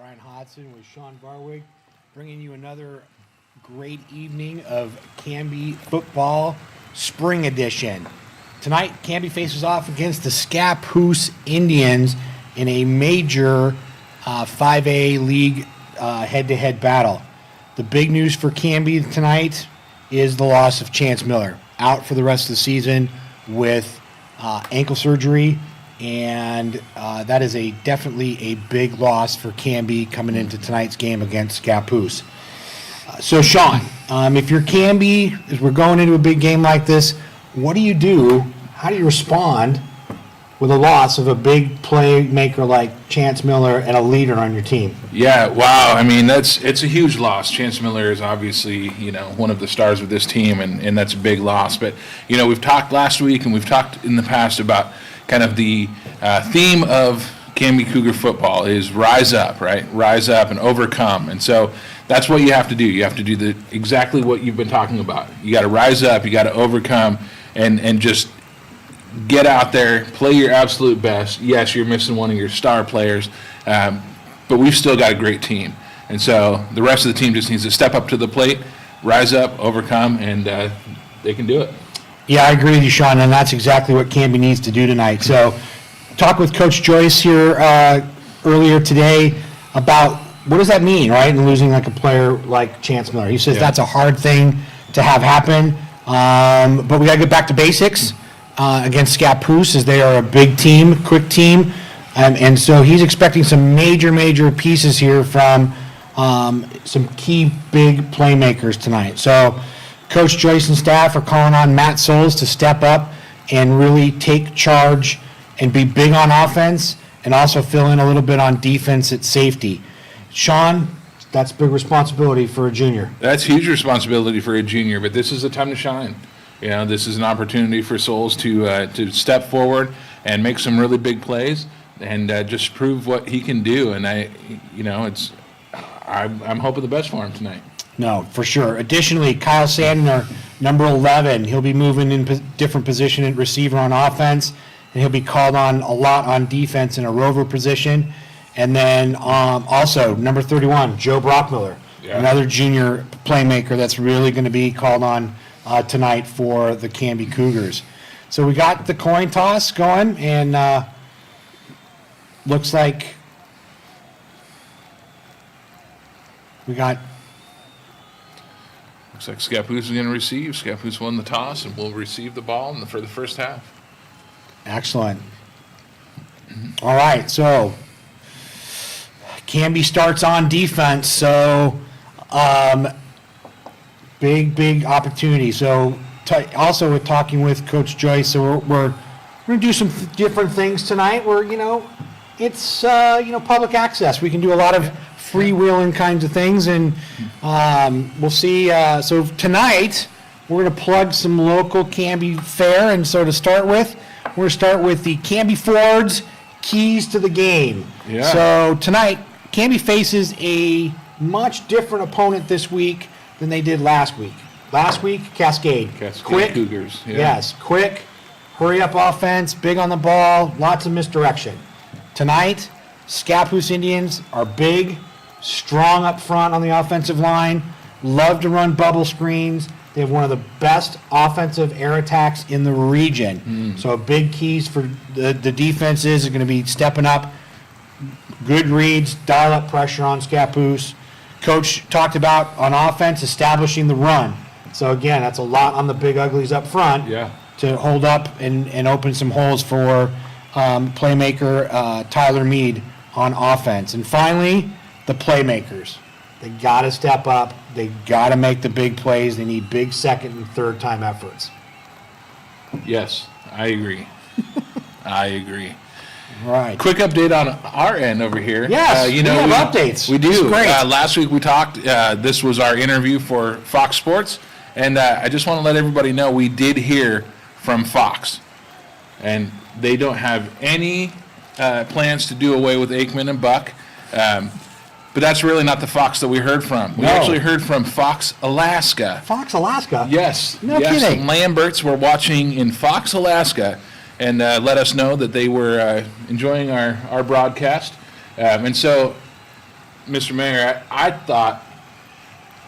Brian Hodson with Sean Barwig, bringing you another great evening of Canby football spring edition. Tonight, Canby faces off against the Scappoose Indians in a major 5A league head-to-head battle. The big news for Canby tonight is the loss of Chance Miller, out for the rest of the season with ankle surgery, and that is definitely a big loss for Canby coming into tonight's game against Scappoose. So, Sean, if you're Canby, as we're going into a big game like this, what do you do? How do you respond with a loss of a big playmaker like Chance Miller and a leader on your team? Yeah, wow. I mean, it's a huge loss. Chance Miller is obviously, one of the stars of this team, and that's a big loss. But, we've talked last week and we've talked in the past about kind of the theme of Canby Cougar football is rise up, right? Rise up and overcome. And so that's what you have to do. You have to do exactly what you've been talking about. You got to rise up, you got to overcome, and just get out there, play your absolute best. Yes, you're missing one of your star players, but we've still got a great team. And so the rest of the team just needs to step up to the plate, rise up, overcome, and they can do it. Yeah, I agree with you, Sean, and that's exactly what Canby needs to do tonight. So, talk with Coach Joyce here earlier today about what does that mean, right, in losing like a player like Chance Miller. He says that's a hard thing to have happen, but we got to get back to basics against Scappoose, as they are a big team, quick team, and so he's expecting some major pieces here from some key big playmakers tonight. So, Coach Joyce and staff are calling on Matt Souls to step up and really take charge and be big on offense and also fill in a little bit on defense at safety. Sean, that's big responsibility for a junior. That's huge responsibility for a junior, but this is a time to shine. This is an opportunity for Souls to step forward and make some really big plays and just prove what he can do. And I'm hoping the best for him tonight. No, for sure. Additionally, Kyle Sandner, number 11, he'll be moving in different position at receiver on offense, and he'll be called on a lot on defense in a rover position. And then also number 31, Joe Brockmiller, another junior playmaker that's really going to be called on tonight for the Canby Cougars. So we got the coin toss going, and looks like we got. Looks like Scappoose is going to receive. Scappoose won the toss and will receive the ball for the first half. Excellent. All right, so Canby starts on defense, so big opportunity. So also with talking with Coach Joyce, so we're going to do some different things tonight. It's public access. We can do a lot of freewheeling kinds of things, and we'll see. So tonight we're going to plug some local Canby fare, and so to start with, we're going to start with the Canby Ford's Keys to the Game. Yeah. So tonight, Canby faces a much different opponent this week than they did last week. Last week, Cascade. Quick Cougars. Yeah. Yes, quick, hurry up offense, big on the ball, lots of misdirection. Tonight, Scappoose Indians are big, strong up front on the offensive line, love to run bubble screens. They have one of the best offensive air attacks in the region. So big keys for the defenses are going to be stepping up, good reads, dial up pressure on Scappoose. Coach talked about on offense establishing the run. So again, that's a lot on the big uglies up front to hold up and open some holes for playmaker Tyler Mead on offense. And finally, the playmakers. They got to step up. They got to make the big plays. They need big second and third time efforts. Yes, I agree. I agree. All right. Quick update on our end over here. Yes, we have updates. We do. It's great. Last week we talked. This was our interview for Fox Sports, and I just want to let everybody know we did hear from Fox, and they don't have any plans to do away with Aikman and Buck. But that's really not the Fox that we heard from. We actually heard from Fox, Alaska. Fox, Alaska? Yes. No kidding. The Lamberts were watching in Fox, Alaska, and let us know that they were enjoying our broadcast. And so Mr. Mayor, I thought,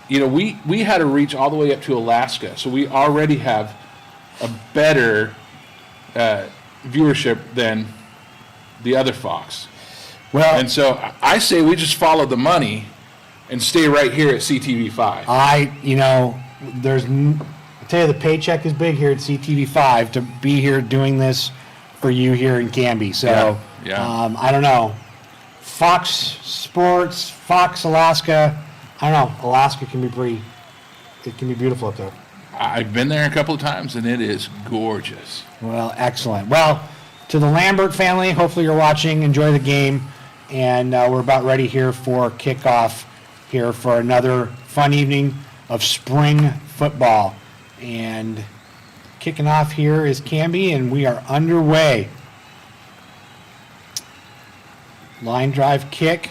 we had to reach all the way up to Alaska, so we already have a better viewership than the other Fox. Well, And so I say we just follow the money and stay right here at CTV5. I tell you, the paycheck is big here at CTV5 to be here doing this for you here in Canby. So, Yeah. I don't know. Fox Sports, Fox Alaska. I don't know. Alaska can be it can be beautiful up there. I've been there a couple of times, and it is gorgeous. Well, excellent. Well, to the Lambert family, hopefully you're watching. Enjoy the game. And we're about ready here for kickoff here for another fun evening of spring football. And kicking off here is Canby, and we are underway. Line drive kick.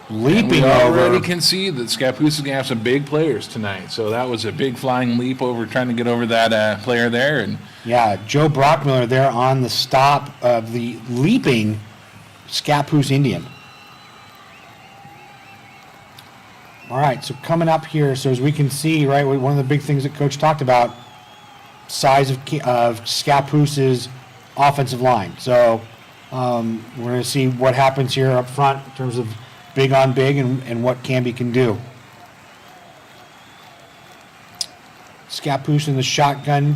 Leaping We already over. can see that Scappoose is going to have some big players tonight. So that was a big flying leap over trying to get over that player there. And Yeah, Joe Brockmiller there on the stop of the leaping Scappoose Indian. All right, so coming up here, so as we can see, right, one of the big things that Coach talked about, size of Scappoose's offensive line. So we're going to see what happens here up front in terms of big on big and what Canby can do. Scappoose in the shotgun.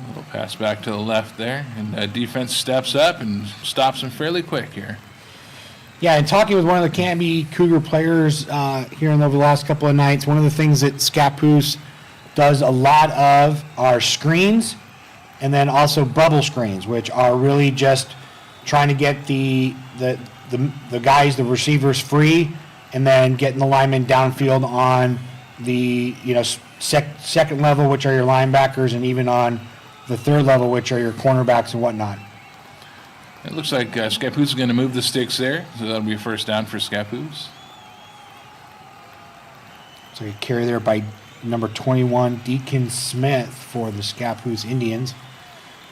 a little pass back to the left there. And defense steps up and stops him fairly quick here. Yeah, and talking with one of the Canby Cougar players here over the last couple of nights, one of the things that Scappoose does a lot of are screens and then also bubble screens, which are really just trying to get the guys, the receivers free, and then getting the linemen downfield on the second level, which are your linebackers, and even on the third level, which are your cornerbacks and whatnot. It looks like Scappoose is going to move the sticks there, so that'll be a first down for Scappoose. So you carry there by number 21, Deacon Smith for the Scappoose Indians.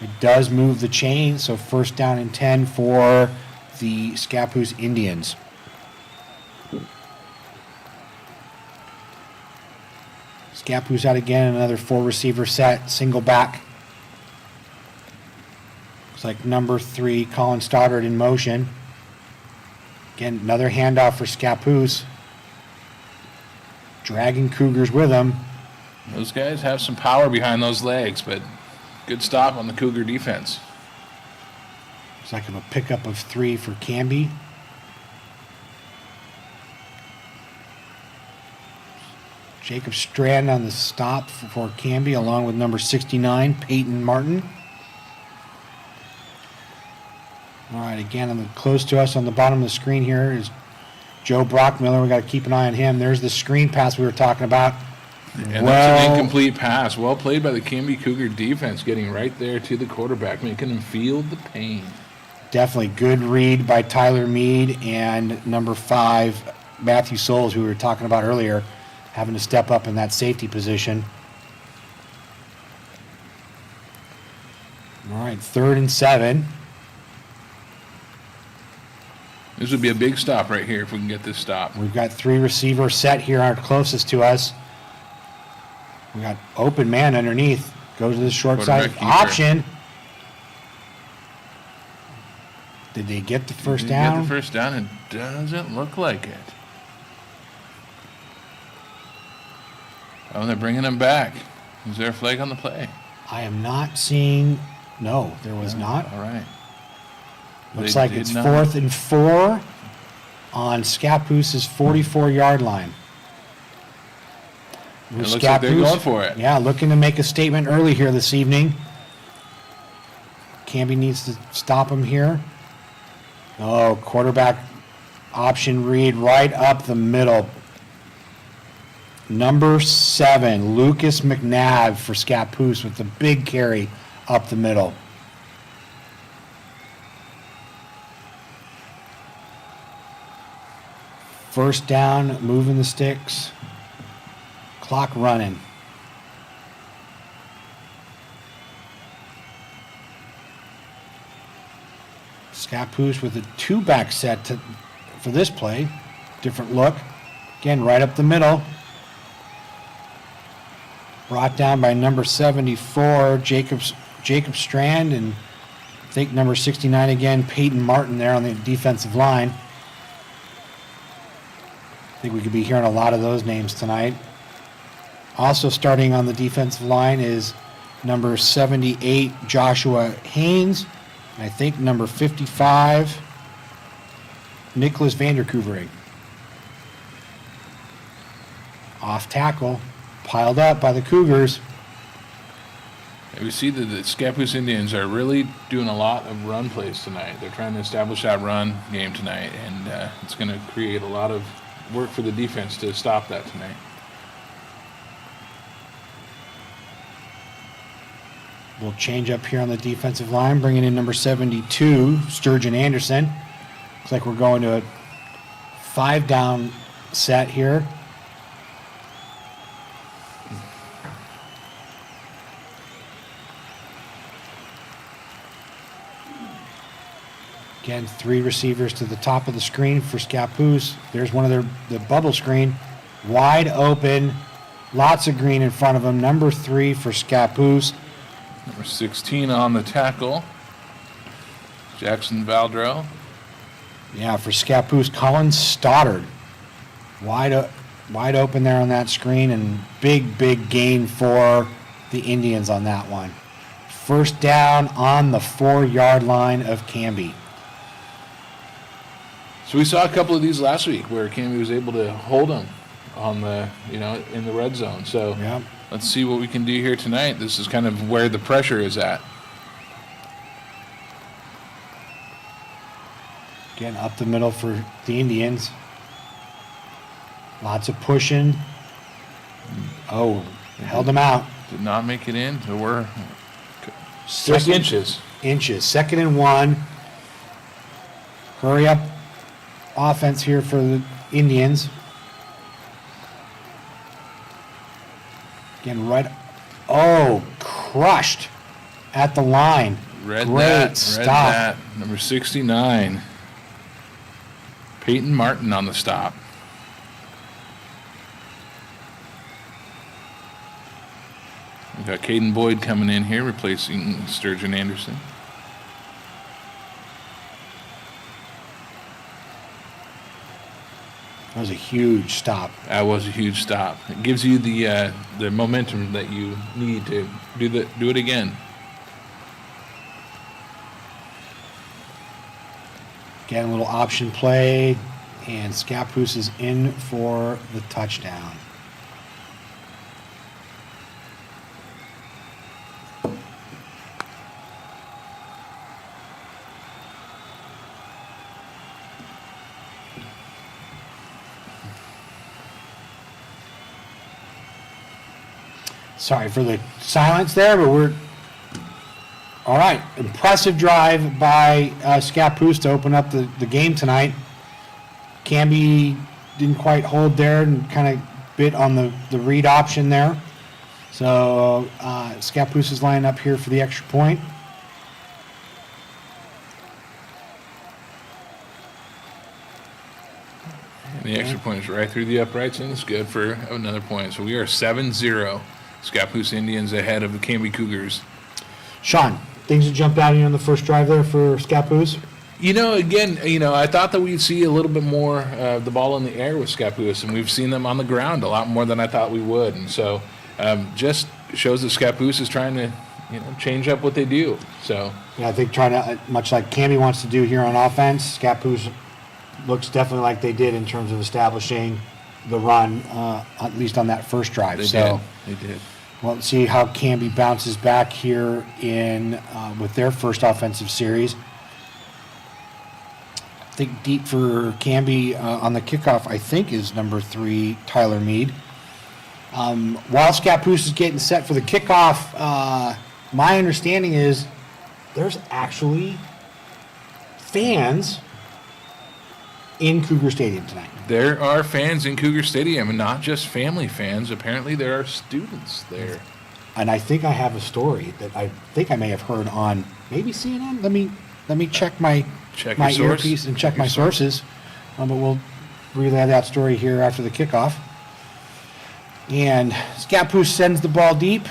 It does move the chain, so first down and 10 for the Scappoose Indians. Scappoose out again, another 4-receiver set, single back. Looks like number 3, Colin Stoddard in motion. Again, another handoff for Scappoose. Dragging Cougars with him. Those guys have some power behind those legs, but good stop on the Cougar defense. Looks like a pickup of 3 for Canby. Jacob Strand on the stop for Canby, along with number 69, Peyton Martin. All right, again, close to us on the bottom of the screen here is Joe Brockmiller. We got to keep an eye on him. There's the screen pass we were talking about. And that's an incomplete pass. Well played by the Canby Cougar defense, getting right there to the quarterback, making him feel the pain. Definitely good read by Tyler Mead and number 5, Matthew Souls, who we were talking about earlier, having to step up in that safety position. All right, 3rd and 7. This would be a big stop right here if we can get this stop. We've got 3 receivers set here, our closest to us. We got open man underneath. Goes to the short side Quarterback keeper. option. Did they get the first down? Get the first down? It doesn't look like it. Oh, they're bringing him back. Is there a flag on the play? I am not seeing. No, there was not. All right. Looks They like did it's not. 4th and 4 on Scappoose's 44-yard line. It looks like they're going for it. Yeah, looking to make a statement early here this evening. Canby needs to stop him here. Oh, quarterback option read right up the middle. Number 7, Lucas McNabb for Scappoose with the big carry up the middle. First down, moving the sticks. Clock running. Scappoose with a two-back set for this play. Different look. Again, right up the middle. Brought down by number 74, Jacob Strand, and I think number 69 again, Peyton Martin there on the defensive line. I think we could be hearing a lot of those names tonight. Also starting on the defensive line is number 78, Joshua Haynes. And I think number 55, Nicholas Vanderkoevering. Off tackle, piled up by the Cougars. We see that the Scappoose Indians are really doing a lot of run plays tonight. They're trying to establish that run game tonight, and it's going to create a lot of work for the defense to stop that tonight. We'll change up here on the defensive line, bringing in number 72, Sturgeon Anderson. Looks like we're going to a 5-down set here. Again, 3 receivers to the top of the screen for Scappoose. There's one of the bubble screen. Wide open. Lots of green in front of him. Number 3 for Scappoose. Number 16 on the tackle, Jackson Valdreau. Yeah, for Scappoose, Colin Stoddard. Wide open there on that screen, and big gain for the Indians on that one. First down on the 4-yard line of Canby. So we saw a couple of these last week where Canby was able to hold them on the, in the red zone. So Yeah. let's see what we can do here tonight. This is kind of where the pressure is at. Again, up the middle for the Indians. Lots of pushing. Oh, held them out. Did not make it in. So we're just Second- inches. Inches. 2nd and 1. Hurry up offense here for the Indians. Again, right. Oh, crushed at the line. Read Great that. stop. Read that. Number 69. Peyton Martin on the stop. We've got Caden Boyd coming in here, replacing Sturgeon Anderson. That was a huge stop. That was a huge stop. It gives you the momentum that you need to do it again. Again, a little option play, and Scappoose is in for the touchdown. Sorry for the silence there, but we're all right. Impressive drive by Scappoose to open up the game tonight. Canby didn't quite hold there and kind of bit on the read option there. So Scappoose is lining up here for the extra point. And the extra point is right through the uprights, and it's good for another point. So we are 7-0. Scappoose Indians ahead of the Canby Cougars. Sean, things that jumped out at you on the first drive there for Scappoose? Again, I thought that we'd see a little bit more of the ball in the air with Scappoose, and we've seen them on the ground a lot more than I thought we would. And so just shows that Scappoose is trying to, change up what they do. So Yeah, I think trying to, much like Canby wants to do here on offense, Scappoose looks definitely like they did in terms of establishing the run, at least on that first drive. They did. Well, let's see how Canby bounces back here in with their first offensive series. I think deep for Canby on the kickoff, I think, is number 3, Tyler Mead. While Scappoose is getting set for the kickoff, my understanding is there's actually fans in Cougar Stadium tonight. There are fans in Cougar Stadium, and not just family fans. Apparently, there are students there. And I think I have a story that I think I may have heard on maybe CNN. Let me check my Check my your source. earpiece and check my sources. But we'll relay that story here after the kickoff. And Scappoose sends the ball deep-ish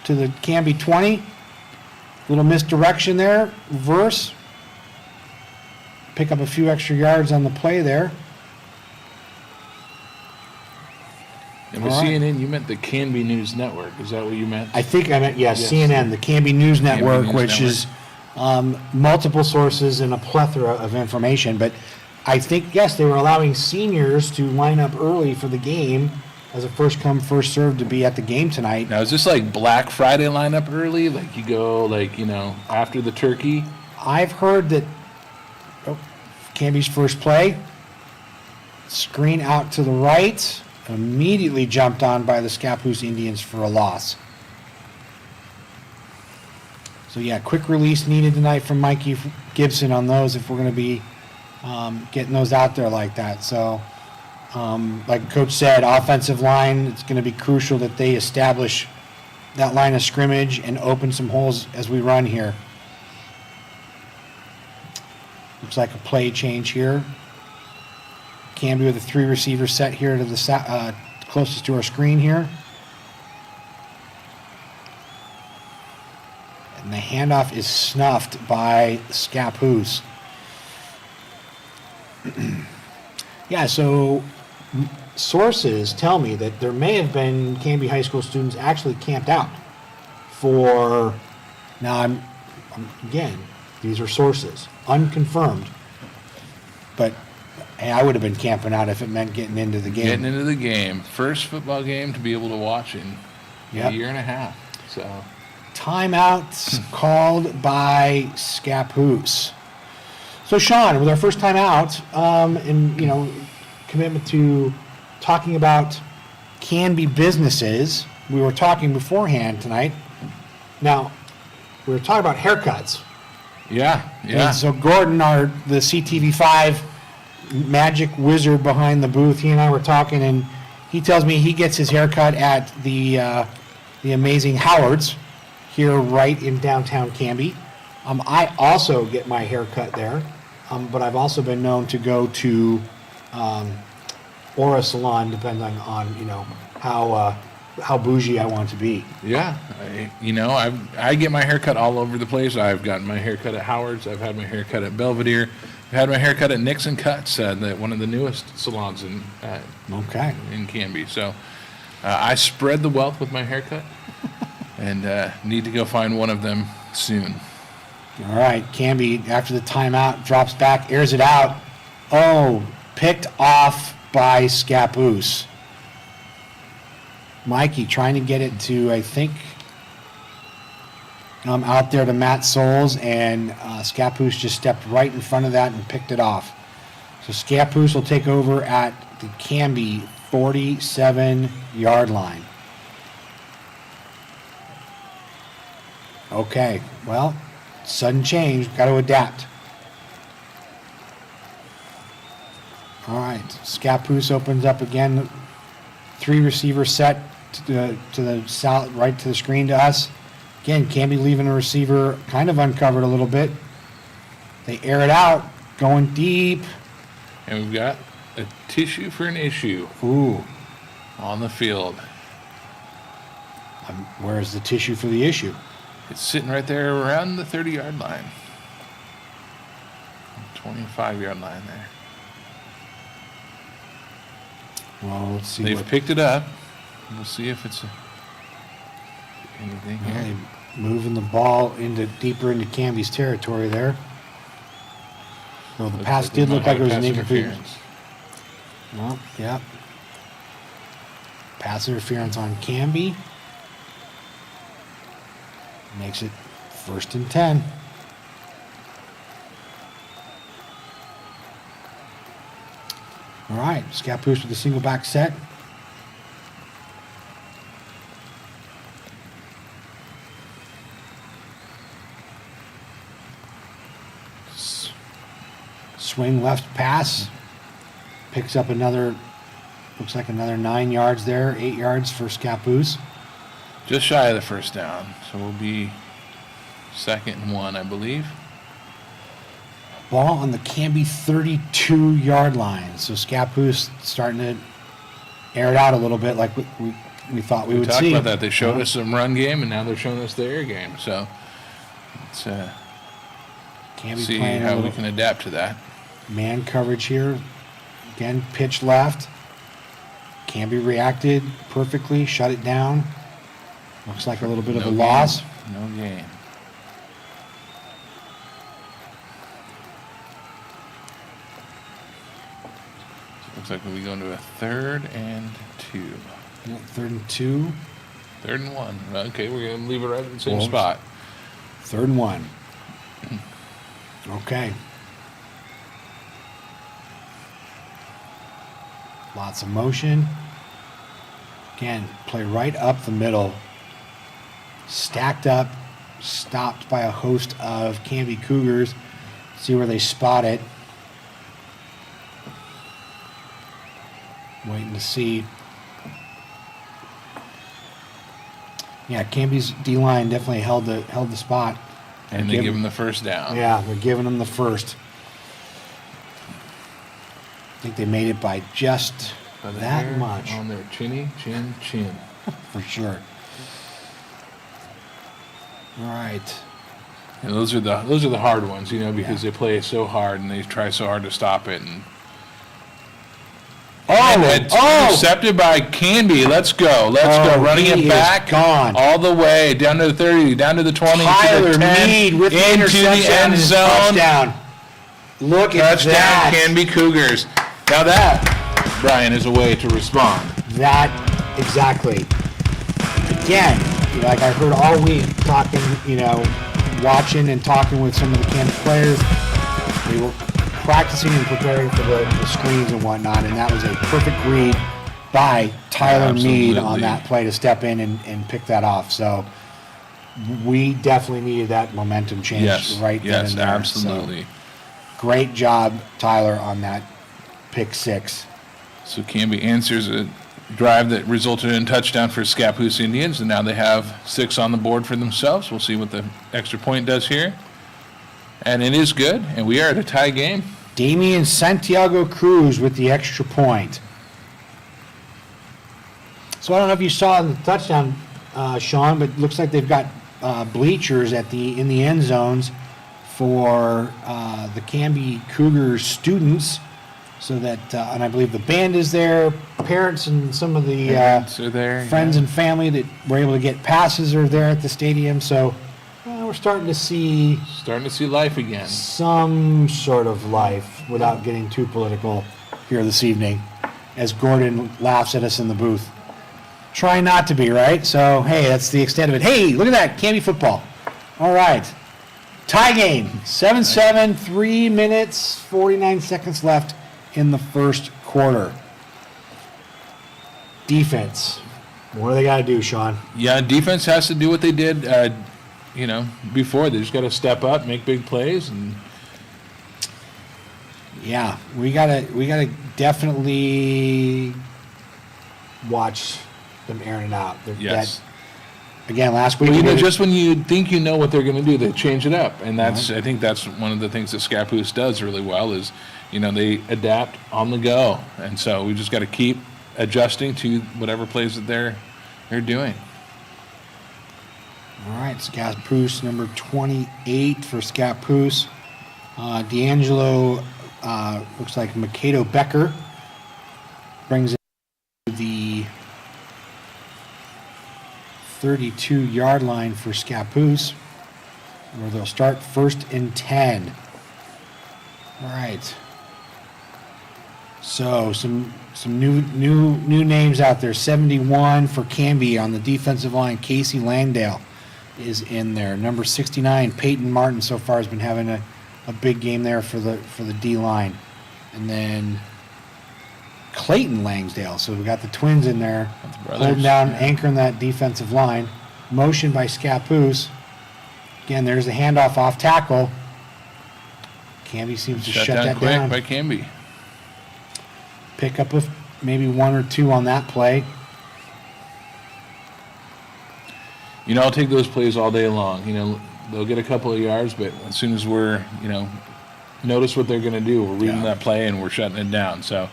to the Canby 20. Little misdirection there. Reverse. Pick up a few extra yards on the play there. And with All right. CNN, you meant the Canby News Network. Is that what you meant? I think I meant, yes, Yes. CNN, the Canby News Network, News which is multiple sources and a plethora of information. But I think, yes, they were allowing seniors to line up early for the game as a first come, first served to be at the game tonight. Now, is this like Black Friday lineup early? Like you go, like, after the turkey? I've heard that Canby's first play, screen out to the right, immediately jumped on by the Scappoose Indians for a loss. So yeah, quick release needed tonight from Mikey Gibson on those if we're going to be getting those out there like that. So like Coach said, offensive line, it's going to be crucial that they establish that line of scrimmage and open some holes as we run here. Looks like a play change here. Canby with a 3-receiver set here to the closest to our screen here. And the handoff is snuffed by Scappoose. Yeah, so sources tell me that there may have been Canby High School students actually camped out for, now I'm again, these are sources, unconfirmed, but hey, I would have been camping out if it meant getting into the game. Getting into the game. First football game to be able to watch in Yep. a year and a half. So Timeouts called by Scappoose. So Sean, with our first time out, and commitment to talking about Canby businesses, we were talking beforehand tonight. Now, we were talking about haircuts. yeah. And so Gordon, the CTV5 magic wizard behind the booth, he and I were talking, and he tells me he gets his haircut at the amazing Howard's here right in downtown Canby. I also get my haircut there, but I've also been known to go to Aura Salon, depending on how bougie I want to be. Yeah, I get my hair cut all over the place. I've gotten my hair cut at Howard's. I've had my hair cut at Belvedere. I've had my hair cut at Nixon Cuts, one of the newest salons in Canby. So I spread the wealth with my haircut and need to go find one of them soon. All right, Canby, after the timeout, drops back, airs it out. Oh, picked off by Scappoose. Mikey trying to get it to, I think, out there to Matt Souls, and Scappoose just stepped right in front of that and picked it off. So Scappoose will take over at the Canby 47-yard line. Okay, well, sudden change, got to adapt. All right, Scappoose opens up again, 3-receiver set to the south, right to the screen to us. Again, Canby leaving a receiver kind of uncovered a little bit. They air it out, going deep. And we've got a tissue for an issue Ooh, on the field. where's the tissue for the issue? It's sitting right there around the 30-yard line. 25-yard line there. Well, let's see. They've picked it up. We'll see if it's anything here. They're moving the ball deeper into Canby's territory there. Well, the pass did look like it was an interference. Well, yeah. Pass interference on Canby. Makes it 1st and 10. All right, Scappoose with a single back set. Swing left pass. Picks up another, looks like another 9 yards there, 8 yards for Scappoose. Just shy of the first down. So we'll be 2nd and 1, I believe. Ball on the Canby 32-yard line. So Scappoose starting to air it out a little bit, like we thought we would Talked see. about that. They showed us some run game, and now they're showing us the air game. So let's Canby see playing a how we little can adapt to that. man coverage here. Again, pitch left. Canby reacted perfectly, shut it down. Looks like a little bit of a gain. loss. No gain. Looks like we'll be going to a 3rd and 2. Yeah, 3rd and 2. 3rd and 1. Okay, we're going to leave it right in the same Wolves. spot. 3rd and 1. Okay. Lots of motion. Again, play right up the middle. Stacked up, stopped by a host of Canby Cougars. See where they spot it. Waiting to see. Yeah, Canby's D-line definitely held the spot. And they give him the first down. Yeah, they're giving them the first. I think they made it by just By the that hair much. on their chinny, chin. For sure. All right. And those are the hard ones, because they play so hard and they try so hard to stop it. And intercepted by Canby. Let's go. Let's go. Running he it back is gone. all the way down to the 30, down to the 20, Tyler to the 10, Mead with the into interception the end and zone. touchdown. Look at Touchdown, that. Canby Cougars. Now that, Brian, is a way to respond. That, exactly. Again, like I heard all week talking, watching and talking with some of the Canby players. They were practicing and preparing for the screens and whatnot, and that was a perfect read by Tyler Mead on that play to step in and pick that off. So we definitely needed that momentum change right then and there. Yes, absolutely. So, great job, Tyler, on that pick 6. So Canby answers a drive that resulted in a touchdown for Scappoose Indians, and now they have 6 on the board for themselves. We'll see what the extra point does here. And it is good, and we are at a tie game. Damian Santiago Cruz with the extra point. So I don't know if you saw the touchdown, Sean, but it looks like they've got bleachers in the end zones for the Canby Cougars students, so that and I believe the band is there, parents and some of the Parents are there, friends and family that were able to get passes are there at the stadium. So we're starting to see life again. some sort of life without getting too political here this evening, as Gordon laughs at us in the booth. Try not to be, right? So, hey, that's the extent of it. Hey, look at that, Canby football. All right. Tie game, 7-7, 3 minutes, 49 seconds left in the first quarter. Defense. What do they got to do, Sean? Yeah, defense has to do what they did, before. They just got to step up, make big plays, and Yeah, we gotta definitely watch them airing it out. yes. Again, last week. Just when you think you know what they're going to do, they change it up, and I think that's one of the things that Scappoose does really well is, they adapt on the go, and so we just got to keep adjusting to whatever plays that they're doing. All right, Scappoose, number 28 for Scappoose. D'Angelo, looks like Mikado Becker brings it to the 32-yard line for Scappoose, where they'll start 1st and 10. All right. So some new names out there. 71 for Canby on the defensive line. Casey Langdale is in there. Number 69, Peyton Martin so far has been having a big game there for the D line. And then Clayton Langsdale. So we got the twins in there, holding down, anchoring that defensive line. Motion by Scappoose. Again, there's the handoff off tackle. Canby seems to shut that quick down. by Canby. Pick up with maybe 1 or 2 on that play. I'll take those plays all day long. they'll get a couple of yards, but as soon as we're, notice what they're going to do. We're reading that play and we're shutting it down. So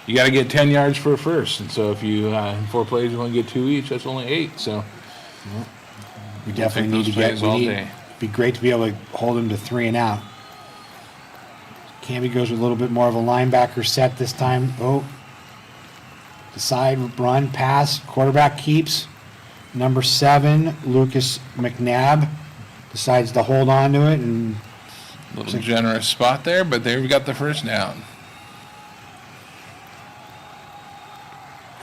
you got to get 10 yards for a first. And so if you, in 4 plays, you want to get 2 each, that's only 8. So we definitely need to get all day. It'd be great to be able to hold them to 3 and out. Canby goes with a little bit more of a linebacker set this time. Oh, the side run, pass, quarterback keeps. Number 7, Lucas McNabb, decides to hold on to it. And a little generous spot there, but there we got the first down.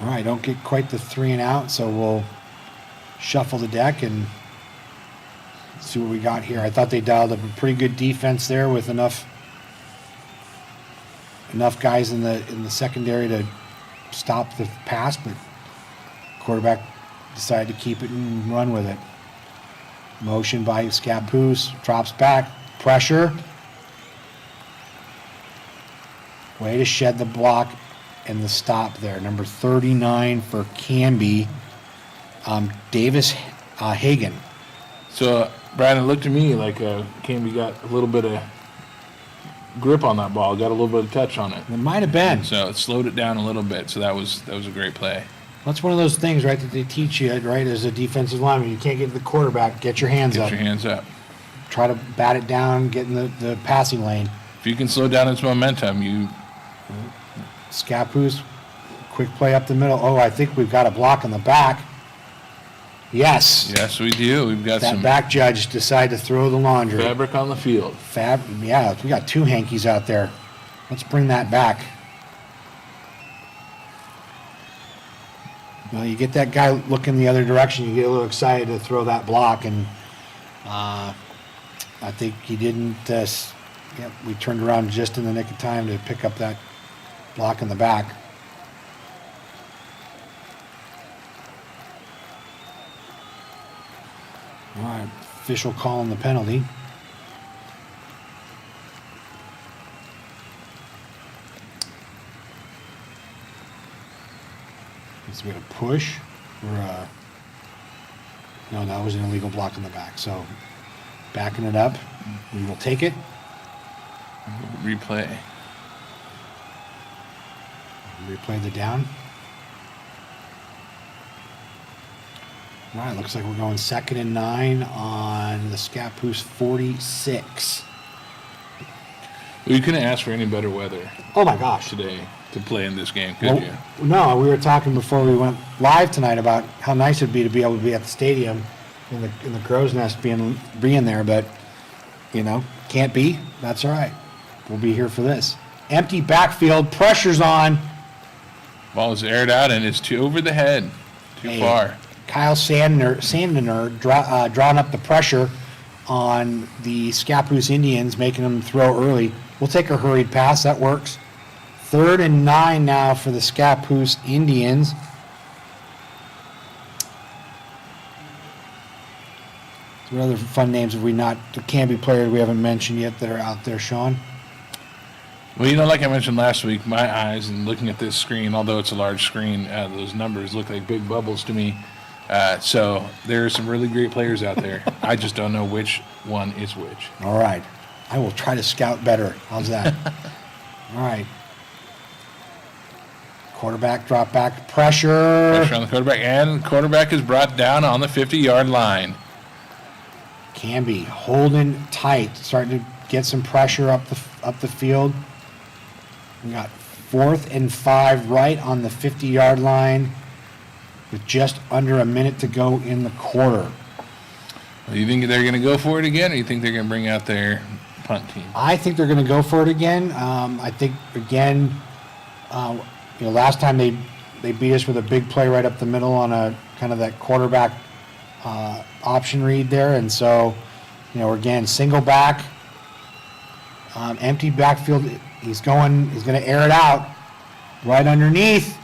All right, don't get quite the 3 and out, so we'll shuffle the deck and see what we got here. I thought they dialed up a pretty good defense there with enough guys in the secondary to stop the pass, but quarterback decided to keep it and run with it. Motion by Scappoose, drops back, pressure. Way to shed the block and the stop there. Number 39 for Canby, Davis Hagan. So, Brandon, it looked to me like Canby got a little bit of grip on that ball, got a little bit of touch on it. It might have been. So it slowed it down a little bit. So that was a great play. That's one of those things, right, that they teach you, right, as a defensive lineman. You can't get to the quarterback, get your hands up. Get your hands up. Try to bat it down, get in the passing lane. If you can slow down its momentum, you... Scappoose, quick play up the middle. Oh, I think we've got a block in the back. Yes. Yes, we do. We've got that back judge decided to throw the laundry. Fabric on the field. Yeah, we got 2 hankies out there. Let's bring that back. Well, you get that guy looking the other direction, you get a little excited to throw that block, and I think he didn't. We turned around just in the nick of time to pick up that block in the back. All right, official calling the penalty. So we had a push or no, that was an illegal block in the back. So backing it up, we will take it. Replay the down. All right, looks like we're going 2nd and 9 on the Scappoose 46. Well, you couldn't ask for any better weather. Oh my gosh! Today to play in this game, could you? No, we were talking before we went live tonight about how nice it'd be to be able to be at the stadium in the crow's nest being there, but can't be. That's all right. We'll be here for this. Empty backfield, pressure's on. Ball is aired out and it's over the head, too far. Kyle Sandner drawing up the pressure on the Scappoose Indians, making them throw early. We'll take a hurried pass. That works. 3rd and 9 now for the Scappoose Indians. What other fun names have we not, the Canby players we haven't mentioned yet that are out there, Sean? Well, like I mentioned last week, my eyes and looking at this screen, although it's a large screen, those numbers look like big bubbles to me. So there are some really great players out there. I just don't know which one is which. All right. I will try to scout better. How's that? All right. Quarterback, drop back, pressure. Pressure on the quarterback, and the quarterback is brought down on the 50-yard line. Canby holding tight, starting to get some pressure up the field. We got 4th and 5 right on the 50-yard line with just under a minute to go in the quarter. Well, you think they're going to go for it again, or you think they're going to bring out their punt team? I think they're going to go for it again. I think, again, last time they beat us with a big play right up the middle on a kind of that quarterback option read there. And so, again, single back, empty backfield. He's going to air it out right underneath.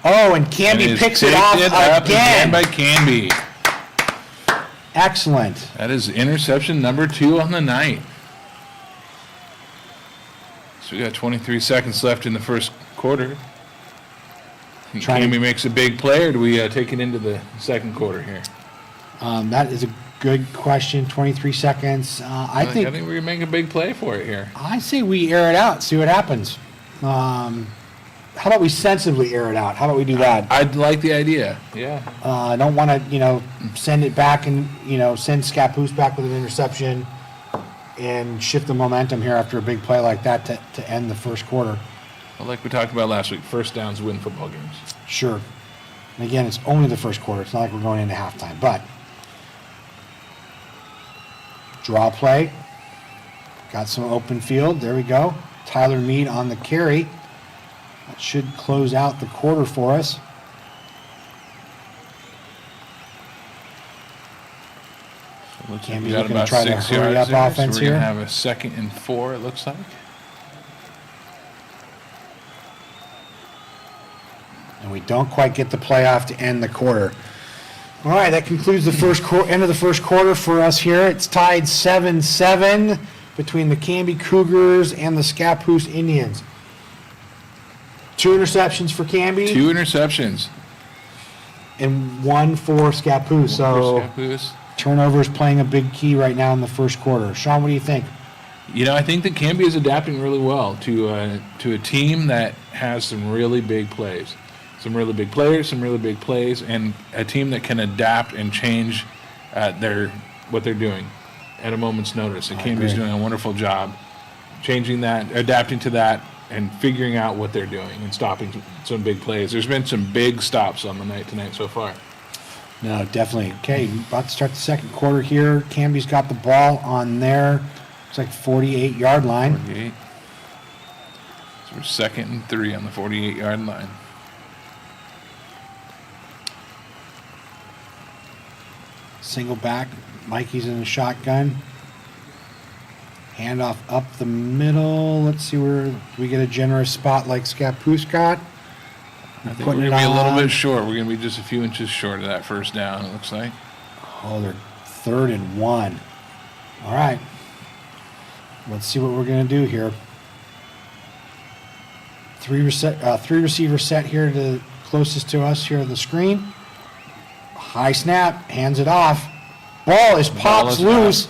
Oh, and Canby picks it off again by Canby. Excellent. That is interception number 2 on the night. So we got 23 seconds left in the first quarter. Canby makes a big play, or do we take it into the second quarter here? That is a Good question. 23 seconds. I think we're gonna make a big play for it here. I say we air it out, see what happens. How about we sensibly air it out? How about we do that? I'd like the idea. Yeah. I don't want to, send it back and, send Scappoose back with an interception and shift the momentum here after a big play like that to end the first quarter. Well, like we talked about last week, first downs win football games. Sure. And again, it's only the first quarter. It's not like we're going into halftime. But draw play. Got some open field. There we go. Tyler Mead on the carry. That should close out the quarter for us. So looks like Canby's we got looking to about try to 6 hurry yards up there, offense so we're here. gonna have a 2nd and 4. It looks like. And we don't quite get the playoff to end the quarter. All right, that concludes the end of the first quarter for us here. It's tied 7-7 between the Canby Cougars and the Scappoose Indians. 2 interceptions for Canby 2 interceptions. and 1 for Scappoose. So Scappoose. turnovers playing a big key right now in the first quarter. Sean, what do you think? I think that Canby is adapting really well to a team that has some really big plays. Some really big players, some really big plays, and a team that can adapt and change what they're doing at a moment's notice. And Canby's doing a wonderful job changing that, adapting to that, and figuring out what they're doing and stopping some big plays. There's been some big stops on the night tonight so far. No, definitely. Okay, about to start the second quarter here. Canby's got the ball on their, looks like 48-yard line. 48. So we're 2nd and 3 on the 48-yard line. Single back. Mikey's in the shotgun. Handoff up the middle. Let's see where do we get a generous spot like Scappoose got. I think we're going to be a little bit short. We're going to be just a few inches short of that first down, it looks like. Oh, they're 3rd and 1. All right. Let's see what we're going to do here. Three receiver set here to closest to us here on the screen. High snap, hands it off. Ball is pops loose.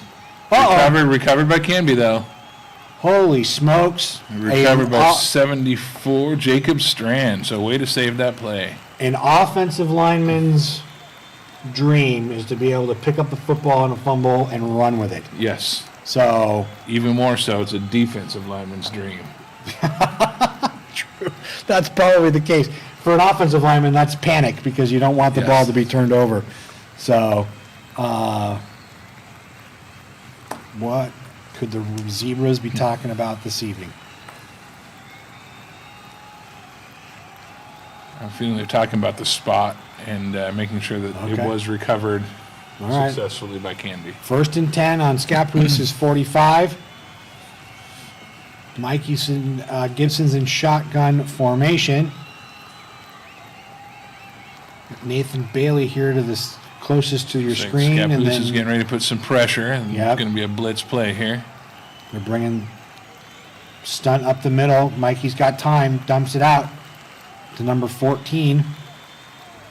Recovered by Canby, though. Holy smokes. Recovered by 74, Jacob Strand. So way to save that play. An offensive lineman's dream is to be able to pick up the football in a fumble and run with it. Yes. So even more so, it's a defensive lineman's dream. True. That's probably the case. For an offensive lineman, that's panic because you don't want the ball to be turned over. So, what could the Zebras be talking about this evening? I'm feeling they're talking about the spot and making sure that it was recovered successfully by Canby. 1st and 10 on Scappoose's 45. Gibson's in shotgun formation. Nathan Bailey here to this closest to your screen. Scappoose and then is getting ready to put some pressure. And it's going to be a blitz play here. They're bringing stunt up the middle. Mikey's got time, dumps it out to number 14.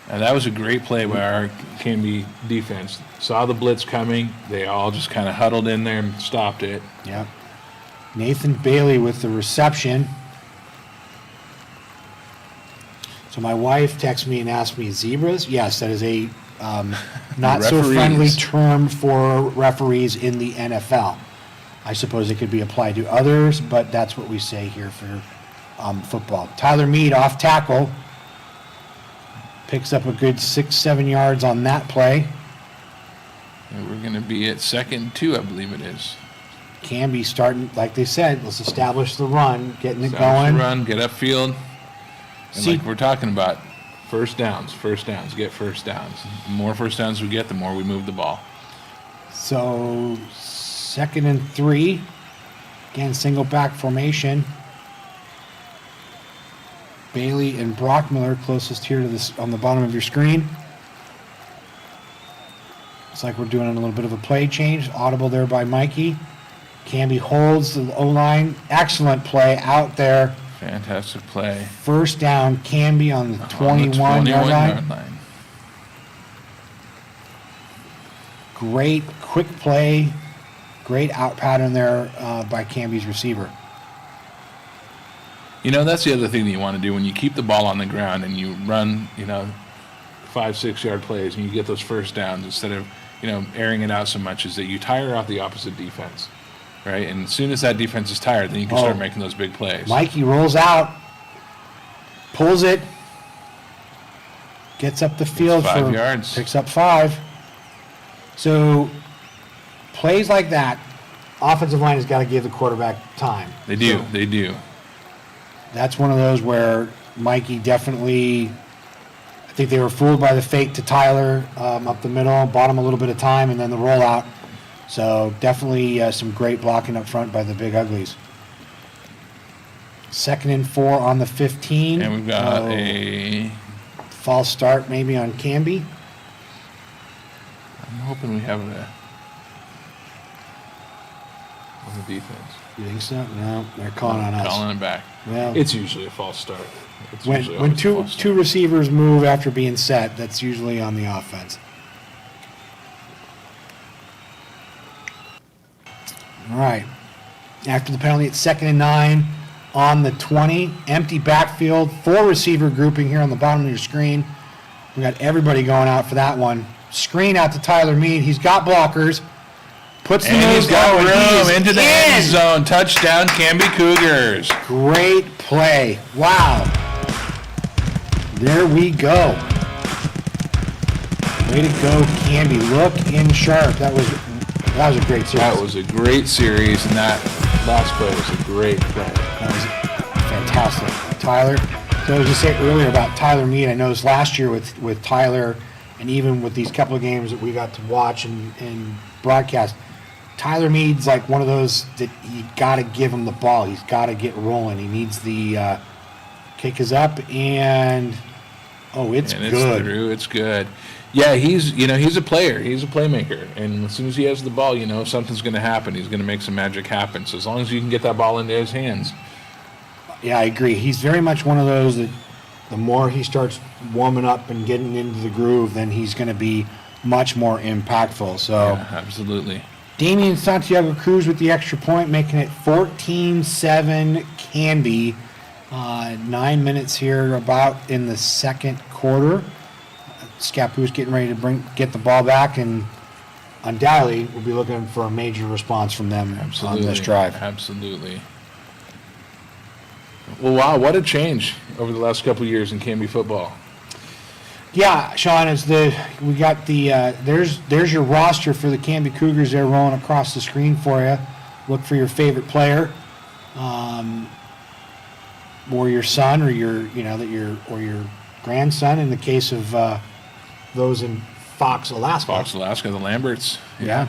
And that was a great play by our Canby defense. Saw the blitz coming. They all just kind of huddled in there and stopped it. Yep. Nathan Bailey with the reception. So my wife texted me and asked me, zebras? Yes, that is a not so friendly term for referees in the NFL. I suppose it could be applied to others, but that's what we say here for football. Tyler Mead off tackle. Picks up a good 6-7 yards on that play. And we're going to be at 2nd and 2, I believe it is. Canby starting, like they said, let's establish the run, getting it going. Run, get upfield. And like we're talking about, first downs, get first downs. The more first downs we get, the more we move the ball. So 2nd and 3. Again, single back formation. Bailey and Brockmiller closest here to this on the bottom of your screen. Looks like we're doing a little bit of a play change. Audible there by Mikey. Canby holds the O-line. Excellent play out there. Fantastic play. First down, Canby on the 21-yard line. great quick play, great out pattern there by Canby's receiver. You know, that's the other thing that you want to do when you keep the ball on the ground and you run, 5-6 yard plays and you get those first downs instead of, airing it out so much, is that you tire out the opposite defense, right? And as soon as that defense is tired, then you can start making those big plays. Mikey rolls out, pulls it, gets up the field It's 5 for yards. Picks up 5. So plays like that, offensive line has got to give the quarterback time. They do. So They do. that's one of those where Mikey definitely, I think they were fooled by the fake to Tyler up the middle, bought him a little bit of time, and then the rollout. So definitely some great blocking up front by the Big Uglies. 2nd and 4 on the 15. And we've got a... false start maybe on Canby. I'm hoping we have a... on the defense. You think so? No, they're calling on us. Calling it back. Well, It's usually a false start. It's usually when always a two false start. two receivers move after being set, that's usually on the offense. All right. After the penalty, it's 2nd and 9 on the 20. Empty backfield, 4 receiver grouping here on the bottom of your screen. We got everybody going out for that one. Screen out to Tyler Mead. He's got blockers. Puts the And nose he's got down. He is room into the in. end zone. Touchdown, Canby Cougars. Great play. Wow. There we go. Way to go, Canby. Look in sharp. That was a great series. That was a great series, and that last play was a great play. That was fantastic. Tyler, so I was just saying earlier about Tyler Mead. I noticed last year with Tyler, and even with these couple of games that we got to watch and broadcast, Tyler Mead's like one of those that you got to give him the ball. He's got to get rolling. He needs the kick is up, and it's And good. it's through. It's good. Yeah, he's a player. He's a playmaker. And as soon as he has the ball, something's going to happen. He's going to make some magic happen. So as long as you can get that ball into his hands. Yeah, I agree. He's very much one of those that the more he starts warming up and getting into the groove, then he's going to be much more impactful. So Yeah, absolutely. Damian Santiago Cruz with the extra point, making it 14-7 Canby. 9 minutes here about in the second quarter. Scappoose getting ready to get the ball back, and undoubtedly we'll be looking for a major response from them on this drive. Absolutely. Well, wow, what a change over the last couple of years in Canby football. Yeah, Sean, we got the there's your roster for the Canby Cougars there rolling across the screen for you. Look for your favorite player, or your son, or your grandson in the case of those in Fox, Alaska. Fox, Alaska, the Lamberts. Yeah.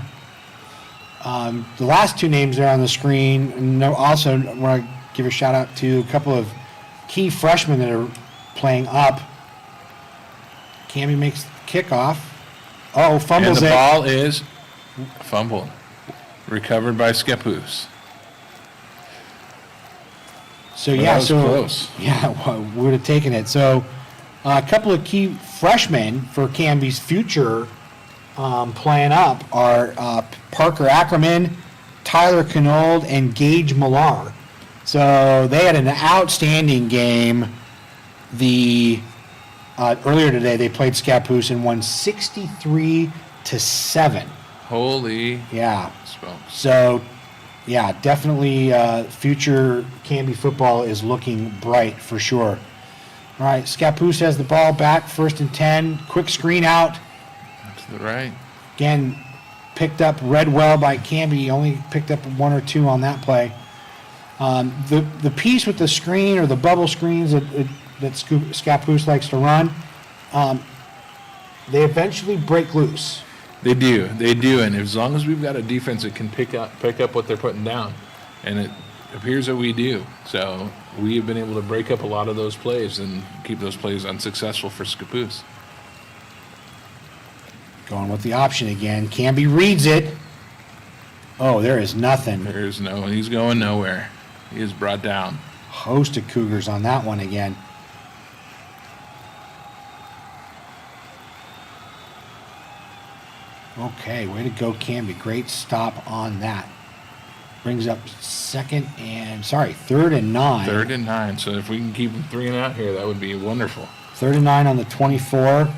The last 2 names there on the screen. And also want to give a shout out to a couple of key freshmen that are playing up. Canby makes the kickoff. Fumbles And the it. ball is fumbled. Recovered by Scappoose. So Well, yeah, that was close. Yeah, we would have taken it. So a couple of key freshmen for Canby's future playing up are Parker Ackerman, Tyler Canold, and Gage Millar. So they had an outstanding game. Earlier today they played Scappoose and won 63-7. Holy Yeah. smokes. So, yeah, definitely future Canby football is looking bright for sure. All right, Scappoose has the ball back, 1st and 10. Quick screen out. To the right. Again, picked up read well by Canby. Only picked up 1 or 2 on that play. The piece with the screen or the bubble screens that Scappoose likes to run, they eventually break loose. They do, and as long as we've got a defense that can pick up what they're putting down, and it appears that we do, so we have been able to break up a lot of those plays and keep those plays unsuccessful for Scappoose. Going with the option again. Canby reads it. There is nothing. He's going nowhere. He is brought down. Host of Cougars on that one again. Okay, way to go, Canby. Great stop on that. Brings up third and 9. 3rd and 9. So if we can keep them 3 and out here, that would be wonderful. 3rd and 9 on the 24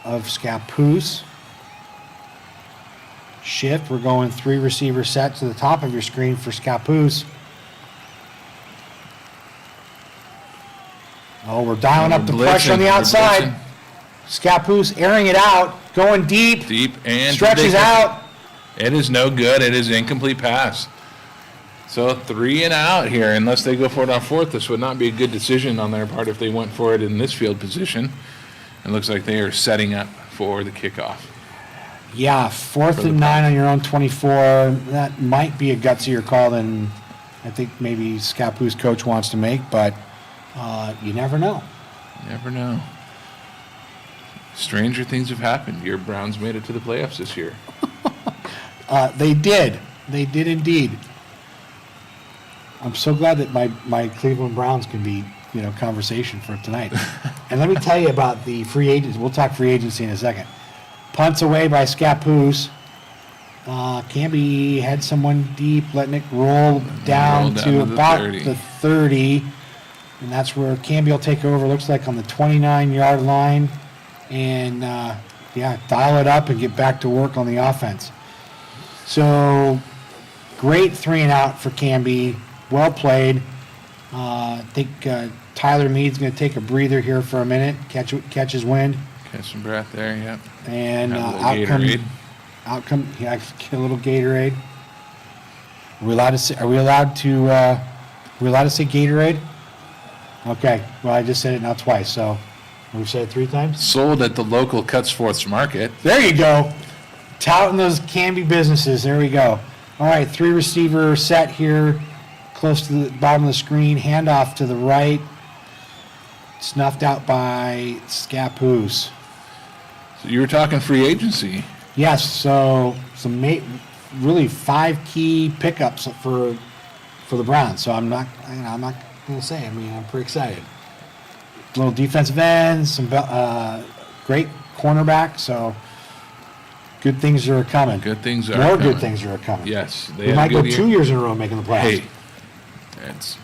of Scappoose. Shift. We're going 3 receiver set to the top of your screen for Scappoose. Oh, we're dialing up the pressure on the outside. Scappoose airing it out, going deep. Deep and stretches out. It is no good. It is incomplete pass. So 3 and out here. Unless they go for it on 4th, this would not be a good decision on their part if they went for it in this field position. It looks like they are setting up for the kickoff. Yeah, 4th and 9 on your own 24. That might be a gutsier call than I think maybe Scappoose coach wants to make, but you never know. Never know. Stranger things have happened. Your Browns made it to the playoffs this year. They did. They did indeed. I'm so glad that my Cleveland Browns can be, conversation for tonight. And let me tell you about the free agents. We'll talk free agency in a second. Punts away by Scappoose. Canby had someone deep, letting it roll down to about the 30. And that's where Canby will take over, looks like on the 29-yard line. And, dial it up and get back to work on the offense. So, great 3 and out for Canby. Well played. I think Tyler Mead's going to take a breather here for a minute, catch his wind. Catch some breath there, yep. And get a little Gatorade. Are we allowed to say Gatorade? Okay. Well, I just said it now twice, so we've said it 3 times. Sold at the local Cutsforth Market. There you go. Touting those Canby businesses. There we go. All right, 3 receiver set here, close to the bottom of the screen. Handoff to the right. Snuffed out by Scappoose. So you were talking free agency. Yes, so some really 5 key pickups for the Browns. So I'm not going to say. I'm pretty excited. Little defensive ends, some great cornerback. So good things are coming. Good things are More coming. good things are coming. Yes. We might go 2 years in a row making the playoffs. Hey, it's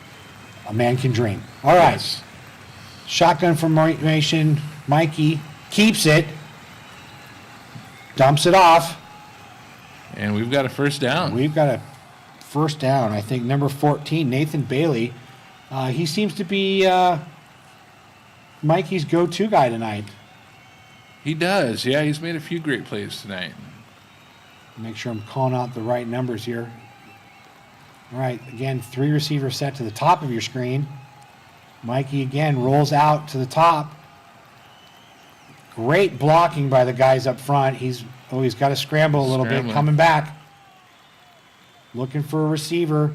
a man can dream. All right. yes. Shotgun formation. Mikey keeps it. Dumps it off. And we've got a first down. We've got a first down. I think number 14, Nathan Bailey. He seems to be Mikey's go-to guy tonight. He does. Yeah, he's made a few great plays tonight. Make sure I'm calling out the right numbers here. All right, again, 3 receivers set to the top of your screen. Mikey again rolls out to the top. Great blocking by the guys up front. He's got to scramble a little bit, coming back. Looking for a receiver.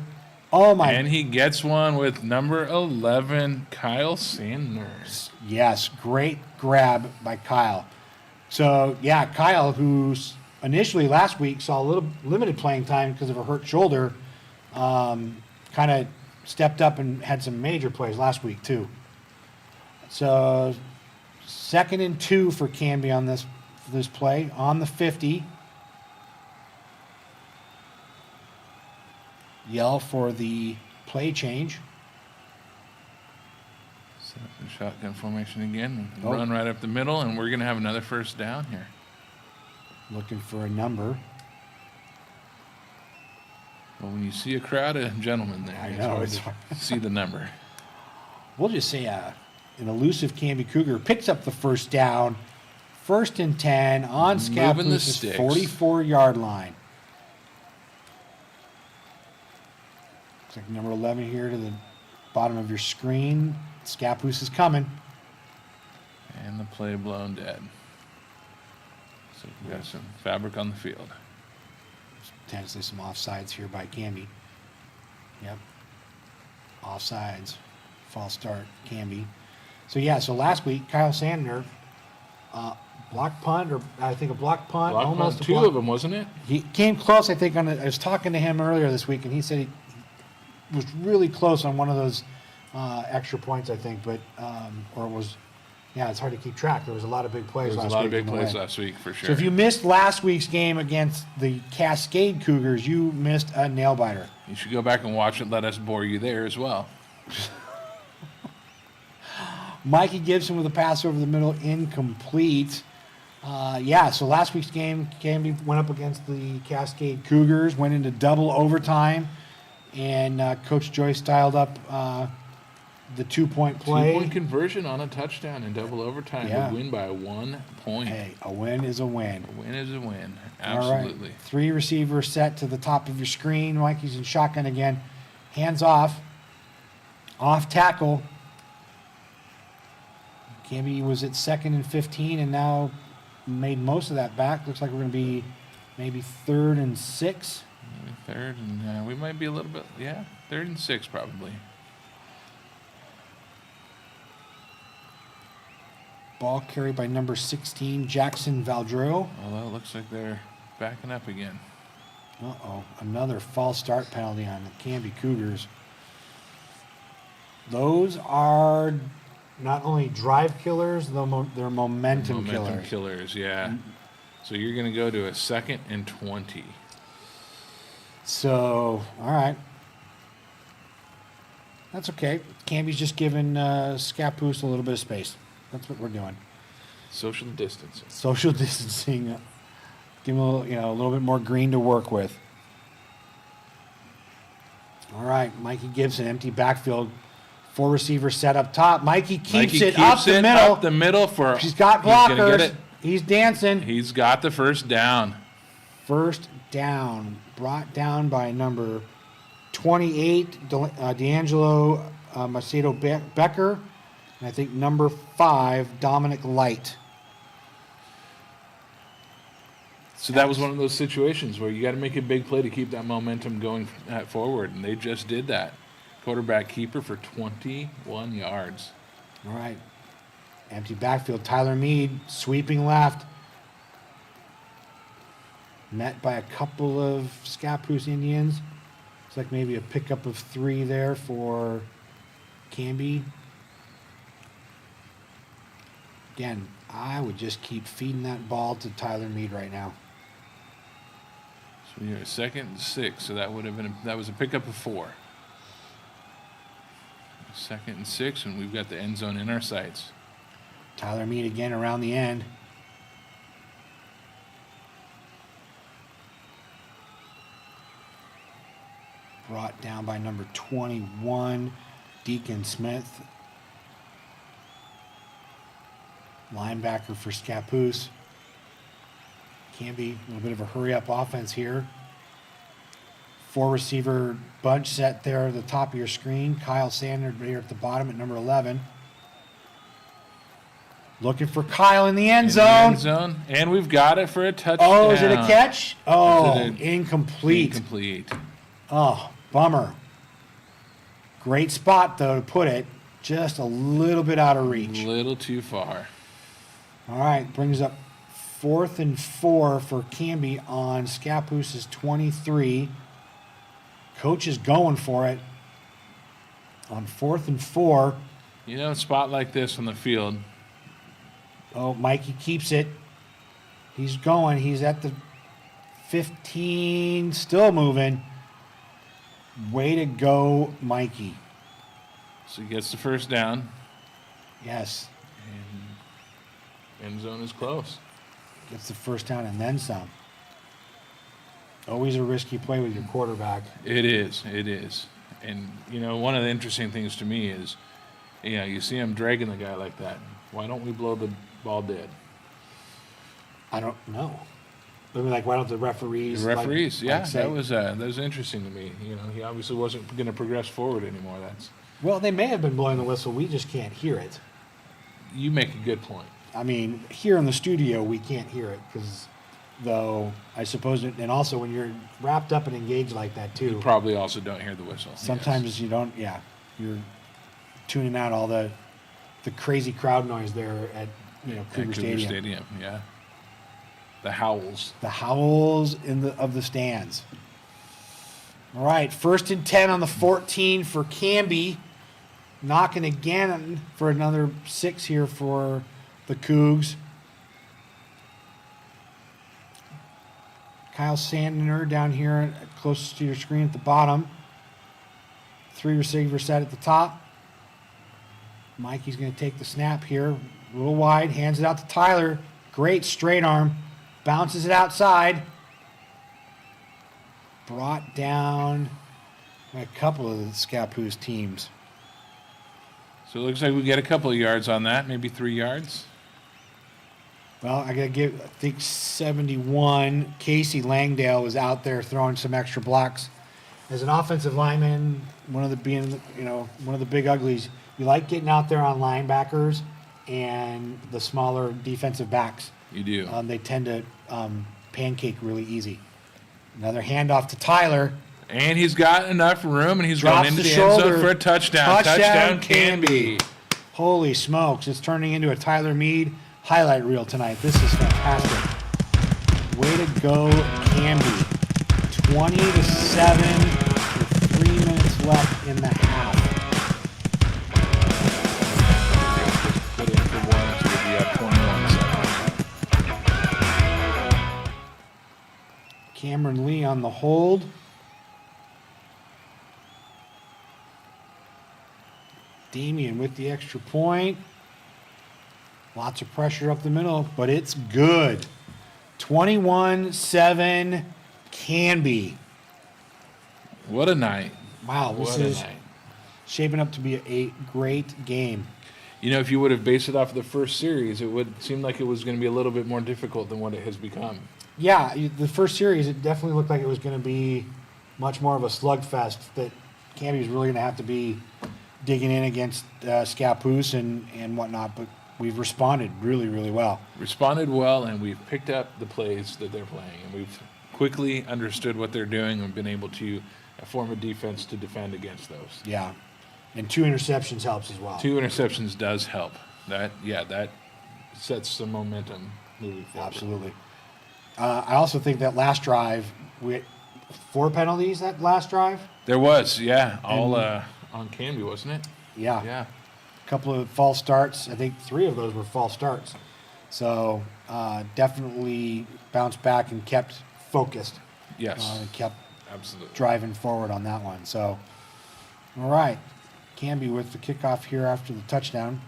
Oh, my. And he gets one with number 11, Kyle Sanders. Yes, great grab by Kyle. So, yeah, Kyle, who's initially last week saw a little limited playing time because of a hurt shoulder, kind of stepped up and had some major plays last week, too. So, 2nd and 2 for Canby on this play, on the 50. Yell for the play change. Set up the shotgun formation again. Oh. Run right up the middle, and we're going to have another first down here. Looking for a number. Well, when you see a crowd of gentlemen there, I know, it's hard to see the number. We'll just say an elusive Canby Cougar picks up the first down. 1st and 10 on Scappoose's 44-yard line. Looks like number 11 here to the bottom of your screen. Scappoose is coming. And the play blown dead. So we've got some fabric on the field. Potentially some offsides here by Canby. Yep. Offsides. False start, Canby. So last week, Kyle Sandner, block punt, or I think a block punt. Block almost punt, 2 of them, wasn't it? He came close, I think, I was talking to him earlier this week, and he said he was really close on one of those extra points, I think, but, or it was Yeah, it's hard to keep track. There was a lot of big plays There was last a lot week. of big in the plays win. last week for sure. So if you missed last week's game against the Cascade Cougars, you missed a nail biter. You should go back and watch it. Let us bore you there as well. Mikey Gibson with a pass over the middle, incomplete. So last week's game, Canby went up against the Cascade Cougars, went into double overtime, and Coach Joyce dialed up the 2-point play. 2-point conversion on a touchdown in double overtime Yeah. to win by 1 point. Hey, a win is a win. A win is a win. All Absolutely. right. 3 receivers set to the top of your screen. Mikey's in shotgun again. Hands off. Off tackle. Canby was at 2nd and 15 and now made most of that back. Looks like we're going to be maybe 3rd and 6. Maybe 3rd, and we might be a little bit, 3rd and 6 probably. Ball carried by number 16, Jackson Valdreau. Although it looks like they're backing up again. Uh-oh, another false start penalty on the Canby Cougars. Those are not only drive killers, they're momentum killers. Killers, yeah. So you're going to go to a 2nd and 20. So, all right. That's okay. Canby's just giving Scappoose a little bit of space. That's what we're doing. Social distancing. Social distancing. Give him a little bit more green to work with. All right, Mikey Gibson, empty backfield. 4 receivers set up top. Mikey keeps it up the middle. Up the middle for. He's got He's gonna blockers. get it. He's dancing. He's got the first down. First down. Brought down by number 28, D'Angelo Macedo Becker. And I think number 5, Dominic Light. So that was one of those situations where you got to make a big play to keep that momentum going forward, and they just did that. Quarterback keeper for 21 yards. All right. Empty backfield. Tyler Mead sweeping left. Met by a couple of Scappoose Indians. Looks like maybe a pickup of 3 there for Canby. Again, I would just keep feeding that ball to Tyler Mead right now. So you're a 2nd and 6, so that would have been that was a pickup of 4. 2nd and 6, and we've got the end zone in our sights. Tyler Mead again around the end. Brought down by number 21, Deacon Smith. Linebacker for Scappoose. Canby, a little bit of a hurry-up offense here. 4 receiver bunch set there at the top of your screen. Kyle Sanders here at the bottom at number 11. Looking for Kyle in the end zone. And we've got it for a touchdown. Oh, is it a catch? Oh, Is it incomplete. Incomplete. Oh, bummer. Great spot, though, to put it. Just a little bit out of A reach. little too far. All right, brings up 4th and 4 for Canby on Scappoose's 23. Coach is going for it on 4th and 4. You know, a spot like this on the field. Oh, Mikey keeps it. He's going. He's at the 15, still moving. Way to go, Mikey. So he gets the first down. Yes, And end zone is close. gets the first down and then some. Always a risky play with your quarterback. It is. It is. And, you know, one of the interesting things to me is, you see him dragging the guy like that. Why don't we blow the ball dead? I don't know. I mean, like, why don't the referees? The referees, say, that was interesting to me. You know, he obviously wasn't going to progress forward anymore. Well, they may have been blowing the whistle. We just can't hear it. You make a good point. I mean, here in the studio, we can't hear it because, though, I suppose, and also when you're wrapped up and engaged like that too. You probably also don't hear the whistle. Sometimes you don't. Yeah, you're tuning out all the crazy crowd noise there at Cougar Stadium. Yeah. The howls. The howls of the stands. All right, 1st and 10 on the 14 for Canby. knocking again for another 6 here for the Cougs. Kyle Sandner down here closest to your screen at the bottom. 3 receiver set at the top. Mikey's going to take the snap here. A little wide. Hands it out to Tyler. Great straight arm. Bounces it outside. Brought down by a couple of the Scappoose teams. So it looks like we get a couple of yards on that, maybe 3 yards. Well, I got to give, I think 71. Casey Langdale was out there throwing some extra blocks. As an offensive lineman, one of the big uglies, you like getting out there on linebackers and the smaller defensive backs. You do. They tend to pancake really easy. Another handoff to Tyler. And he's got enough room, and he's Drops going into the the end zone shoulder. for a touchdown. Touchdown, Canby. Holy smokes, it's turning into a Tyler Meade highlight reel tonight. This is fantastic. Way to go, Canby. 20-7 with 3 minutes left in the half. Put in for one, so we'll be up 21-7. Cameron Lee on the hold. Damian with the extra point. Lots of pressure up the middle, but it's good. 21-7 Canby. What a night. Wow, this What a is night. shaping up to be a great game. You know, if you would have based it off of the first series, it would seem like it was going to be a little bit more difficult than what it has become. Yeah, the first series, it definitely looked like it was going to be much more of a slugfest, that Canby was really going to have to be digging in against Scappoose and whatnot, but we've responded really, really well. Responded well, and we've picked up the plays that they're playing, and we've quickly understood what they're doing and been able to form a defense to defend against those. Yeah, and 2 interceptions helps as well. 2 interceptions does help. That sets some momentum moving forward. Absolutely. I also think that last drive, we had 4 penalties that last drive. There was, yeah, all on Canby, wasn't it? Yeah. Yeah. A couple of false starts. I think 3 of those were false starts. So definitely bounced back and kept focused. Yes. And kept Absolutely. driving forward on that one. So, all right. Canby with the kickoff here after the touchdown.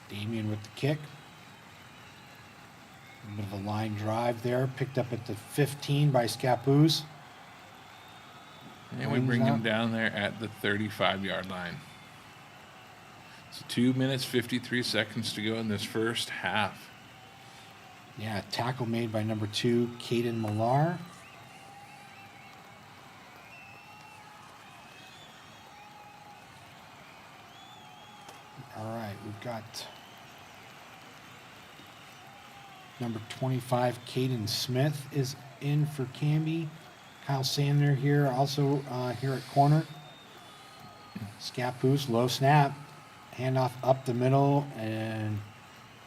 Damian with the kick. A bit of a line drive there. Picked up at the 15 by Scappoose. And we bring him down there at the 35-yard line. So 2 minutes, 53 seconds to go in this first half. Yeah, tackle made by number 2, Caden Millar. All right, we've got number 25, Caden Smith is in for Canby. Kyle Sandner here, also here at corner. Scappoose, low snap. Handoff up the middle, and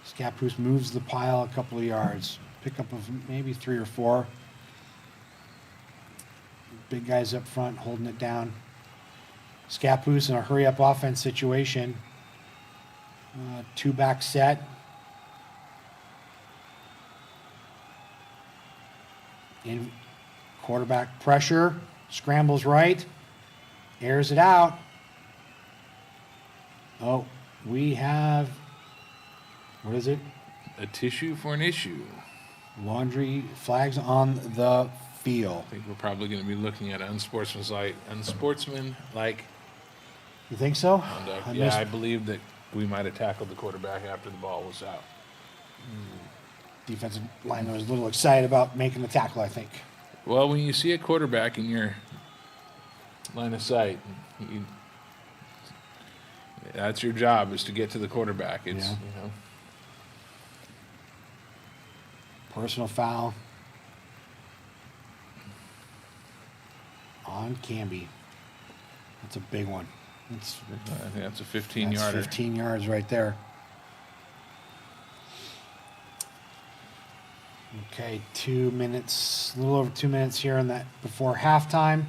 Scappoose moves the pile a couple of yards. Pickup of maybe 3 or 4. Big guys up front holding it down. Scappoose in a hurry-up offense situation. 2-back set. In quarterback pressure. Scrambles right. Airs it out. Oh, we have, what is it? A tissue for an issue. Laundry flags on the field. I think we're probably going to be looking at unsportsmanlike You think so? conduct. I Yeah, missed- I believe that we might have tackled the quarterback after the ball was out. Defensive lineman was a little excited about making the tackle, I think. Well, when you see a quarterback in your line of sight, that's your job, is to get to the quarterback. It's, Yeah. you know. Personal foul on Canby. That's a big one. I think that's a That's 15-yarder. 15 yards right there. Okay, 2 minutes, a little over 2 minutes here in that before halftime.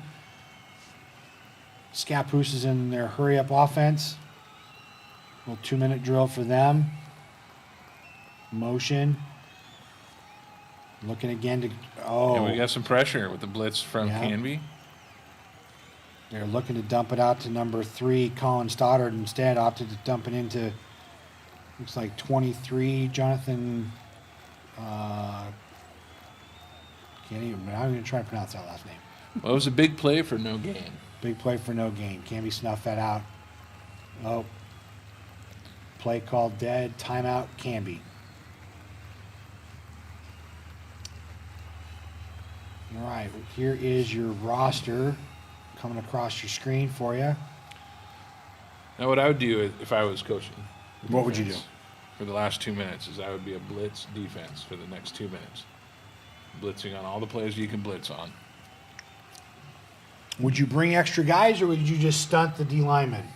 Scappoose is in their hurry-up offense. Little 2-minute drill for them. Motion. Looking again to, And we got some pressure with the blitz from Yeah. Canby. they're looking to dump it out to number 3, Colin Stoddard. Instead, opted to dump it into, looks like 23, Jonathan. Can't even, I'm not even trying to pronounce that last name. Well, it was a big play for no gain. Big play for no gain. Canby snuffed that out. Oh. Play called dead. Timeout, Canby. All right, here is your roster coming across your screen for you. Now, what I would do if I was coaching, What would you do? for the last 2 minutes? Is I would be a blitz defense for the next 2 minutes, blitzing on all the players you can blitz on. Would you bring extra guys or would you just stunt the D lineman?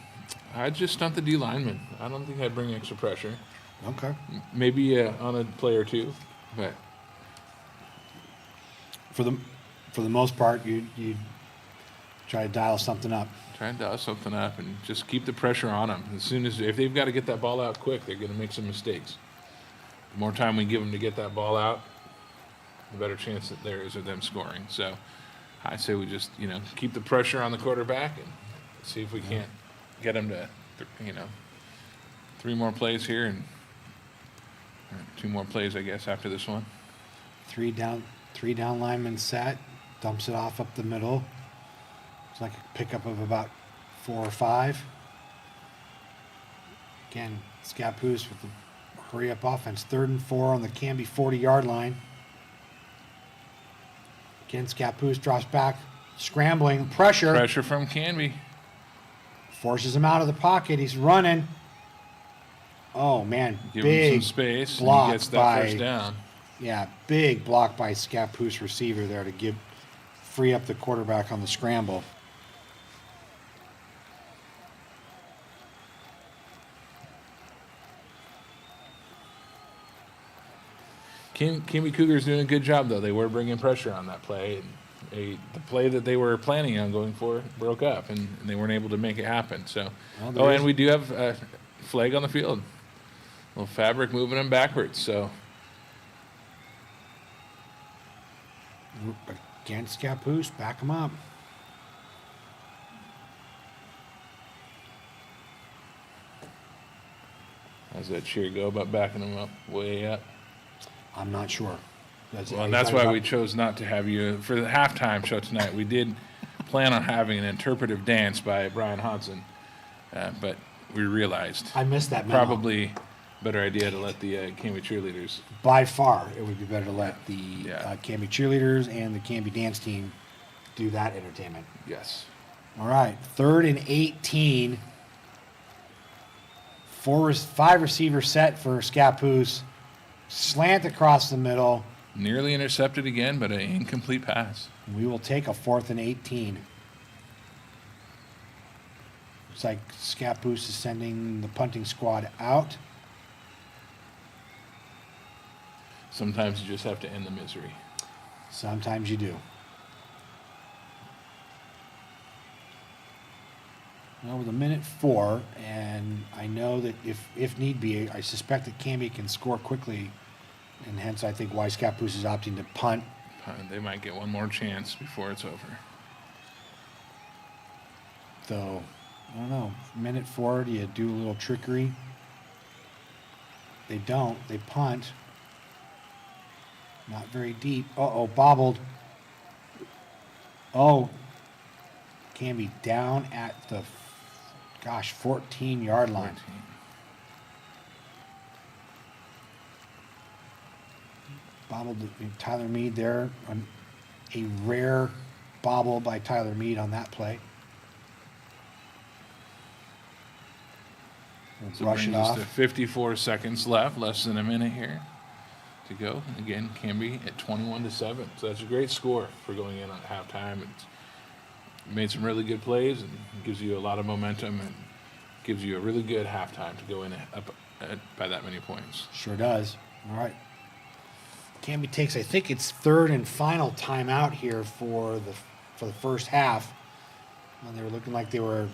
I'd just stunt the D lineman. I don't think I'd bring extra pressure. Okay. Maybe on a play or two, but For the most part, you try to dial something up. try and dial something up and just keep the pressure on them. If they've got to get that ball out quick, they're going to make some mistakes. The more time we give them to get that ball out, the better chance that there is of them scoring. So I say we just, keep the pressure on the quarterback and see if we can't get him to, 3 more plays here and 2 more plays, I guess, after this one. Three down linemen set. Dumps it off up the middle. It's like a pickup of about 4 or 5. Again, Scappoose with the hurry-up offense. 3rd and 4 on the Canby 40-yard line. Again, Scappoose drops back, scrambling, pressure. Pressure from Canby. Forces him out of the pocket. He's running. Oh, man. Give big him some space, and block he gets that by, first down. Yeah, big block by Scappoose receiver there to free up the quarterback on the scramble. Canby Cougars doing a good job, though. They were bringing pressure on that play. And the play that they were planning on going for broke up, and they weren't able to make it happen. So, and we do have a flag on the field. A little fabric moving them backwards. So, Again, Scappoose, back him up. how's that cheer go about backing them up way up? I'm not sure. Well, and that's why we chose not to have you for the halftime show tonight. We did plan on having an interpretive dance by Brian Hodson, but we realized I missed that memo. probably better idea to let the Canby cheerleaders. By far, it would be better to let the Yeah. Canby cheerleaders and the Canby dance team do that entertainment. Yes. All right, 3rd and 18. 5 receiver set for Scappoose. Slant across the middle. Nearly intercepted again, but an incomplete pass. We will take a 4th and 18. Looks like Scappoose is sending the punting squad out. Sometimes you just have to end the misery. Sometimes you do. Well, with 1:04, and I know that if need be, I suspect that Canby can score quickly, and hence I think why Scappoose is opting to punt. They might get one more chance before it's over. So, I don't know, 1:04, do you do a little trickery? They don't. They punt. Not very deep. Uh-oh, bobbled. Oh, Canby down at the, 14-yard line. 14. Bobbled Tyler Mead there. A rare bobble by Tyler Mead on that play. We'll So brush it brings us off. to 54 seconds left, less than a minute here to go. Again, Canby at 21-7. So that's a great score for going in at halftime. It's made some really good plays and gives you a lot of momentum and gives you a really good halftime to go in up by that many points. Sure does. All right. Canby takes, I think it's third and final timeout here for the first half. And they were looking like they were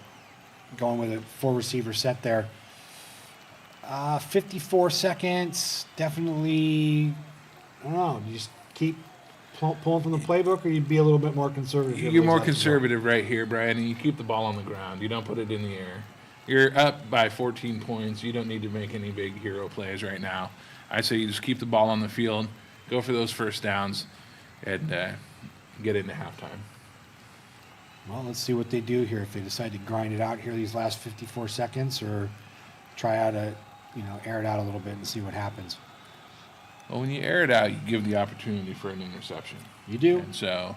going with a 4-receiver set there. 54 seconds, definitely. I don't know. You just keep pulling from the playbook, or you'd be a little bit more conservative. You're more conservative right here, Brian, and you keep the ball on the ground. You don't put it in the air. You're up by 14 points. You don't need to make any big hero plays right now. I say you just keep the ball on the field, go for those first downs, and get into halftime. Well, let's see what they do here. If they decide to grind it out here these last 54 seconds, or try out air it out a little bit and see what happens. Well, when you air it out, you give the opportunity for an interception. You do. And so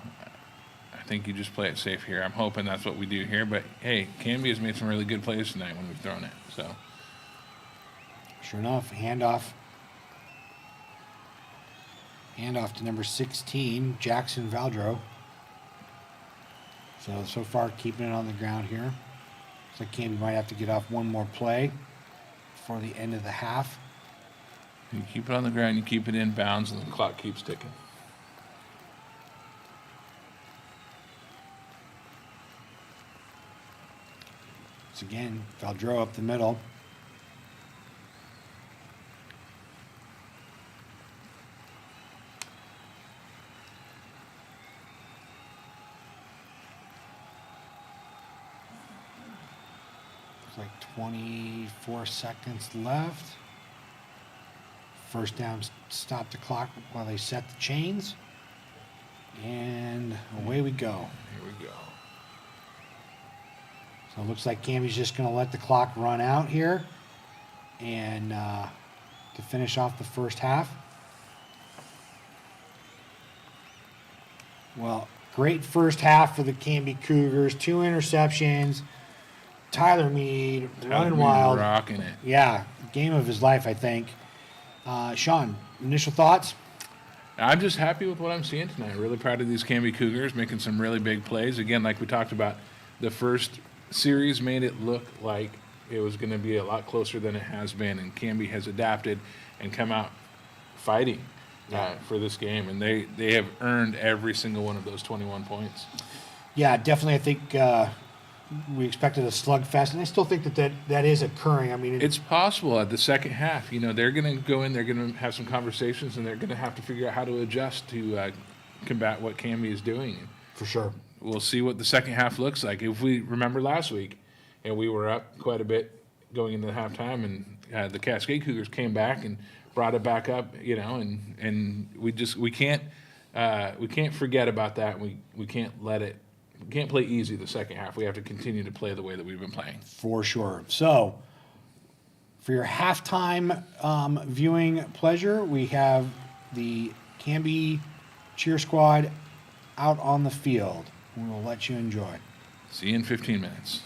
I think you just play it safe here. I'm hoping that's what we do here. But, hey, Canby has made some really good plays tonight when we've thrown it. So Sure enough, handoff. Handoff to number 16, Jackson Valdro. So far, keeping it on the ground here. Looks like Canby might have to get off one more play before the end of the half. you keep it on the ground, you keep it in bounds, and the clock keeps ticking. Once again, Valdro up the middle. Like 24 seconds left. First down, stop the clock while they set the chains. And away we go. Here we go. So it looks like Canby's just going to let the clock run out here and to finish off the first half. Well, great first half for the Canby Cougars. 2 interceptions. Tyler Mead running wild. Rocking it. Yeah, game of his life, I think. Sean, initial thoughts? I'm just happy with what I'm seeing tonight. Really proud of these Canby Cougars making some really big plays. Again, like we talked about, the first series made it look like it was going to be a lot closer than it has been, and Canby has adapted and come out fighting for this game, and they have earned every single one of those 21 points. Yeah, definitely. I think we expected a slugfest, and I still think that is occurring. I mean, It's possible at the second half. They're going to go in, they're going to have some conversations, and they're going to have to figure out how to adjust to combat what Canby is doing. for sure. We'll see what the second half looks like. If we remember last week, and we were up quite a bit going into the halftime, and the Cascade Cougars came back and brought it back up, and we can't forget about that. We can't let it. We can't play easy the second half. We have to continue to play the way that we've been playing. For sure. So, for your halftime viewing pleasure, we have the Canby cheer squad out on the field. We'll let you enjoy. See you in 15 minutes.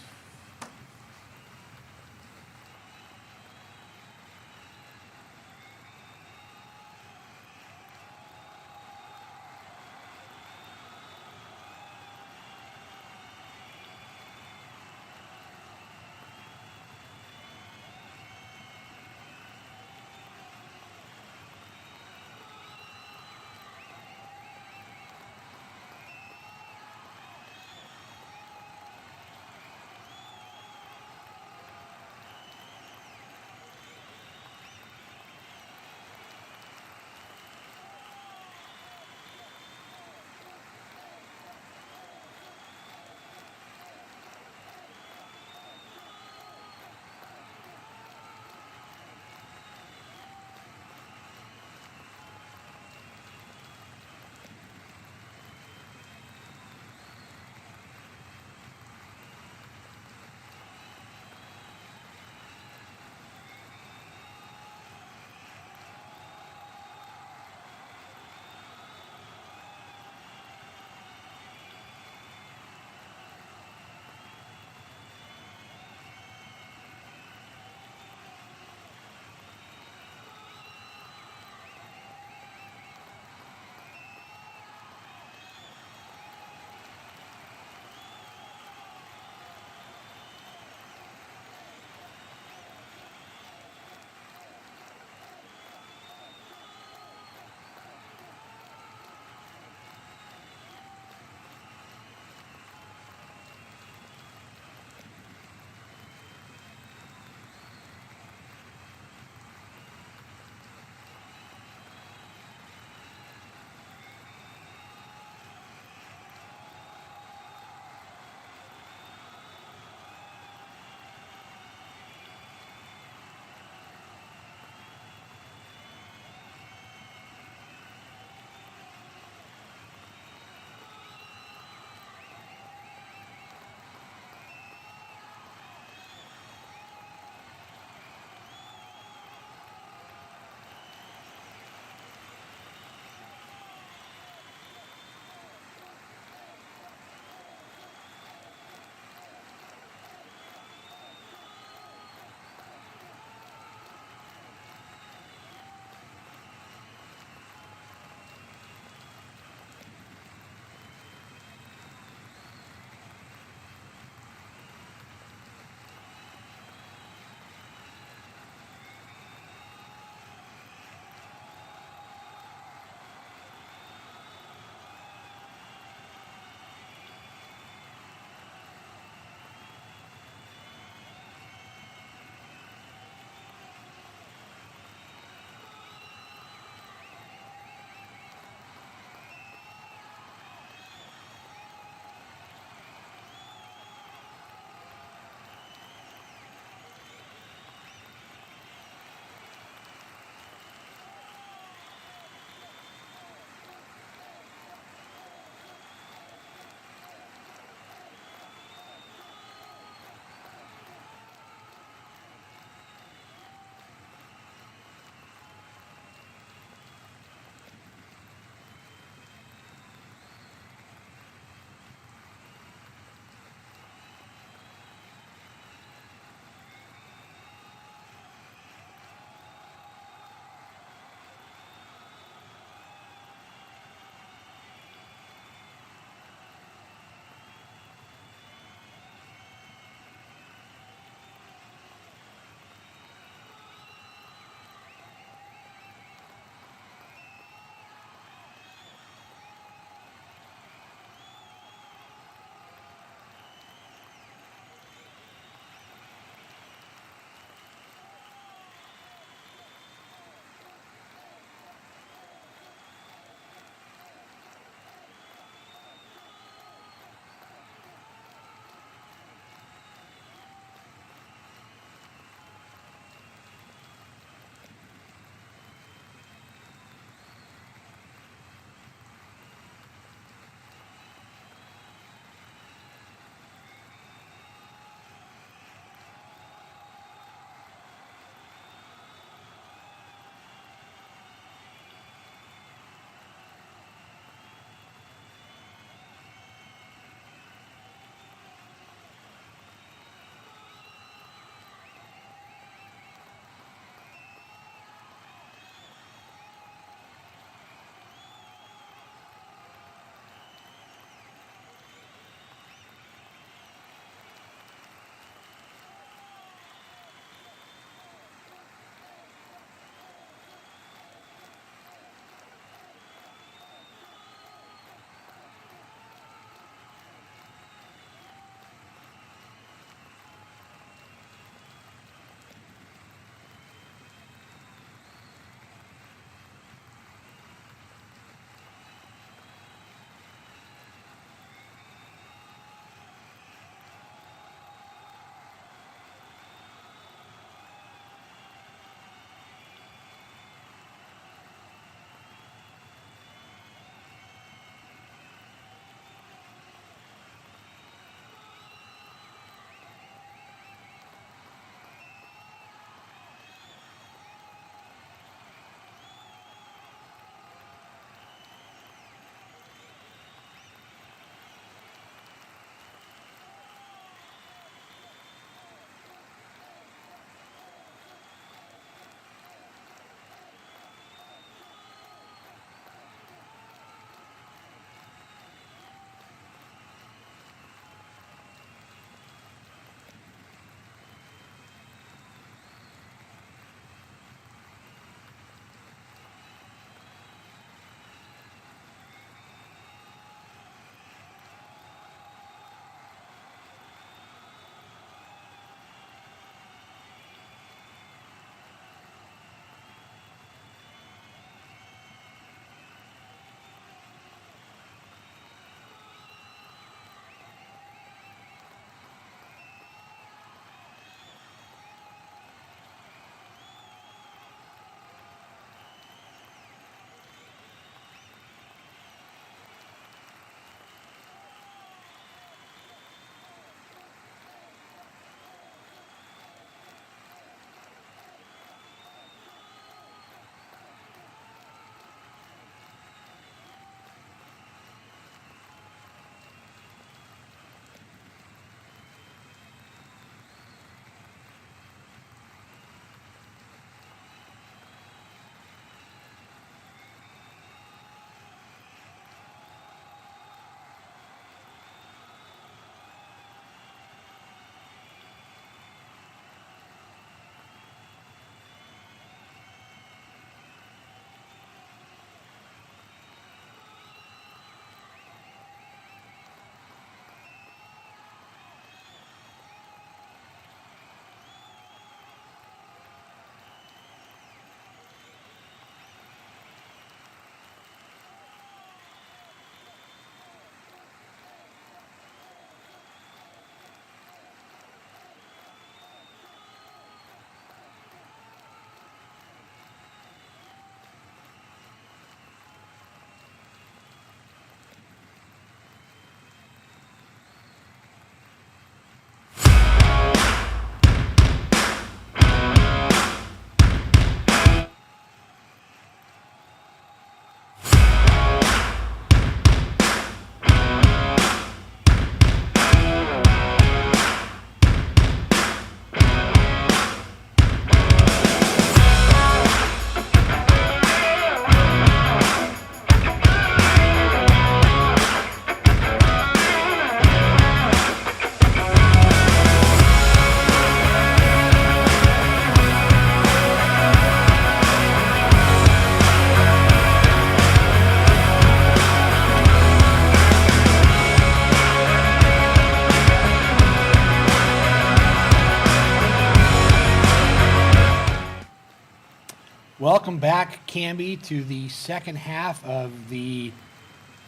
Welcome back, Canby, to the second half of the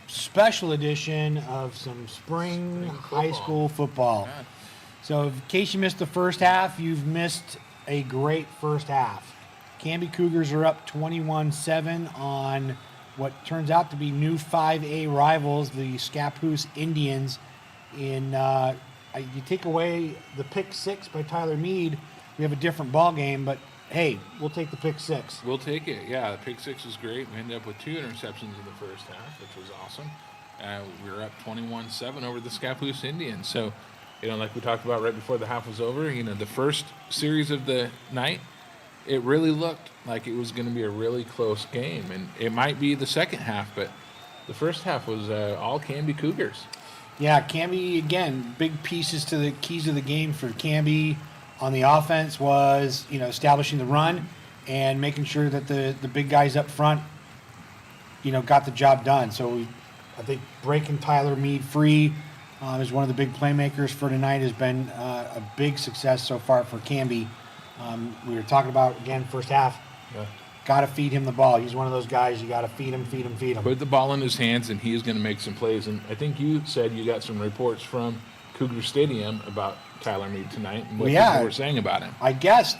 special edition of some spring high school football. Yeah. So in case you missed the first half, you've missed a great first half. Canby Cougars are up 21-7 on what turns out to be new 5A rivals, the Scappoose Indians. You take away the pick six by Tyler Mead, we have a different ball game, but hey, we'll take the pick six. We'll take it. Yeah, the pick six was great. We ended up with 2 interceptions in the first half, which was awesome. We were up 21-7 over the Scappoose Indians. So, like we talked about right before the half was over, the first series of the night, it really looked like it was going to be a really close game. And it might be the second half, but the first half was all Canby Cougars. Yeah, Canby, again, big pieces to the keys to the game for Canby on the offense was, establishing the run and making sure that the big guys up front, got the job done. So I think breaking Tyler Mead free is one of the big playmakers for tonight, has been a big success so far for Canby. We were talking about, again, first half, got to feed him the ball. He's one of those guys, you got to feed him. Put the ball in his hands, and he is going to make some plays. And I think you said you got some reports from Cougar Stadium about Tyler Mead tonight and what people were saying about him. I guess,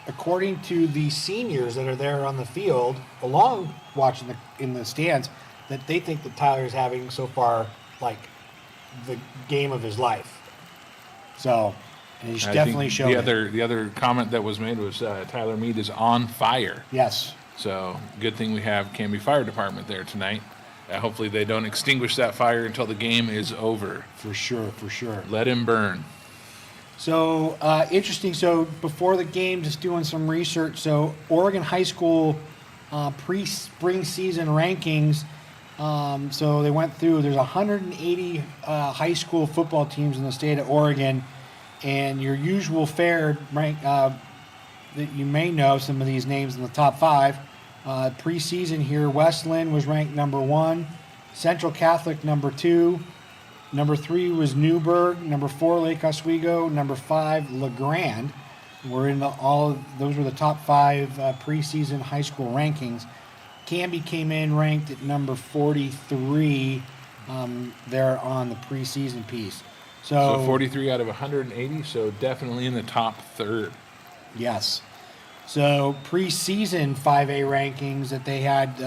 according to the seniors that are there on the field, along watching in the stands, that they think that Tyler is having so far, the game of his life. So, and he's definitely showing the other comment that was made was Tyler Mead is on fire. Yes. So, good thing we have Canby Fire Department there tonight. Hopefully they don't extinguish that fire until the game is over. For sure. Let him burn. So, interesting. So, before the game, just doing some research. So, Oregon High School pre-spring season rankings. So, they went through, there's 180 high school football teams in the state of Oregon. And your usual fare rank that you may know some of these names in the top 5. Preseason here, Westland was ranked number 1, Central Catholic number 2, number 3 was Newburgh, number 4 Lake Oswego, number 5 LeGrand. We're in those were the top 5 preseason high school rankings. Canby came in ranked at number 43 there on the preseason piece. So 43 out of 180, so definitely in the top third. Yes. So preseason 5A rankings that they had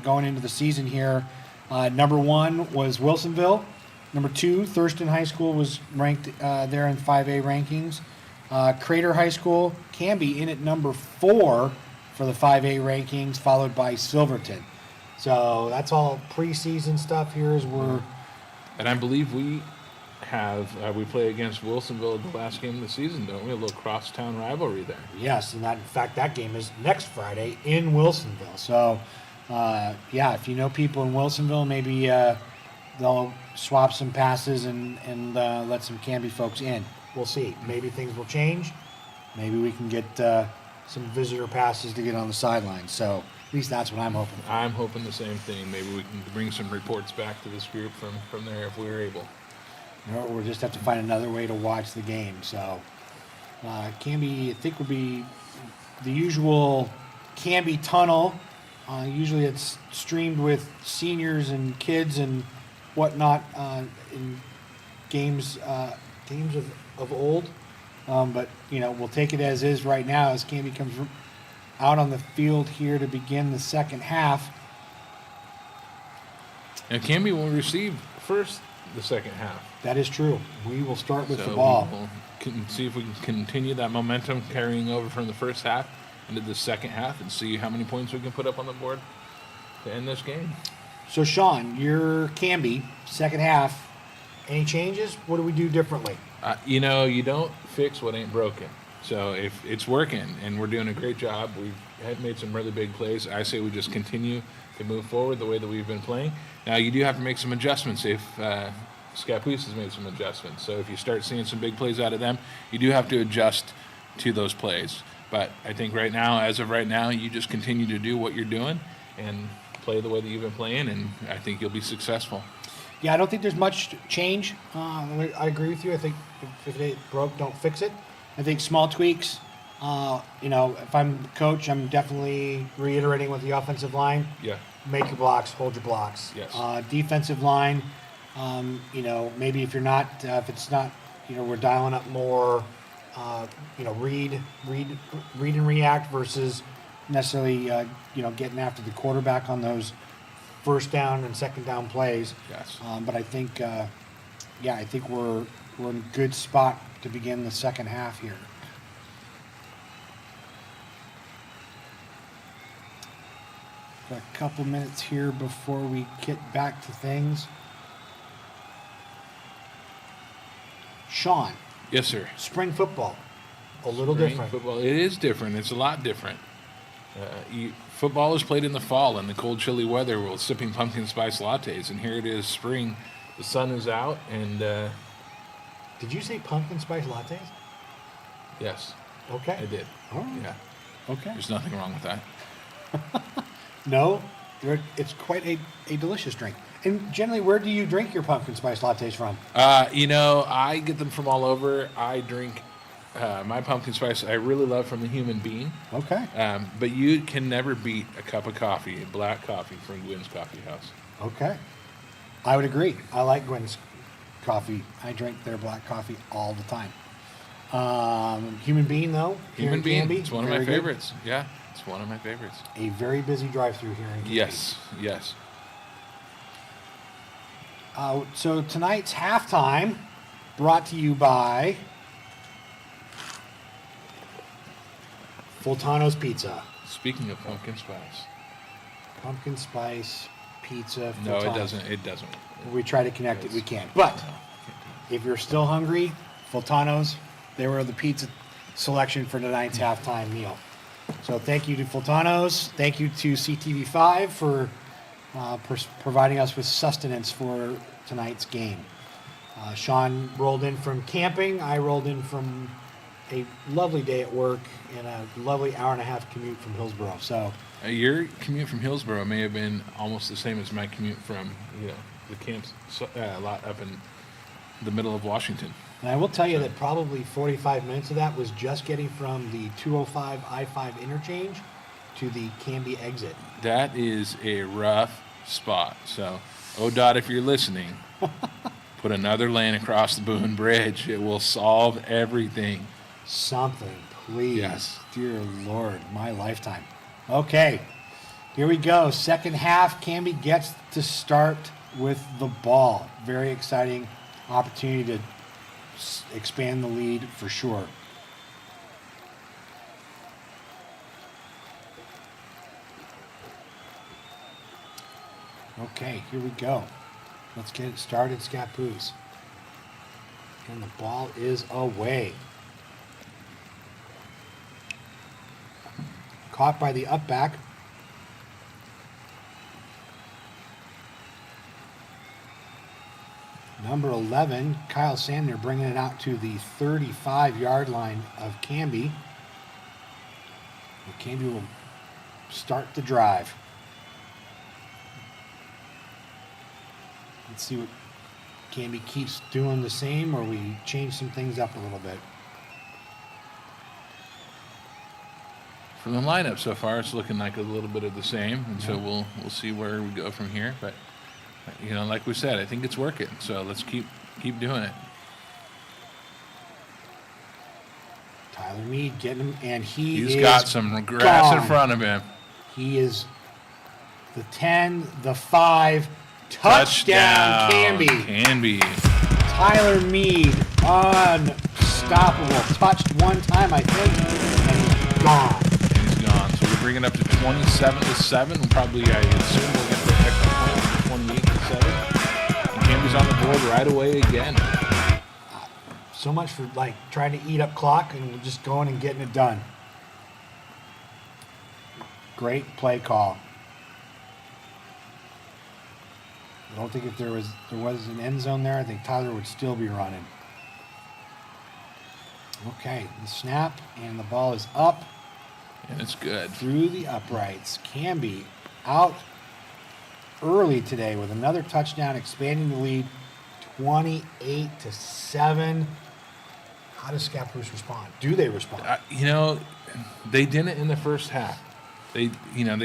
going into the season here, number 1 was Wilsonville. Number 2, Thurston High School was ranked there in 5A rankings. Crater High School, Canby in at number 4 for the 5A rankings, followed by Silverton. So that's all preseason stuff here as we're... And I believe we play against Wilsonville the last game of the season, don't we? A little crosstown rivalry there. Yes, and in fact, that game is next Friday in Wilsonville. So, if you know people in Wilsonville, maybe they'll swap some passes and let some Canby folks in. We'll see. Maybe things will change. Maybe we can get some visitor passes to get on the sidelines. So, at least that's what I'm hoping for. I'm hoping the same thing. Maybe we can bring some reports back to this group from there if we're able. We'll just have to find another way to watch the game. So, Canby, I think, will be the usual Canby tunnel. Usually it's streamed with seniors and kids and whatnot in games of old. But, we'll take it as is right now as Canby comes out on the field here to begin the second half. And Canby will receive first the second half. That is true. We will start with the ball. We'll see if we can continue that momentum carrying over from the first half into the second half and see how many points we can put up on the board to end this game. So, Sean, you're Canby, second half. Any changes? What do we do differently? You don't fix what ain't broken. So if it's working and we're doing a great job, we've made some really big plays, I say we just continue to move forward the way that we've been playing. Now, you do have to make some adjustments if Scappoose has made some adjustments. So if you start seeing some big plays out of them, you do have to adjust to those plays. But I think as of right now, you just continue to do what you're doing and play the way that you've been playing, and I think you'll be successful. Yeah, I don't think there's much change. I agree with you. I think if it broke, don't fix it. I think small tweaks, If I'm the coach, I'm definitely reiterating with the offensive line. Yeah. Make your blocks, hold your blocks. Yes. Defensive line, maybe if it's not, we're dialing up more, read and react versus necessarily, getting after the quarterback on those first down and second down plays. Yes. But I think, I think we're in a good spot to begin the second half here. Got a couple minutes here before we get back to things. Sean, Yes, sir. spring football, a little Spring different. Football. It is different. It's a lot different. Football is played in the fall in the cold, chilly weather while sipping pumpkin spice lattes, and here it is, spring. The sun is out, and Did you say pumpkin spice lattes? yes, Okay. I did. All right. Yeah, Okay. there's nothing wrong with that. No, it's quite a delicious drink. And generally, where do you drink your pumpkin spice lattes from? I get them from all over. I drink my pumpkin spice. I really love from the Human Bean. Okay. But you can never beat a cup of coffee, black coffee from Gwynn's Coffee House. Okay. I would agree. I like Gwynn's coffee. I drink their black coffee all the time. Human Bean, though. here Human in Bean, Canby, it's one of my very good. favorites. Yeah, it's one of my favorites. A very busy drive-through here in Canby. Yes, yes. So tonight's halftime brought to you by Fultano's Pizza. Speaking of pumpkin spice, Pumpkin spice pizza. no, it Fultano's. doesn't. It doesn't. We try to connect it. We can't. But if you're still hungry, Fultano's, they were the pizza selection for tonight's halftime meal. So thank you to Fultano's. Thank you to CTV5 for providing us with sustenance for tonight's game. Sean rolled in from camping. I rolled in from a lovely day at work and a lovely hour-and-a-half commute from Hillsborough. So Your commute from Hillsborough may have been almost the same as my commute from the camps a lot up in the middle of Washington. and I will tell you that probably 45 minutes of that was just getting from the 205 I-5 interchange to the Canby exit. That is a rough spot. So, ODOT, if you're listening, put another lane across the Boone Bridge. It will solve everything. Something, please. Yes. Dear Lord, my lifetime. Okay, here we go. Second half, Canby gets to start with the ball. Very exciting opportunity to expand the lead for sure. Okay, here we go. Let's get it started, Scappoose. And the ball is away. Caught by the up back. Number 11, Kyle Sandner bringing it out to the 35-yard line of Canby. And Canby will start the drive. Let's see what Canby keeps doing the same, or we change some things up a little bit. From the lineup so far, it's looking like a little bit of the same, and so we'll see where we go from here. But like we said, I think it's working. So let's keep doing it. Tyler Mead getting him, and He's is got some grass gone. in front of him. He is the 10, the 5, touchdown, Canby. Canby. Tyler Mead, unstoppable. Touched one time, I think, and he's gone. He's gone. So we're bringing it up to 27-7. We'll probably, I assume, we'll get the extra point, 28-7. And Canby's on the board right away again. So much for trying to eat up clock and just going and getting it done. Great play call. I don't think if there was an end zone there, I think Tyler would still be running. Okay, the snap and the ball is up And it's good. through the uprights. Canby out early today with another touchdown, expanding the lead 28-7. How does Scappoose respond? Do they respond? They didn't in the first half. They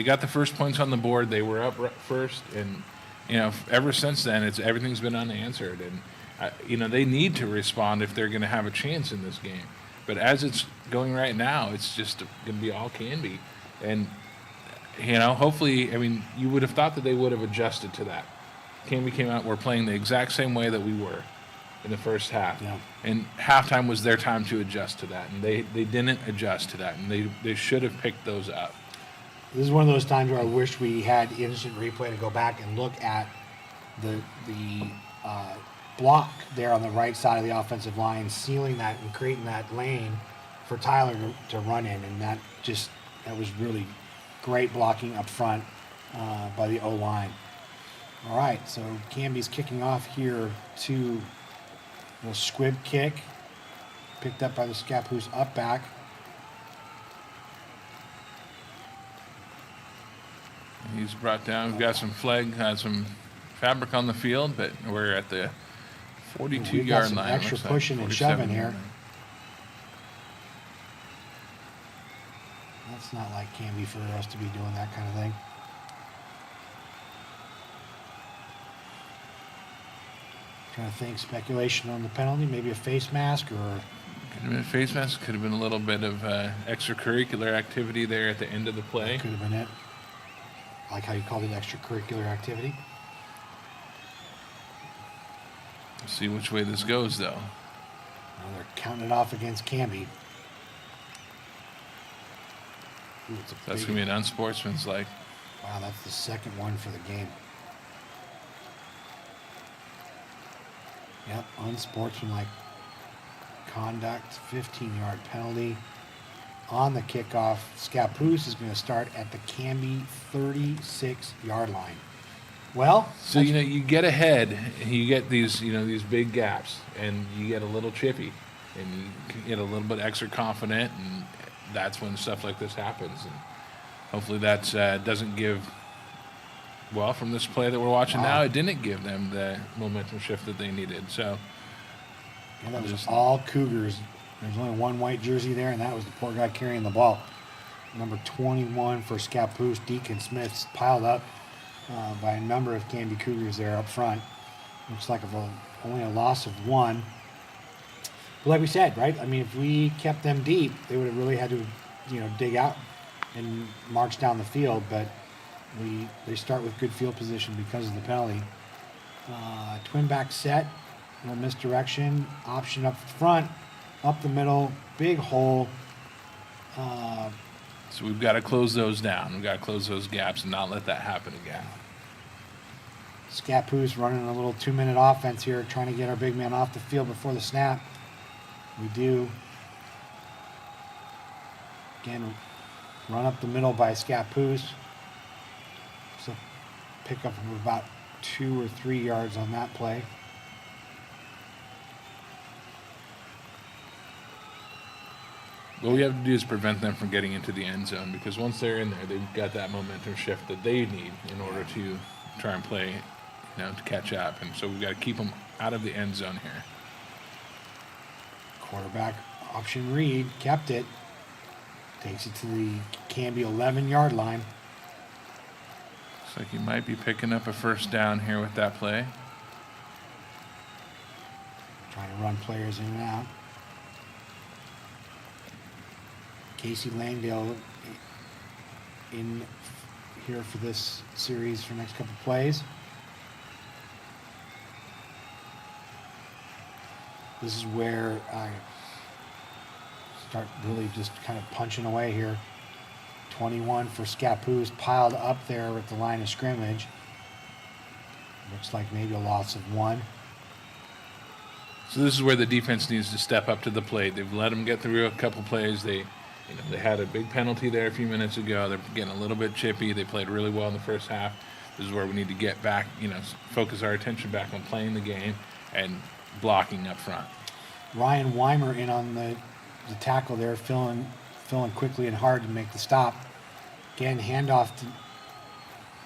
got the first points on the board. They were up first, and ever since then, everything's been unanswered. And they need to respond if they're going to have a chance in this game. But as it's going right now, it's just going to be all Canby, and hopefully, you would have thought that they would have adjusted to that. Canby came out, we're playing the exact same way that we were in the first half. Yeah. And halftime was their time to adjust to that. And they didn't adjust to that. And they should have picked those up. This is one of those times where I wish we had instant replay to go back and look at the block there on the right side of the offensive line, sealing that and creating that lane for Tyler to run in. And that was really great blocking up front by the O-line. All right, so Canby's kicking off here to a little squib kick, picked up by the Scappoose up back. He's brought down. We've got some some fabric on the field, but we're at the 42-yard line. Extra pushing and shoving here. That's not like Canby for us to be doing that kind of thing. Trying to think, speculation on the penalty, maybe a face mask or... Could have been a face mask, could have been a little bit of extracurricular activity there at the end of the play. Could have been it. I like how you called it extracurricular activity. Let's see which way this goes, though. Well, they're counting it off against Canby. Ooh, That's going to be an unsportsmanlike. Wow, that's the second one for the game. Yep, unsportsmanlike conduct, 15-yard penalty. On the kickoff, Scappoose is going to start at the Canby 36-yard line. Well, so you get ahead, and you get these these big gaps, and you get a little chippy, and you get a little bit extra confident, and that's when stuff like this happens. And hopefully that doesn't give. Well, from this play that we're watching now, it didn't give them the momentum shift that they needed. So, yeah, that was all Cougars. There's only one white jersey there, and that was the poor guy carrying the ball. Number 21 for Scappoose, Deacon Smith's piled up by a number of Canby Cougars there up front. Looks like only a loss of one. But like we said, right? If we kept them deep, they would have really had to, dig out and march down the field. But they start with good field position because of the penalty. Twin back set, little misdirection, option up front, up the middle, big hole. So we've got to close those down. We've got to close those gaps and not let that happen again. Scappoose running a little 2-minute offense here, trying to get our big man off the field before the snap. We do. Again, run up the middle by Scappoose. So pick up of about 2 or 3 yards on that play. What we have to do is prevent them from getting into the end zone, because once they're in there, they've got that momentum shift that they need in order to try and play, to catch up. And so we've got to keep them out of the end zone here. Quarterback option read, kept it. Takes it to the Canby 11-yard line. Looks like you might be picking up a first down here with that play. Trying to run players in and out. Casey Langdale in here for this series for the next couple plays. This is where I start really just kind of punching away here. 21 for Scappoose, piled up there at the line of scrimmage. Looks like maybe a loss of one. So this is where the defense needs to step up to the plate. They've let them get through a couple plays. They had a big penalty there a few minutes ago. They're getting a little bit chippy. They played really well in the first half. This is where we need to get back, focus our attention back on playing the game and blocking up front. Ryan Weimer in on the tackle there, filling quickly and hard to make the stop. Again, handoff to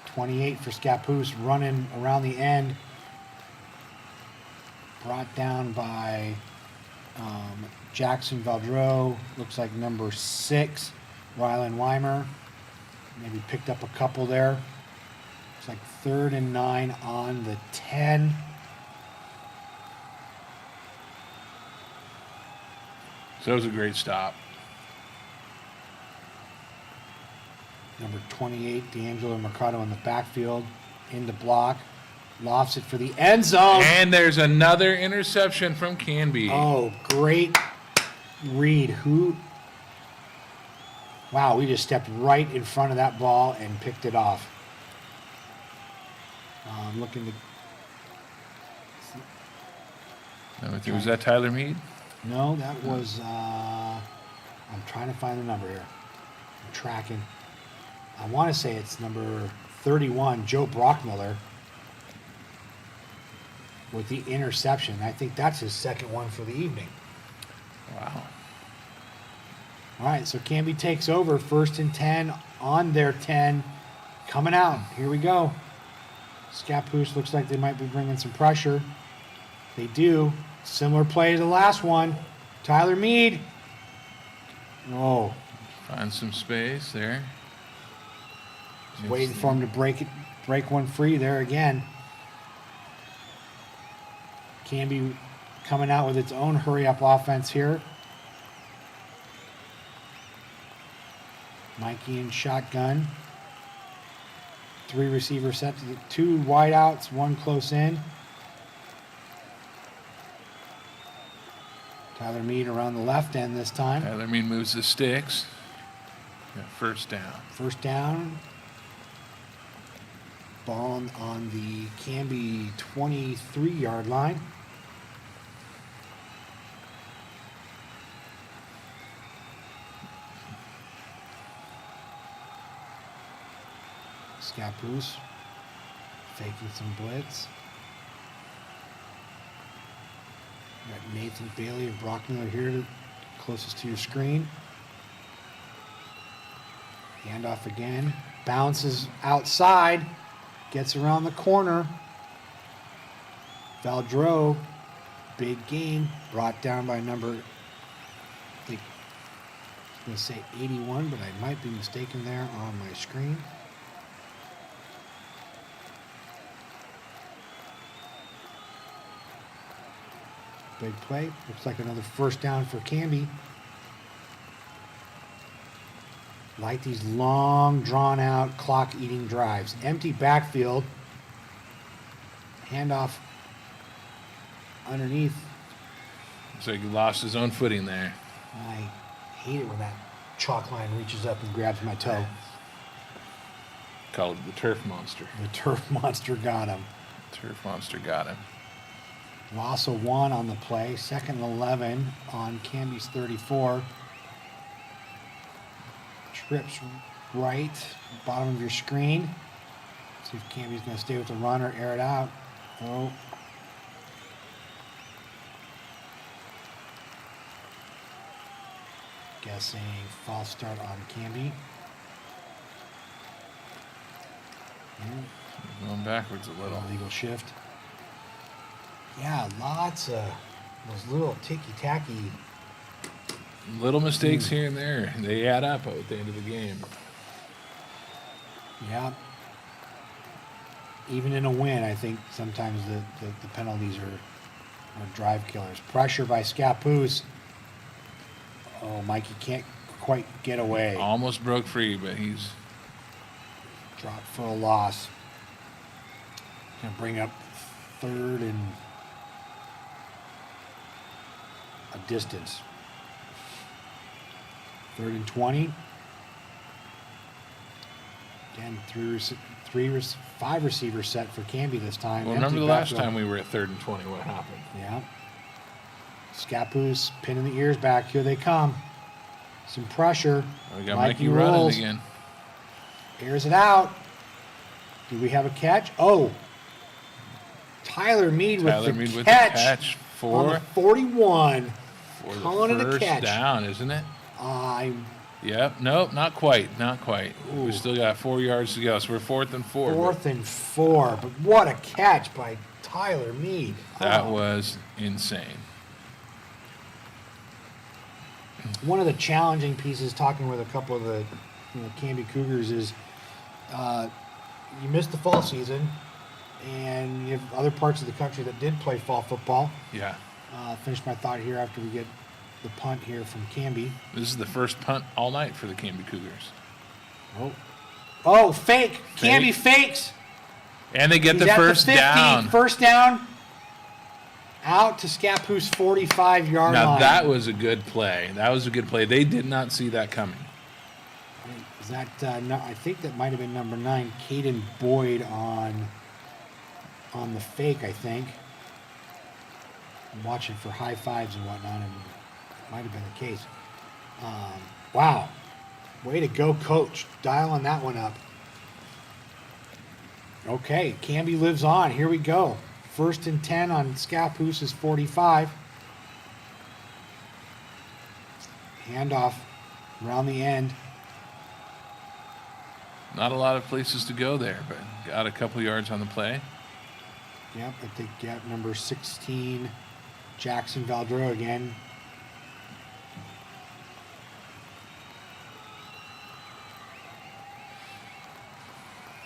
28 for Scappoose, running around the end. Brought down by Jackson Valdreau, looks like number 6. Rylan Weimer, maybe picked up a couple there. It's like 3rd and 9 on the 10. So it was a great stop. Number 28, D'Angelo Mercado in the backfield, in the block, lofts it for the end zone. And there's another interception from Canby. Oh, great read. Wow, we just stepped right in front of that ball and picked it off. I'm looking to. Was that Tyler Mead? No, that was. I'm trying to find the number here. I'm tracking. I want to say it's number 31, Joe Brockmiller, with the interception. I think that's his second one for the evening. Wow. All right, so Canby takes over, 1st and 10 on their 10. Coming out. Here we go. Scappoose looks like they might be bringing some pressure. They do. Similar play to the last one. Tyler Mead. Oh. Find some space there. Just waiting for him to break one free there again. Canby coming out with its own hurry-up offense here. Mikey in shotgun. 3 receivers set to the 2 wideouts, 1 close in. Tyler Mead around the left end this time. Tyler Mead moves the sticks. Yeah, 1st down. 1st down. Ball on the Canby 23-yard line. Scappoose faking some blitz. Got Nathan Bailey and Brockmiller here, closest to your screen. Handoff again. Bounces outside. Gets around the corner. Valdreau, big gain, brought down by number, I think, I was going to say 81, but I might be mistaken there on my screen. Big play. Looks like another 1st down for Canby. Like these long, drawn-out, clock-eating drives. Empty backfield. Handoff underneath. Looks like he lost his own footing there. I hate it when that chalk line reaches up and grabs my toe. Called it the turf monster. The turf monster got him. Turf monster got him. Loss of 1 on the play. 2nd and 11 on Canby's 34. Trips right, bottom of your screen. See if Canby's going to stay with the run or air it out. Oh. Guessing false start on Canby. Going backwards a little. Illegal shift. Yeah, lots of those little ticky-tacky. Little mistakes here and there. They add up at the end of the game. Yeah. Even in a win, I think sometimes the penalties are drive killers. Pressure by Scappoose. Oh, Mikey can't quite get away. Almost broke free, but he's Dropped for a loss. Gonna bring up 3rd and a distance. 3rd and 20. Again, 5 receivers set for Canby this time. Well, remember Empty the last backfield. time we were at 3rd and 20, what happened? Yeah. Scappoose pinning the ears back. Here they come. Some pressure. We got Mikey running again. Airs it out. Do we have a catch? Oh. Tyler Mead with the catch for on the 41. For Calling the it a first catch. down, isn't it? Yep. Nope. Not quite. Not quite. Ooh. We still got 4 yards to go, so we're 4th and 4. 4th and 4. But what a catch by Tyler Mead. That was insane. one of the challenging pieces, talking with a couple of the Canby Cougars, is you missed the fall season, and you have other parts of the country that did play fall football. Yeah. Finish my thought here after we get the punt here from Canby. This is the first punt all night for the Canby Cougars. Oh, fake. Canby fakes. And they get He's the at first 50. down. First down. Out to Scappoose 45-yard line. Now, that was a good play. That was a good play. They did not see that coming. Is that, I think that might have been number 9, Caden Boyd on the fake, I think. I'm watching for high fives and whatnot, and it might have been the case. Wow. Way to go, coach. Dialing that one up. Okay, Canby lives on. Here we go. 1st and 10 on Scappoose's 45. Handoff around the end. Not a lot of places to go there, but got a couple yards on the play. Yep, I think number 16, Jackson Valdreau again.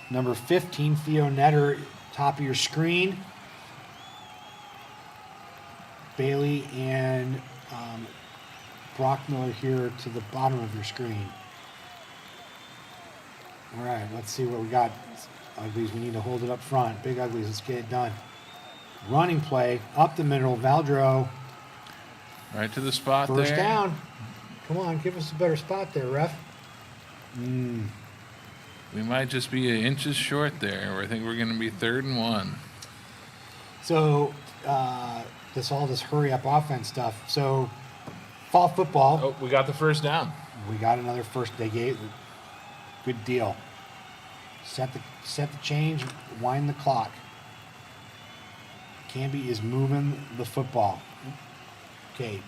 Number 15, Theo Netter, top of your screen. Bailey and Brock Miller here to the bottom of your screen. All right, let's see what we got. Uglies, we need to hold it up front. Big Uglies, let's get it done. Running play, up the middle, Valdreau. Right to the spot First there. down. Come on, give us a better spot there, ref. We might just be inches short there. I think we're going to be 3rd and 1. So, this hurry up offense stuff. So, fall football. Oh, we got the first down. We got another first. They gave good deal. Set the change. Wind the clock. Canby is moving the football. Okay,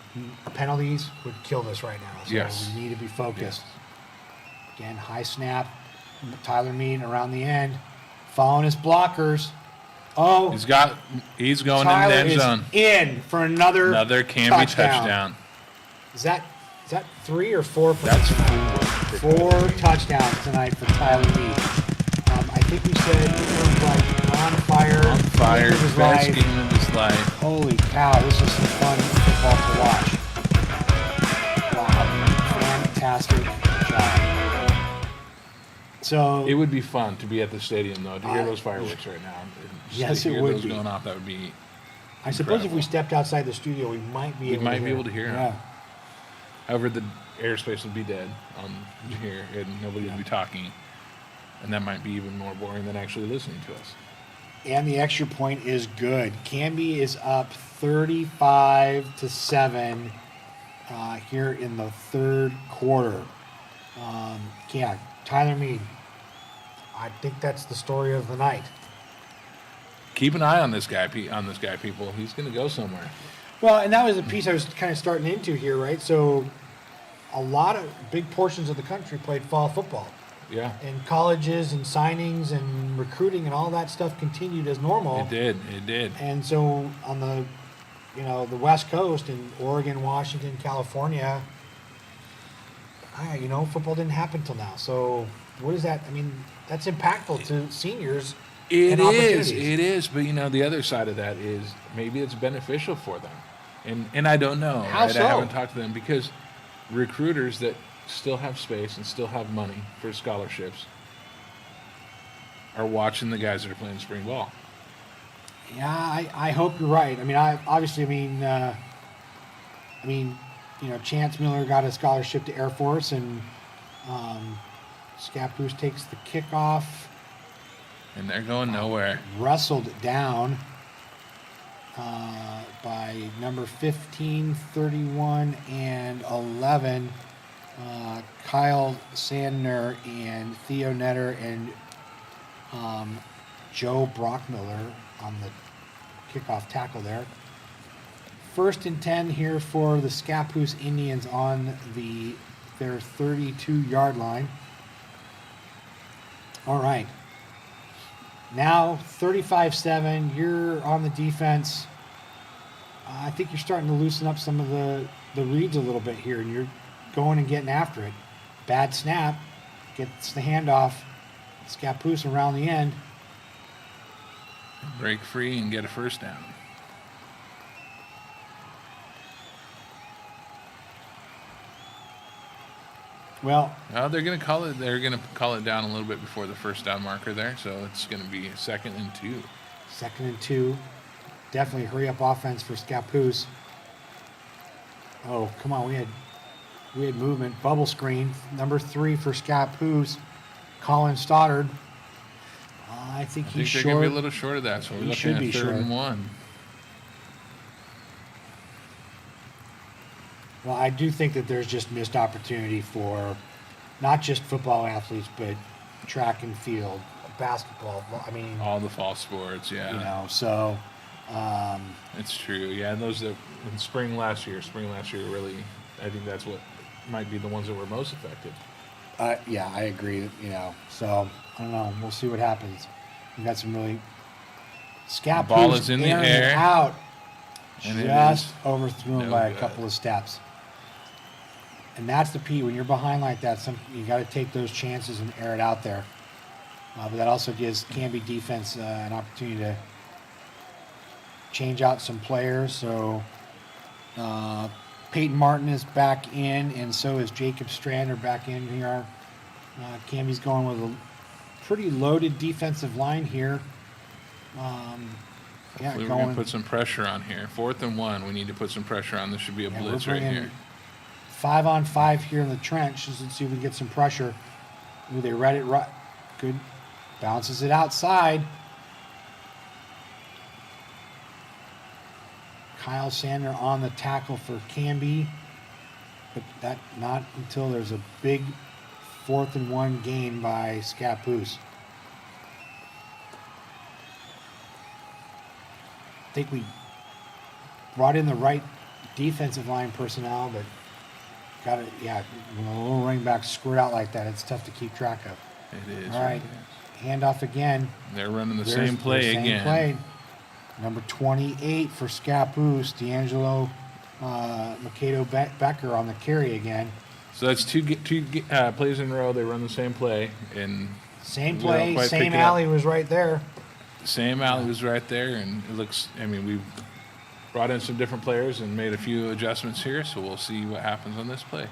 penalties would kill this right now. So Yes. we need to be focused. Yes. Again, high snap. Tyler Mead around the end, following his blockers. Oh, He's going Tyler in the end is zone. in for another Canby touchdown. Is that 3 or 4? For That's tonight? 4 touchdowns tonight for Tyler Mead. I think we said he was like on fire. On fire, Game of his best life. game of his life. Holy cow, this is some fun football to watch. Wow, fantastic job. So It would be fun to be at the stadium, though, to hear those fireworks right now. Just Yes, to it hear would those be. going off, that would be. I suppose if we incredible. stepped outside the studio, we might be able to hear. them. Yeah. However, the airspace would be dead on here, and nobody would be talking, and that might be even more boring than actually listening to us. And the extra point is good. Canby is up 35-7 here in the 3rd quarter. Tyler Mead. I think that's the story of the night. Keep an eye on this guy, people. He's going to go somewhere. Well, and that was a piece I was kind of starting into here, right? So a lot of big portions of the country played fall football. Yeah, And colleges and signings and recruiting and all that stuff continued as normal. it did. It did. And so on the, the West Coast in Oregon, Washington, California, football didn't happen till now. So what is that? I mean, that's impactful to seniors. It and opportunities. is. But the other side of that is maybe it's beneficial for them, and I don't know. How right? so? I haven't talked to them because recruiters that still have space and still have money for scholarships are watching the guys that are playing spring ball. Yeah, I hope you're right. I mean, Chance Miller got a scholarship to Air Force, and Scappoose takes the kickoff. And they're going nowhere. Wrestled down by number 15, 31, and 11. Kyle Sandner and Theo Netter and Joe Brockmiller on the kickoff tackle there. 1st and 10 here for the Scappoose Indians on their 32-yard line. All right. Now 35-7, you're on the defense. I think you're starting to loosen up some of the reads a little bit here, and you're going and getting after it. Bad snap, gets the handoff. Scappoose around the end. Break free and get a first down. Well, They're going to call it. They're going to call it down a little bit before the first down marker there, so it's going to be 2nd and 2. 2nd and 2. Definitely hurry up offense for Scappoose. Oh, come on, we had movement. Bubble screen. Number 3 for Scappoose. Colin Stoddard. I think he's they're short. going to be a little short of that, so we're looking at 3rd and 1. Well, I do think that there's just missed opportunity for not just football athletes, but track and field, basketball. I mean, all the fall sports, yeah. You know, so it's true. Yeah, and those that in spring last year really, I think that's what might be the ones that were most affected. Yeah, I agree. You know, so I don't know. We'll see what happens. We got some really Scappoose. Ball is in the air, out, and just overthrown by a good. couple of steps. And that's the P. When you're behind like that, you got to take those chances and air it out there. But that also gives Canby defense an opportunity to change out some players. So Peyton Martin is back in, and so is Jacob Strander back in here. Canby's going with a pretty loaded defensive line here. We're going to put some pressure on here. 4th and 1, we need to put some pressure on. This should be a blitz right here. 5-on-5 here in the trench. Let's see if we can get some pressure. Ooh, they read it right. Good. Bounces it outside. Kyle Sander on the tackle for Canby. But that not until there's a big 4th and 1 gain by Scappoose. I think we brought in the right defensive line personnel, but got it. Yeah, when a little running back squirt out like that, it's tough to keep track of. It is. All right, handoff again. They're running the same play again. Play. Number 28 for Scappoose, D'Angelo Mikado Becker on the carry again. So that's two plays in a row. They run the same play, and same play, same alley was right there. Same alley was right there, and it looks. I mean, we've brought in some different players and made a few adjustments here, so we'll see what happens on this play.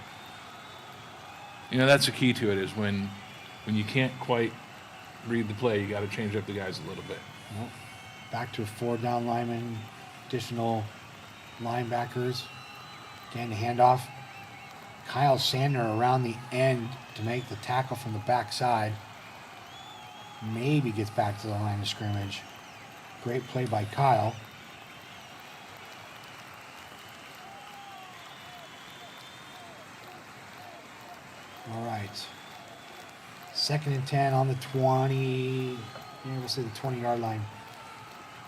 You know, that's the key to it, is when you can't quite read the play, you got to change up the guys a little bit. Nope. Back to a 4-down lineman, additional linebackers. Again, handoff. Kyle Sander around the end to make the tackle from the backside. Maybe gets back to the line of scrimmage. Great play by Kyle. All right. 2nd and 10 on the 20. Yeah, we'll say the 20-yard line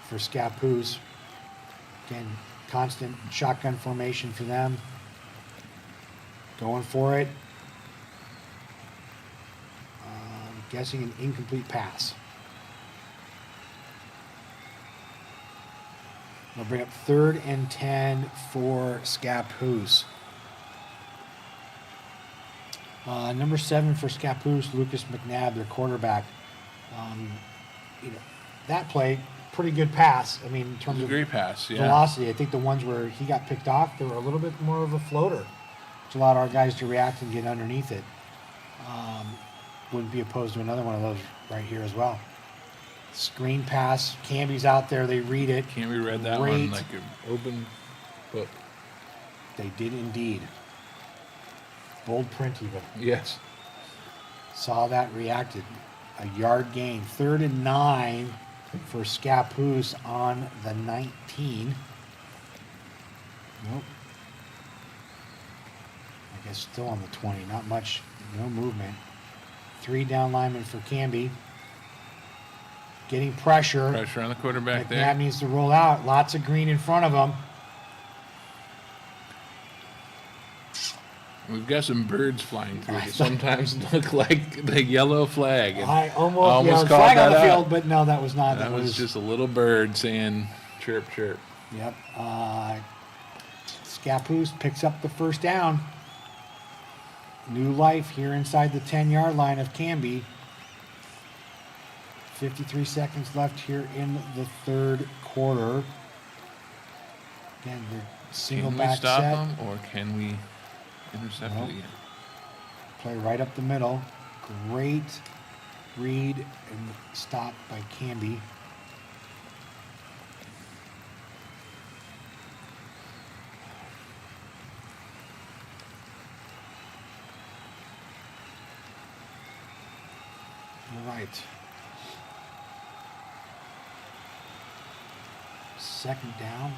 for Scappoose. Again, constant shotgun formation for them. Going for it. Guessing an incomplete pass. We'll bring up 3rd and 10 for Scappoose. Number 7 for Scappoose, Lucas McNabb, their quarterback. You know, that play, pretty good pass. I mean, in terms of great pass, yeah. Velocity, I think the ones where he got picked off, they were a little bit more of a floater, which allowed our guys to react and get underneath it. Wouldn't be opposed to another one of those right here as well. Screen pass. Canby's out there. They read it. Canby read that one like an open book. They did indeed. Bold print even. Yes. Saw that, reacted. A yard gain. 3rd and 9 for Scappoose on the 19. Nope. I guess still on the 20. Not much. No movement. 3 down linemen for Canby. Getting pressure. Pressure on the quarterback McNabb there. needs to roll out. Lots of green in front of him. We've got some birds flying through that sometimes look like the yellow flag. And I almost called flag on that the out. field, but no, that was not. That was just a little bird saying chirp, chirp. Yep. Scappoose picks up the first down. New life here inside the 10-yard line of Canby. 53 seconds left here in the third quarter. Again, they're single Can we back stop set. them, or can we intercept Nope. it again? Play right up the middle. Great read and stop by Canby. All right. Second down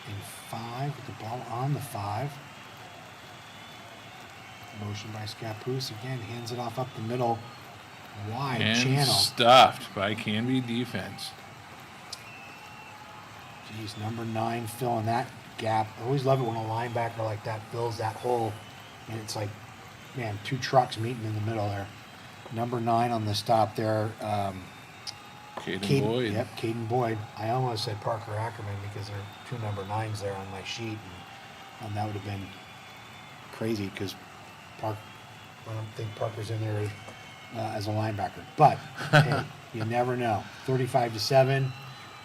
and 5 with the ball on the 5. Motion by Scappoose again, hands it off up the middle. Wide And channel. stuffed by Canby defense. Jeez, number 9 filling that gap. I always love it when a linebacker like that fills that hole. And it's like, man, 2 trucks meeting in the middle there. Number 9 on the stop there. Caden Boyd. Yep, Caden Boyd. I almost said Parker Ackerman because there are 2 number 9s there on my sheet. And that would have been crazy because I don't think Parker's in there as a linebacker. But, hey, you never know. 35-7.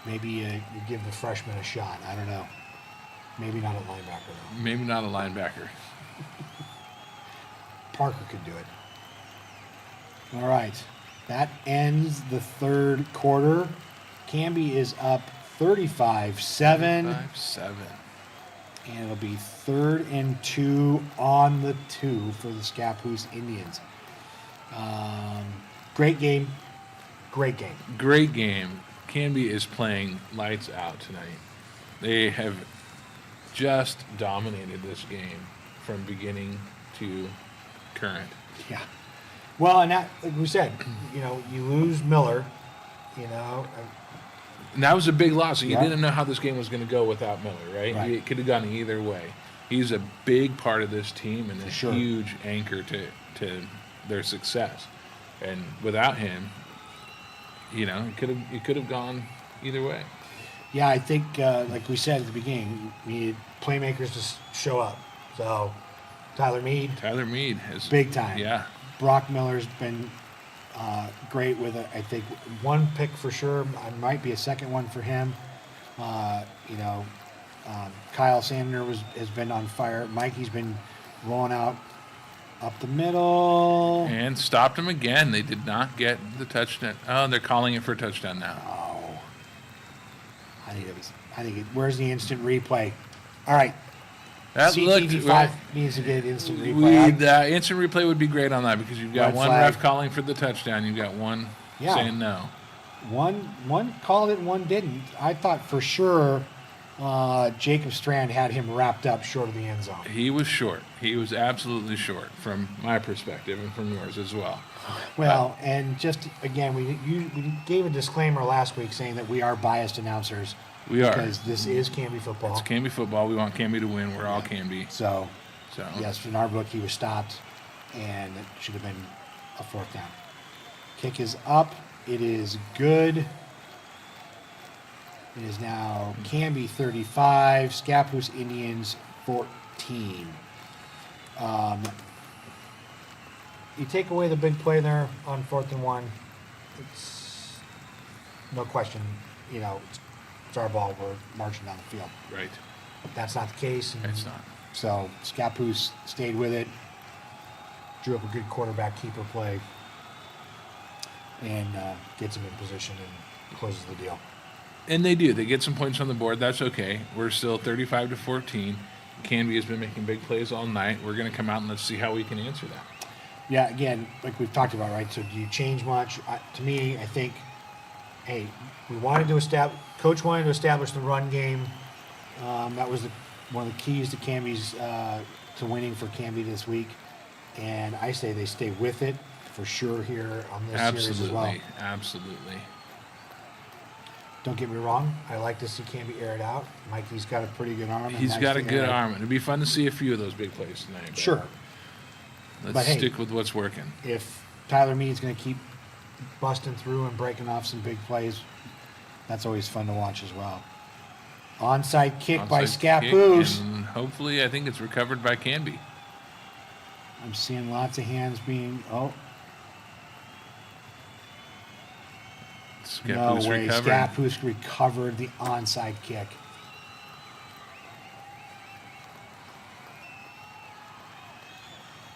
Maybe you give the freshman a shot. I don't know. Maybe not a linebacker, though. Maybe not a linebacker. Parker could do it. All right. That ends the third quarter. Canby is up 35-7. 5-7. And it'll be 3rd and 2 on the 2 for the Scappoose Indians. Great game. Great game. Great game. Canby is playing lights out tonight. They have just dominated this game from beginning to current. Yeah. Well, and that, like we said, you lose Miller, And that was a big loss. You Yeah. didn't know how this game was going to go without Miller, right? Right. It could have gone either way. He's a big part of this team and a sure. huge anchor to their success. And without him, it could have gone either way. Yeah, I think, like we said at the beginning, we need playmakers to show up. So, Tyler Mead, has big time. Yeah. Brock Miller's been great with it. I think 1 pick for sure. Might be a second one for him. Kyle Sander has been on fire. Mikey's been rolling out up the middle. And stopped him again. They did not get the touchdown. Oh, they're calling it for a touchdown now. Oh, where's the instant replay? All right. That CTV5 needs to get instant replay. The instant replay would be great on that because you've got Red one flag. ref calling for the touchdown. You've got one saying no. One called it, one didn't. I thought for sure Jacob Strand had him wrapped up short of the end zone. He was short. He was absolutely short from my perspective and from yours as well. Well, and just again, we gave a disclaimer last week saying that we are biased announcers. We are. Because this is Canby football. It's Canby football. We want Canby to win. We're all Canby. So, So yes, in our book, he was stopped, and it should have been a 4th down. Kick is up. It is good. It is now Canby 35, Scappoose Indians 14. You take away the big play there on 4th and 1, it's no question, it's our ball. We're marching down the field. right. But that's not the case. And It's not. so Scappoose stayed with it, drew up a good quarterback keeper play, and gets him in position and closes the deal. And they do. They get some points on the board. That's okay. We're still 35-14. Canby has been making big plays all night. We're going to come out and let's see how we can answer that. Yeah, again, like we've talked about, right? So do you change much? To me, I think, hey, Coach wanted to establish the run game. That was one of the keys to Canby's to winning for Canby this week, and I say they stay with it for sure here on this series as well. Absolutely. Don't get me wrong, I like to see Canby air it out. Mikey's got a pretty good arm. He's got a good arm. It'd be fun to see a few of those big plays tonight. but Sure. Let's stick with what's working. If Tyler Mead's going to keep busting through and breaking off some big plays, that's always fun to watch as well. Onside kick by Onside kick, Scappoose. and hopefully, I think it's recovered by Canby. I'm seeing lots of hands being. Oh, Scappoose no way. recovered. Scappoose recovered the onside kick.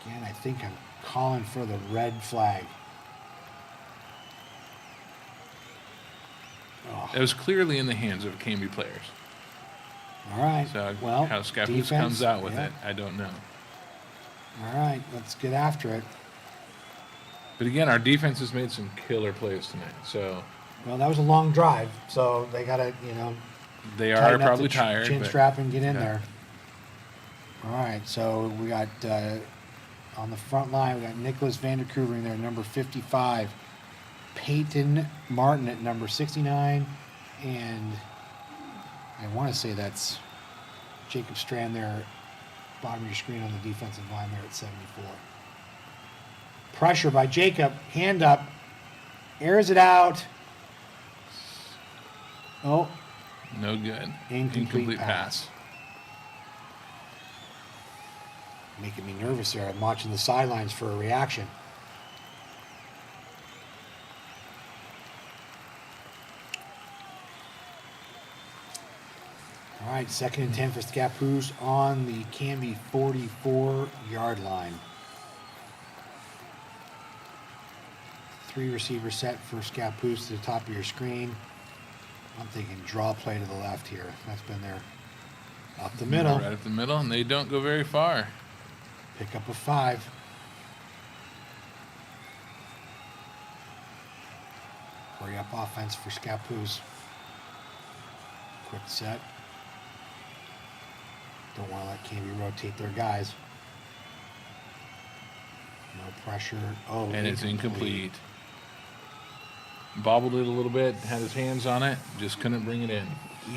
Again, I think I'm calling for the red flag. Oh. It was clearly in the hands of Canby players. All right. So well, how Scappoose defense, comes out with yeah. it, I don't know. All right, let's get after it. But again, our defense has made some killer plays tonight. So Well, that was a long drive, so they got to, they are tighten up probably the tired. chin but strap and get in yeah. there. All right, so we got on the front line, we got Nicholas Vanderkoover in there, number 55. Peyton Martin at number 69. And I want to say that's Jacob Strand there, bottom of your screen on the defensive line there at 74. Pressure by Jacob, hand up, airs it out. Oh, No good. Incomplete pass. Making me nervous there. I'm watching the sidelines for a reaction. All right, 2nd and 10 for Scappoose on the Canby 44-yard line. 3 receiver set for Scappoose to the top of your screen. I'm thinking draw play to the left here. That's been there. Up the middle. Right up the middle, and they don't go very far. Pick up a 5. Hurry up offense for Scappoose. Quick set. Don't want to let Canby rotate their guys. No pressure. Oh, And it's incomplete. Bobbled it a little bit, had his hands on it, just couldn't bring it in.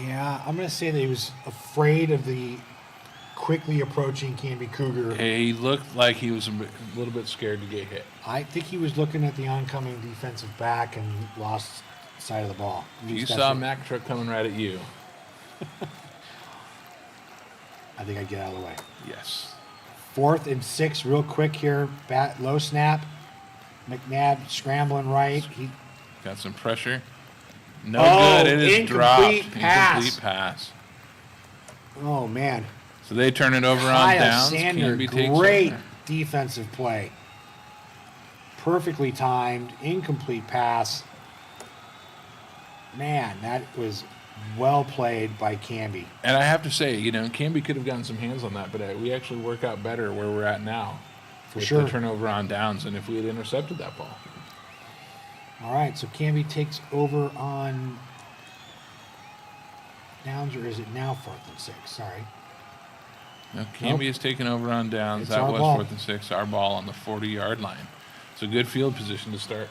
Yeah, I'm going to say that he was afraid of the quickly approaching Canby Cougar. He looked like he was a little bit scared to get hit. I think he was looking at the oncoming defensive back and lost sight of the ball. You saw a Mack truck coming right at you. I think I'd get out of the way. Yes. 4th and 6, real quick here. Low snap. McNabb scrambling right. He Got some pressure. No Oh, good. It is incomplete dropped. pass. Incomplete pass. Oh man. So they turn it over on Kyle downs. Sander, Canby takes great over. defensive play. Perfectly timed, incomplete pass. Man, that was well played by Canby. And I have to say, Canby could have gotten some hands on that, but we actually work out better where we're at now. For with sure. the turnover on downs than if we had intercepted that ball. All right, so Canby takes over on downs, or is it now 4th and 6? Sorry. Now, Canby is taking over on downs. It's That our was ball. 4th and 6, our ball on the 40-yard line. It's a good field position to start.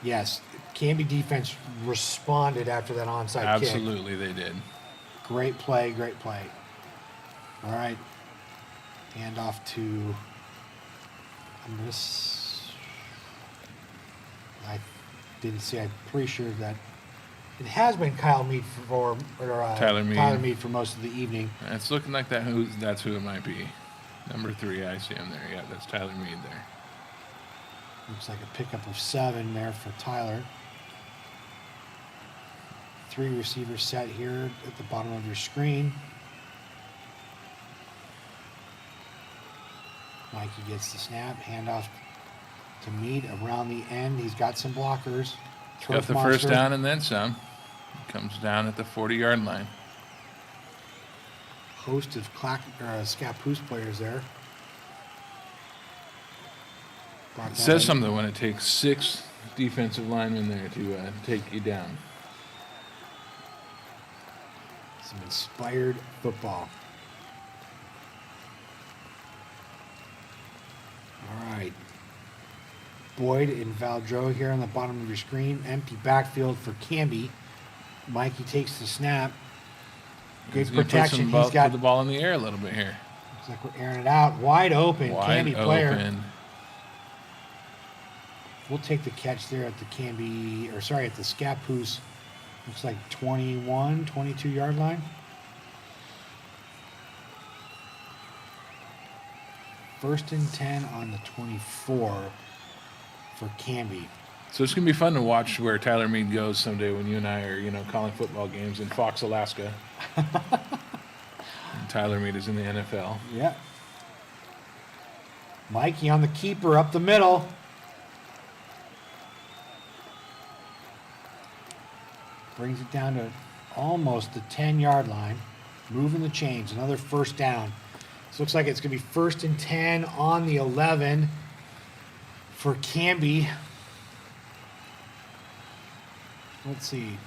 Yes, Canby defense responded after that onside kick. Absolutely, they did. Great play, great play. All right. Hand off to, I didn't see, I'm pretty sure that it has been Kyle Mead Tyler Mead. Tyler Mead for most of the evening. It's looking like that's who it might be. Number 3, I see him there. Yeah, that's Tyler Mead there. Looks like a pickup of 7 there for Tyler. 3 receivers set here at the bottom of your screen. Mikey gets the snap, handoff to Mead around the end. He's got some blockers. Got the first down and then some. Comes down at the 40-yard line. Host of Scappoose players there. It says something when it takes 6 defensive linemen there to take you down. Some inspired football. All right. Boyd and Valdreau here on the bottom of your screen. Empty backfield for Canby. Mikey takes the snap. Good He's gonna protection. Put He's got. the ball in the air a little bit here. Looks like we're airing it out. Wide open. Canby player. Open. We'll take the catch there at the at the Scappoose Looks like 21, 22-yard line. First and 10 on the 24 for Canby. So it's going to be fun to watch where Tyler Mead goes someday when you and I are, calling football games in Fox, Alaska. And Tyler Mead is in the NFL. Yeah. Mikey on the keeper up the middle. Brings it down to almost the 10-yard line. Moving the chains. Another first down. This looks like it's going to be first and 10 on the 11 for Canby. Let's see.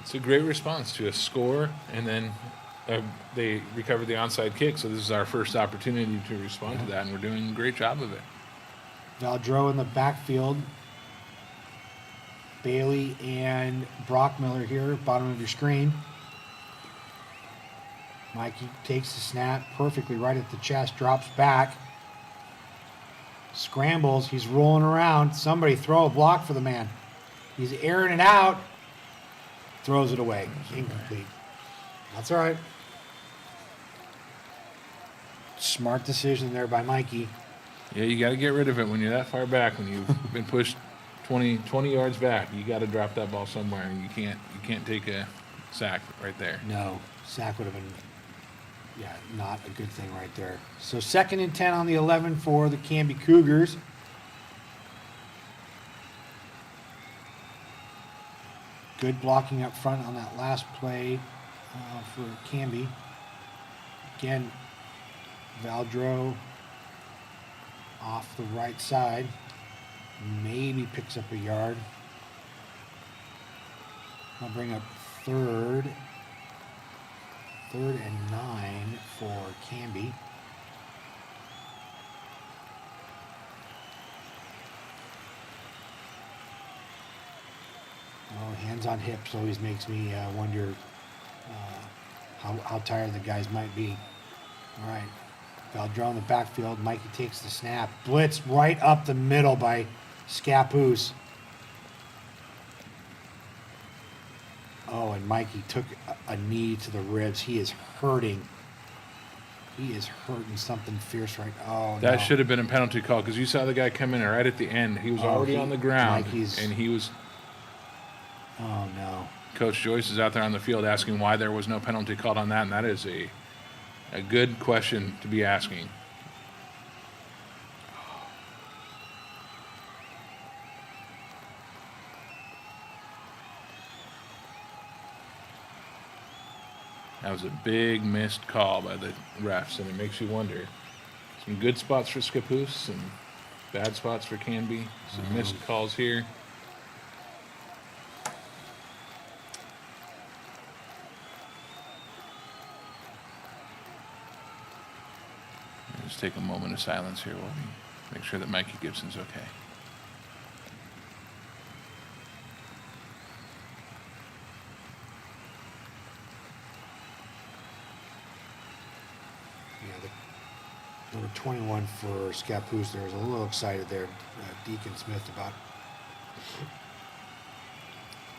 It's a great response to a score, and then they recovered the onside kick, so this is our first opportunity to respond to that, and we're doing a great job of it. Valdreau in the backfield. Bailey and Brockmiller here, bottom of your screen. Mikey takes the snap perfectly right at the chest, drops back. Scrambles, he's rolling around. Somebody throw a block for the man. He's airing it out. Throws it away. Incomplete. That's all right. Smart decision there by Mikey. Yeah, you got to get rid of it when you're that far back, when you've been pushed 20 yards back. You got to drop that ball somewhere, and you can't take a sack right there. No, sack would have been, not a good thing right there. So second and 10 on the 11 for the Canby Cougars. Good blocking up front on that last play for Canby. Again, Valdreau off the right side. Maybe picks up a yard. I'll bring up third and 9 for Canby. Oh, hands on hips always makes me wonder how tired the guys might be. All right, Valdreau in the backfield. Mikey takes the snap. Blitz right up the middle by Scappoose. Oh, and Mikey took a knee to the ribs. He is hurting. He is hurting something fierce right. Oh, That no. should have been a penalty call, because you saw the guy come in right at the end. He was already on the ground, and he was. Oh, no. Coach Joyce is out there on the field asking why there was no penalty called on that, and that is a good question to be asking. That was a big missed call by the refs, and it makes you wonder. Some good spots for Scappoose, some bad spots for Canby, some missed calls here. Just take a moment of silence here while we make sure that Mikey Gibson's okay. Yeah, the number 21 for Scappoose there was a little excited there, Deacon Smith, about.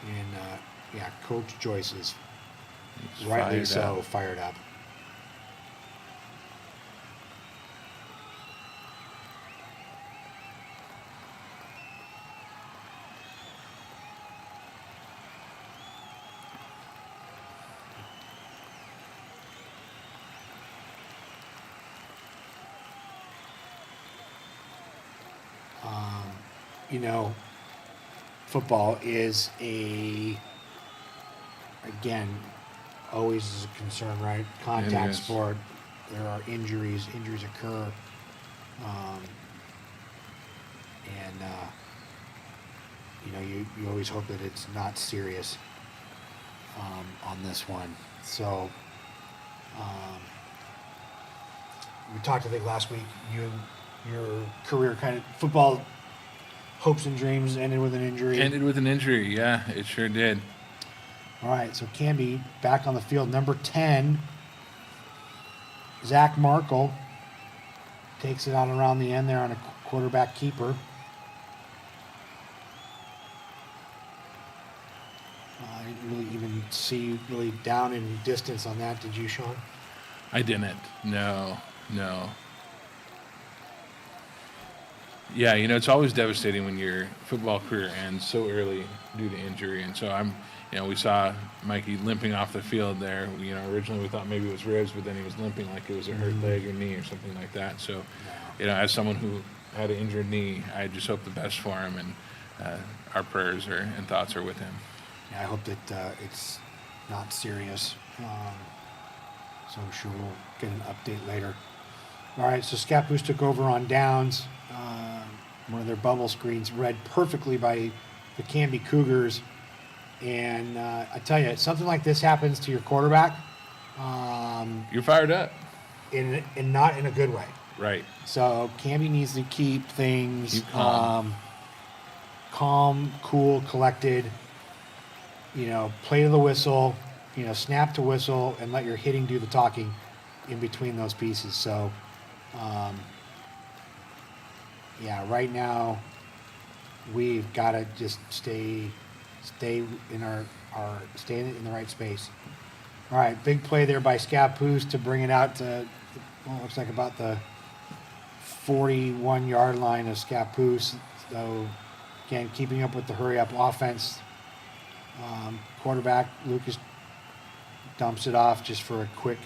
And, Coach Joyce is He's rightly fired so up. fired up. Football is always is a concern, right? Contact is. sport. There are injuries. Injuries occur. You always hope that it's not serious on this one. So, we talked, I think, last week, your career kind of football hopes and dreams ended with an injury. Ended with an injury, yeah, it sure did. All right, so Canby back on the field. Number 10, Zach Markle takes it out around the end there on a quarterback keeper. I didn't really even see really down in distance on that. Did you, Sean? I didn't. No. Yeah, it's always devastating when your football career ends so early due to injury. And so we saw Mikey limping off the field there. Originally we thought maybe it was ribs, but then he was limping like it was a hurt leg or knee or something like that. So, as someone who had an injured knee, I just hope the best for him, and our prayers and thoughts are with him. Yeah, I hope that it's not serious. So I'm sure we'll get an update later. All right, so Scappoose took over on downs. One of their bubble screens read perfectly by the Canby Cougars. And I tell you, something like this happens to your quarterback. You're fired up. And not in a good way. Right. So Canby needs to keep things calm, cool, collected. Play to the whistle, snap to whistle, and let your hitting do the talking in between those pieces. So, right now we've got to just stay in stay in the right space. All right, big play there by Scappoose to bring it out to, looks like about the 41-yard line of Scappoose. So, again, keeping up with the hurry-up offense. Quarterback Lucas dumps it off just for a quick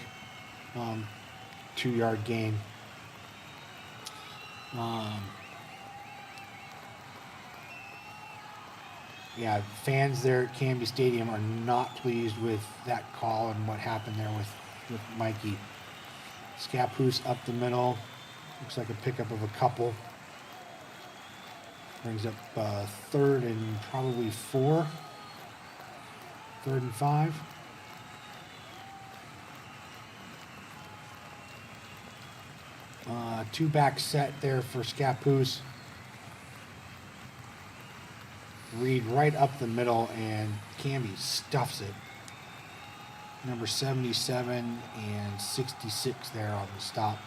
2-yard gain. Fans there at Canby Stadium are not pleased with that call and what happened there with Mikey. Scappoose up the middle. Looks like a pickup of a couple. Brings up 3rd and probably 4. 3rd and 5. Two-back set there for Scappoose. Reed right up the middle, and Canby stuffs it. Number 77 and 66 there on the stop.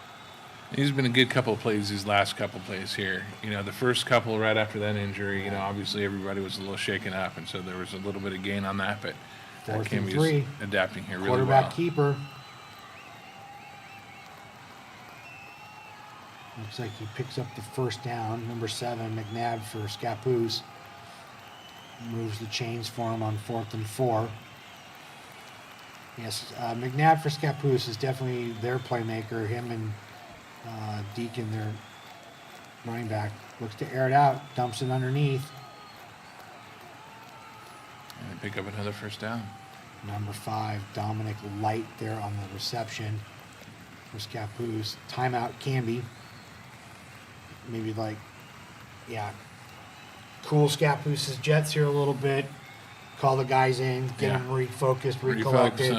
He's been a good couple of plays these last couple of plays here. The first couple right after that injury, obviously everybody was a little shaken up, and so there was a little bit of gain on that, but 4th and Canby's 3. adapting here really Quarterback well. keeper. Looks like he picks up the first down. Number 7, McNabb for Scappoose. Moves the chains for him on 4th and 4. Yes, McNabb for Scappoose is definitely their playmaker. Him and Deacon, their running back, looks to air it out, dumps it underneath. And pick up another first down. Number 5, Dominic Light there on the reception for Scappoose. Timeout, Canby. Maybe cool Scappoose's Jets here a little bit. Call the guys in, get them refocused, recollected.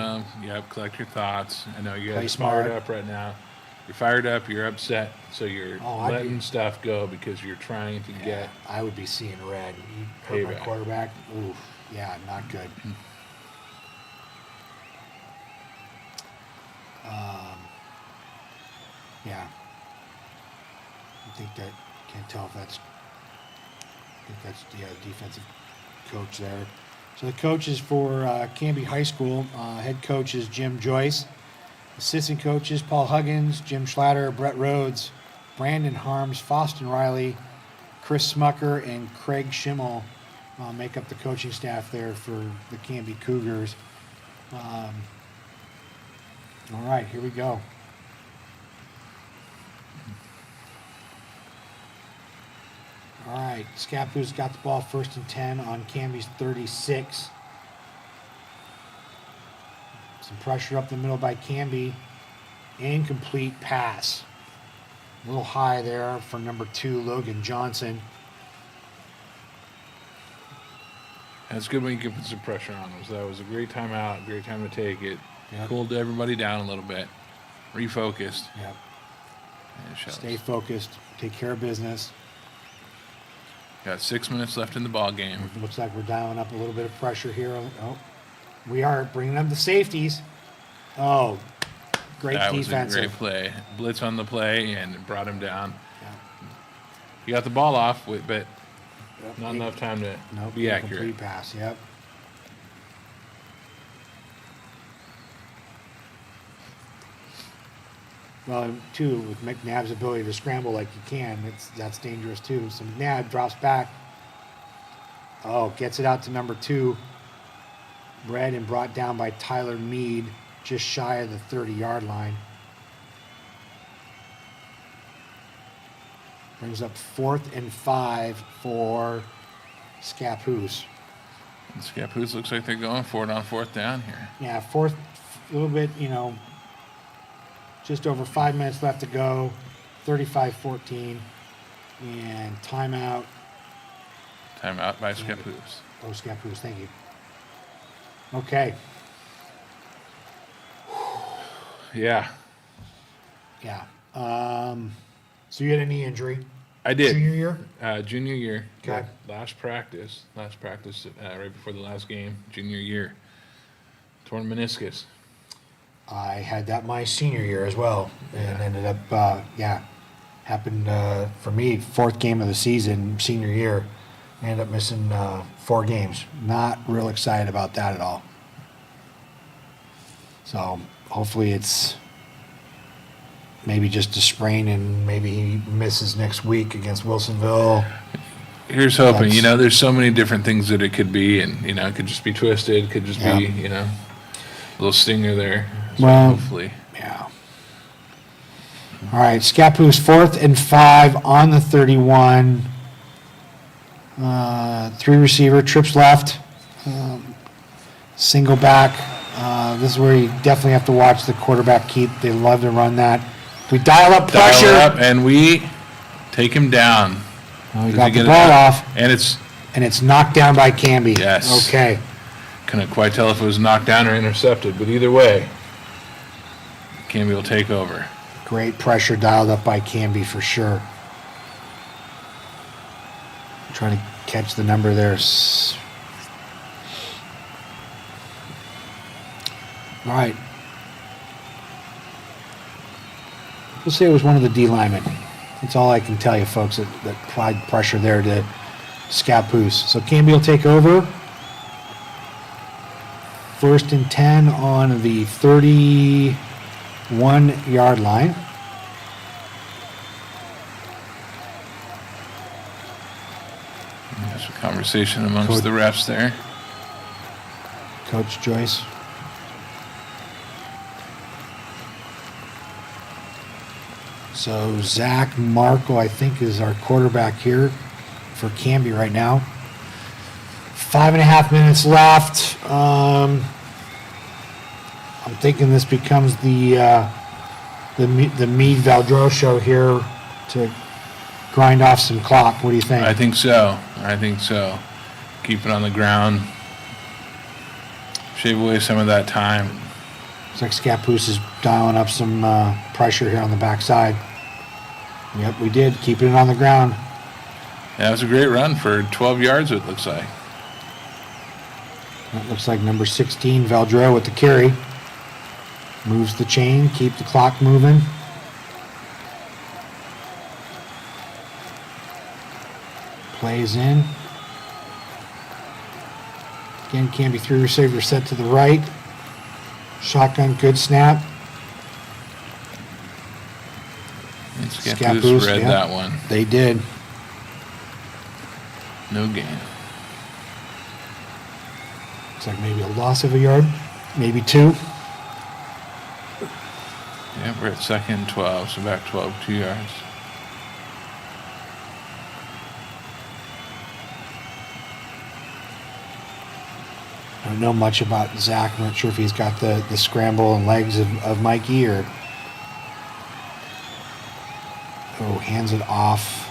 Collect your thoughts. I know you Play guys are smart. fired up right now. You're fired up, you're upset, so you're letting stuff go because you're trying to get... I would be seeing red. You hurt my payback. quarterback. Oof. Yeah, not good. I think that, can't tell if that's, the defensive coach there. So the coaches for Canby High School, head coach is Jim Joyce. Assistant coaches, Paul Huggins, Jim Schlatter, Brett Rhodes, Brandon Harms, Faustin Riley, Chris Smucker, and Craig Schimmel make up the coaching staff there for the Canby Cougars. All right, here we go. All right, Scappoose got the ball 1st and 10 on Canby's 36. Some pressure up the middle by Canby. Incomplete pass. A little high there for number 2, Logan Johnson. That's good when you can put some pressure on them. So that was a great timeout, great time to take it. Yep. Cooled everybody down a little bit. Refocused. Yep. And it shows. Stay focused. Take care of business. Got 6 minutes left in the ball game. Looks like we're dialing up a little bit of pressure here. Oh, we are bringing them the safeties. Oh, great That defensive. was a great play. Blitz on the play and brought him down. Yeah. He got the ball off, but Yep. not enough time to Nope, be incomplete accurate. pass. Yep. Well, too, with McNabb's ability to scramble like he can, that's dangerous too. So McNabb drops back. Oh, gets it out to number 2. Read and brought down by Tyler Mead, just shy of the 30-yard line. Brings up 4th and 5 for Scappoose. And Scappoose looks like they're going for it on 4th down here. Yeah, fourth, a little bit, just over 5 minutes left to go. 35-14. And timeout. Timeout by Scappoose. Oh, Scappoose, thank you. Okay. Yeah, Yeah. So you had a knee injury. I did. Junior year? Junior year. Okay. Last practice right before the last game. Junior year. Torn meniscus. I had that my senior year as well, and ended up, happened for me, 4th game of the season, senior year. Ended up missing 4 games. Not real excited about that at all. So hopefully it's maybe just a sprain, and maybe he misses next week against Wilsonville. Here's hoping. There's so many different things that it could be, and it could just be twisted, could just be, a little stinger there. So Well, hopefully. Yeah. All right, Scappoose 4th and 5 on the 31. 3 receiver, trips left, single back. This is where you definitely have to watch the quarterback keep. They love to run that. We dial up pressure. Dial up, and we take him down. We got the ball off, and it's knocked down by Canby. Yes. Okay. Couldn't quite tell if it was knocked down or intercepted, but either way, Canby will take over. Great pressure dialed up by Canby for sure. Trying to catch the number there. All right. We'll say it was one of the D linemen. That's all I can tell you, folks, that applied pressure there to Scappoose. So Canby will take over. 1st and 10 on the 31-yard line. There's a conversation amongst the refs there. Coach Joyce. So Zach Markle, I think, is our quarterback here for Canby right now. 5.5 minutes left. I'm thinking this becomes the Meade Valdreau show here to grind off some clock. What do you think? I think so. Keep it on the ground. Shave away some of that time. Looks like Scappoose is dialing up some pressure here on the backside. Yep, we did. Keeping it on the ground. Yeah, it was a great run for 12 yards, it looks like. That looks like number 16, Valdreau, with the carry. Moves the chain, keep the clock moving. Plays in. Again, Canby 3 receiver set to the right. Shotgun, good snap. And Scappoose read that one. They did. No gain. Looks like maybe a loss of a yard, maybe 2. Yeah, we're at 2nd and 12, so back 12, 2 yards. I don't know much about Zach. I'm not sure if he's got the scramble and legs of Mikey or... Oh, hands it off.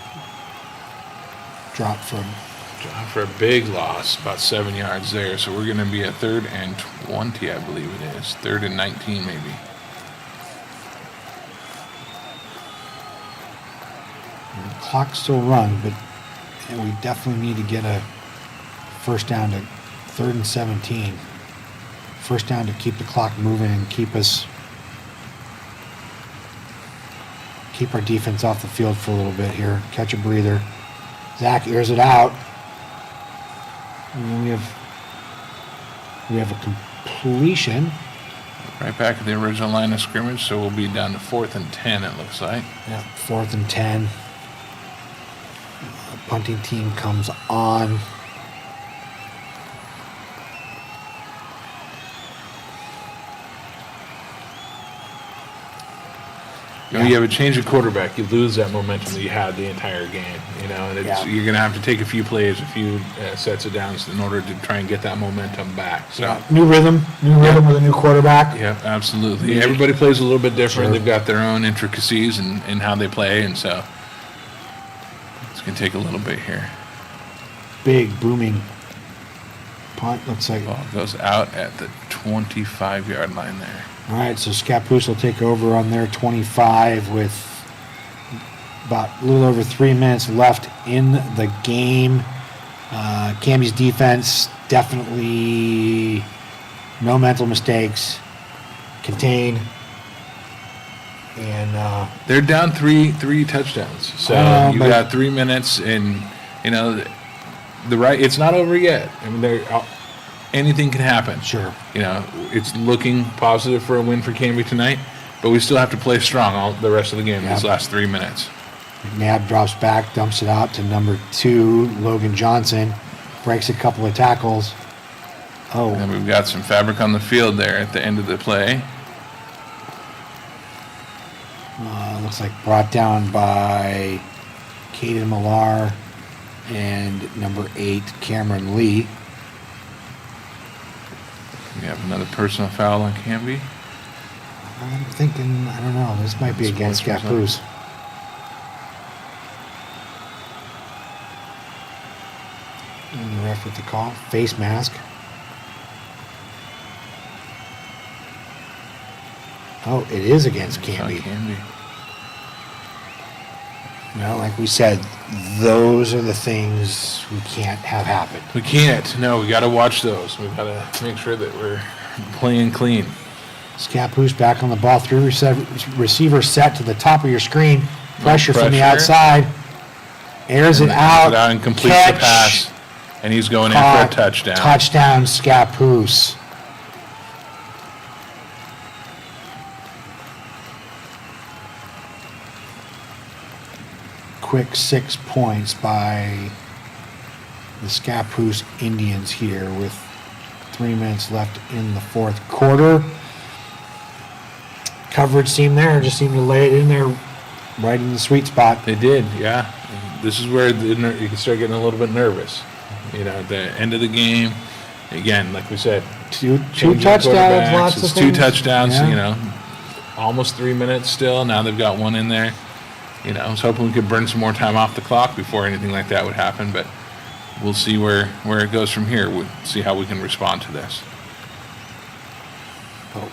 Drop for a big loss, about 7 yards there. So we're going to be at 3rd and 20, I believe it is. 3rd and 19, maybe. The clock still run, but we definitely need to get a first down to 3rd and 17. First down to keep the clock moving and keep our defense off the field for a little bit here. Catch a breather. Zach airs it out. And we have a completion. Right back at the original line of scrimmage, so we'll be down to 4th and 10, it looks like. Yeah, 4th and 10. Punting team comes on. When you have a change of quarterback, you lose that momentum that you had the entire game. You know, and you're going to have to take a few plays, a few sets of downs in order to try and get that momentum back. So New rhythm with a new quarterback. yeah, absolutely. Everybody plays a little bit different. Sure. They've got their own intricacies in how they play, and so it's going to take a little bit here. Big booming punt. Looks like. Ball goes out at the 25-yard line there. All right, so Scappoose will take over on their 25 with about a little over 3 minutes left in the game. Canby's defense, definitely no mental mistakes, contain, and They're down three touchdowns. So you've got 3 minutes, and you know it's not over yet. I mean, anything can happen. Sure. You know, it's looking positive for a win for Canby tonight, but we still have to play strong all the rest of the game. These last 3 minutes. McNabb drops back, dumps it out to number 2, Logan Johnson, breaks a couple of tackles. And we've got some fabric on the field there at the end of the play. Looks like brought down by Caden Millar and number 8, Cameron Lee. We have another personal foul on Canby. I'm thinking, I don't know, this might be against Scappoose. And the ref with the call, face mask. Oh, it is against Canby. Well, like we said, those are the things we can't have happen. We can't. No, we got to watch those. We've got to make sure that we're playing clean. Scappoose back on the ball. 3 receivers set to the top of your screen. Pressure from the outside. Airs it out. And completes the pass. And he's going in for a touchdown. Touchdown, Scappoose. Quick 6 points by the Scappoose Indians here with 3 minutes left in the 4th quarter. Coverage team there just seemed to lay it in there right in the sweet spot. They did, yeah. This is where you can start getting a little bit nervous. You know, at the end of the game, again, like we said, two touchdowns, lots of things. 2 touchdowns, Yeah. you know, almost 3 minutes still. Now they've got 1 in there. You know, I was hoping we could burn some more time off the clock before anything like that would happen, but we'll see where it goes from here. We'll see how we can respond to this. Oh.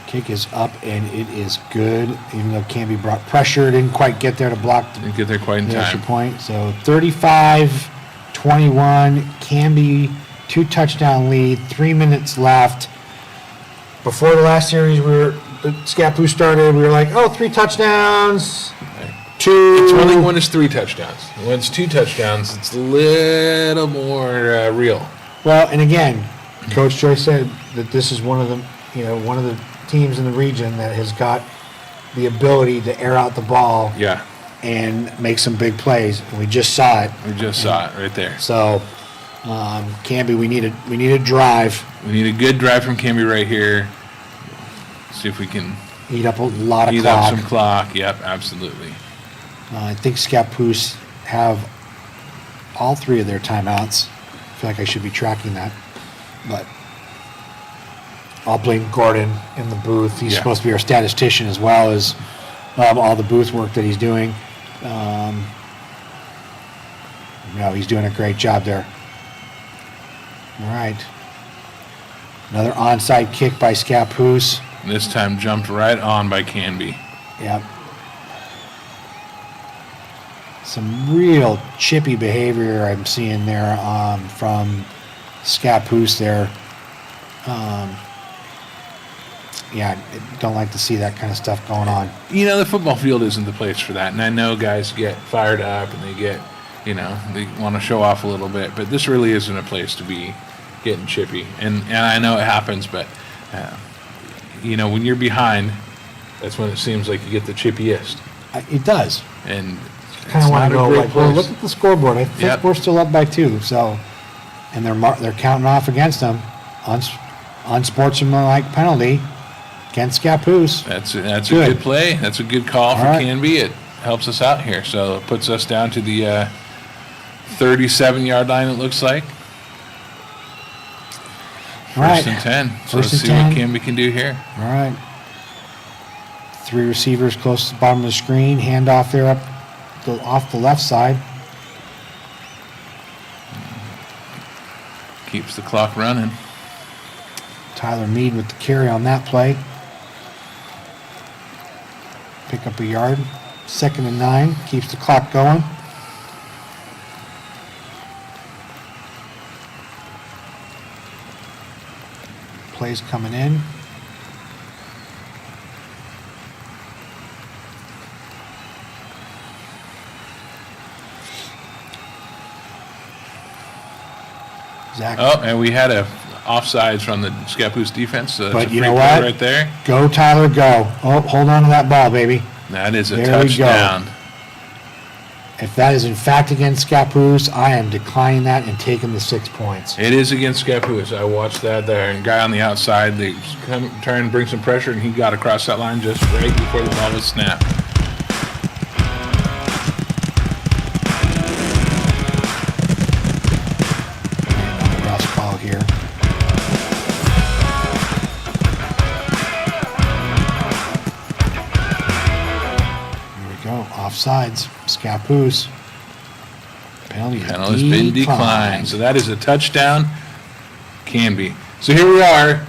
Kick is up, and it is good, even though Canby brought pressure. Didn't quite get there to block Didn't get there quite in the extra time. point. So 35-21, Canby, 2 touchdown lead, 3 minutes left. Before the last series, Scappoose started, we were like, 3 touchdowns, 2. It's really when it's 3 touchdowns. When it's 2 touchdowns, it's a little more real. Well, and again, Coach Joyce said that this is one of the teams in the region that has got the ability to air out the ball and make some big plays. And we just saw it. We just saw it right there. So, Canby, we need a drive. We need a good drive from Canby right here. See if we can Eat up a lot of eat clock. up some clock. Yep, absolutely. I think Scappoose have all 3 of their timeouts. I feel like I should be tracking that, but I'll blame Gordon in the booth. He's supposed to be our statistician as well as all the booth work that he's doing. He's doing a great job there. All right. Another onside kick by Scappoose. This time jumped right on by Canby. Yep. Some real chippy behavior I'm seeing there from Scappoose there. Don't like to see that kind of stuff going on. You know, the football field isn't the place for that. And I know guys get fired up and they want to show off a little bit. But this really isn't a place to be, getting chippy. And I know it happens, but, when you're behind, that's when it seems like you get the chippiest. It does. And Kind of want to go like, well, look place. at the scoreboard. I think Yep. we're still up by 2. So, and they're counting off against them unsportsmanlike penalty against Scappoose. That's a Good. good play. That's a good call for All right. Canby. It helps us out here. So it puts us down to the 37-yard line, it looks like. All right. First and 10. So First let's see and 10. what Canby can do here. All right. 3 receivers close to the bottom of the screen. Handoff there off the left side. Keeps the clock running. Tyler Mead with the carry on that play. Pick up a yard. 2nd and 9. Keeps the clock going. Plays coming in. Zach, Oh, and we had a offsides from the Scappoose defense. So that's But a you free know play what? right there. go Tyler, go. Oh, hold on to that ball, baby. That is a There we go. touchdown. If that is in fact against Scappoose, I am declining that and taking the 6 points. It is against Scappoose. I watched that there. And guy on the outside, they come trying to bring some pressure, and he got across that line just right before the ball was snapped. Ross ball here. Here we go. Offsides. Scappoose. Penalty Penalty's been declined. So that is a touchdown. Canby. So here we are,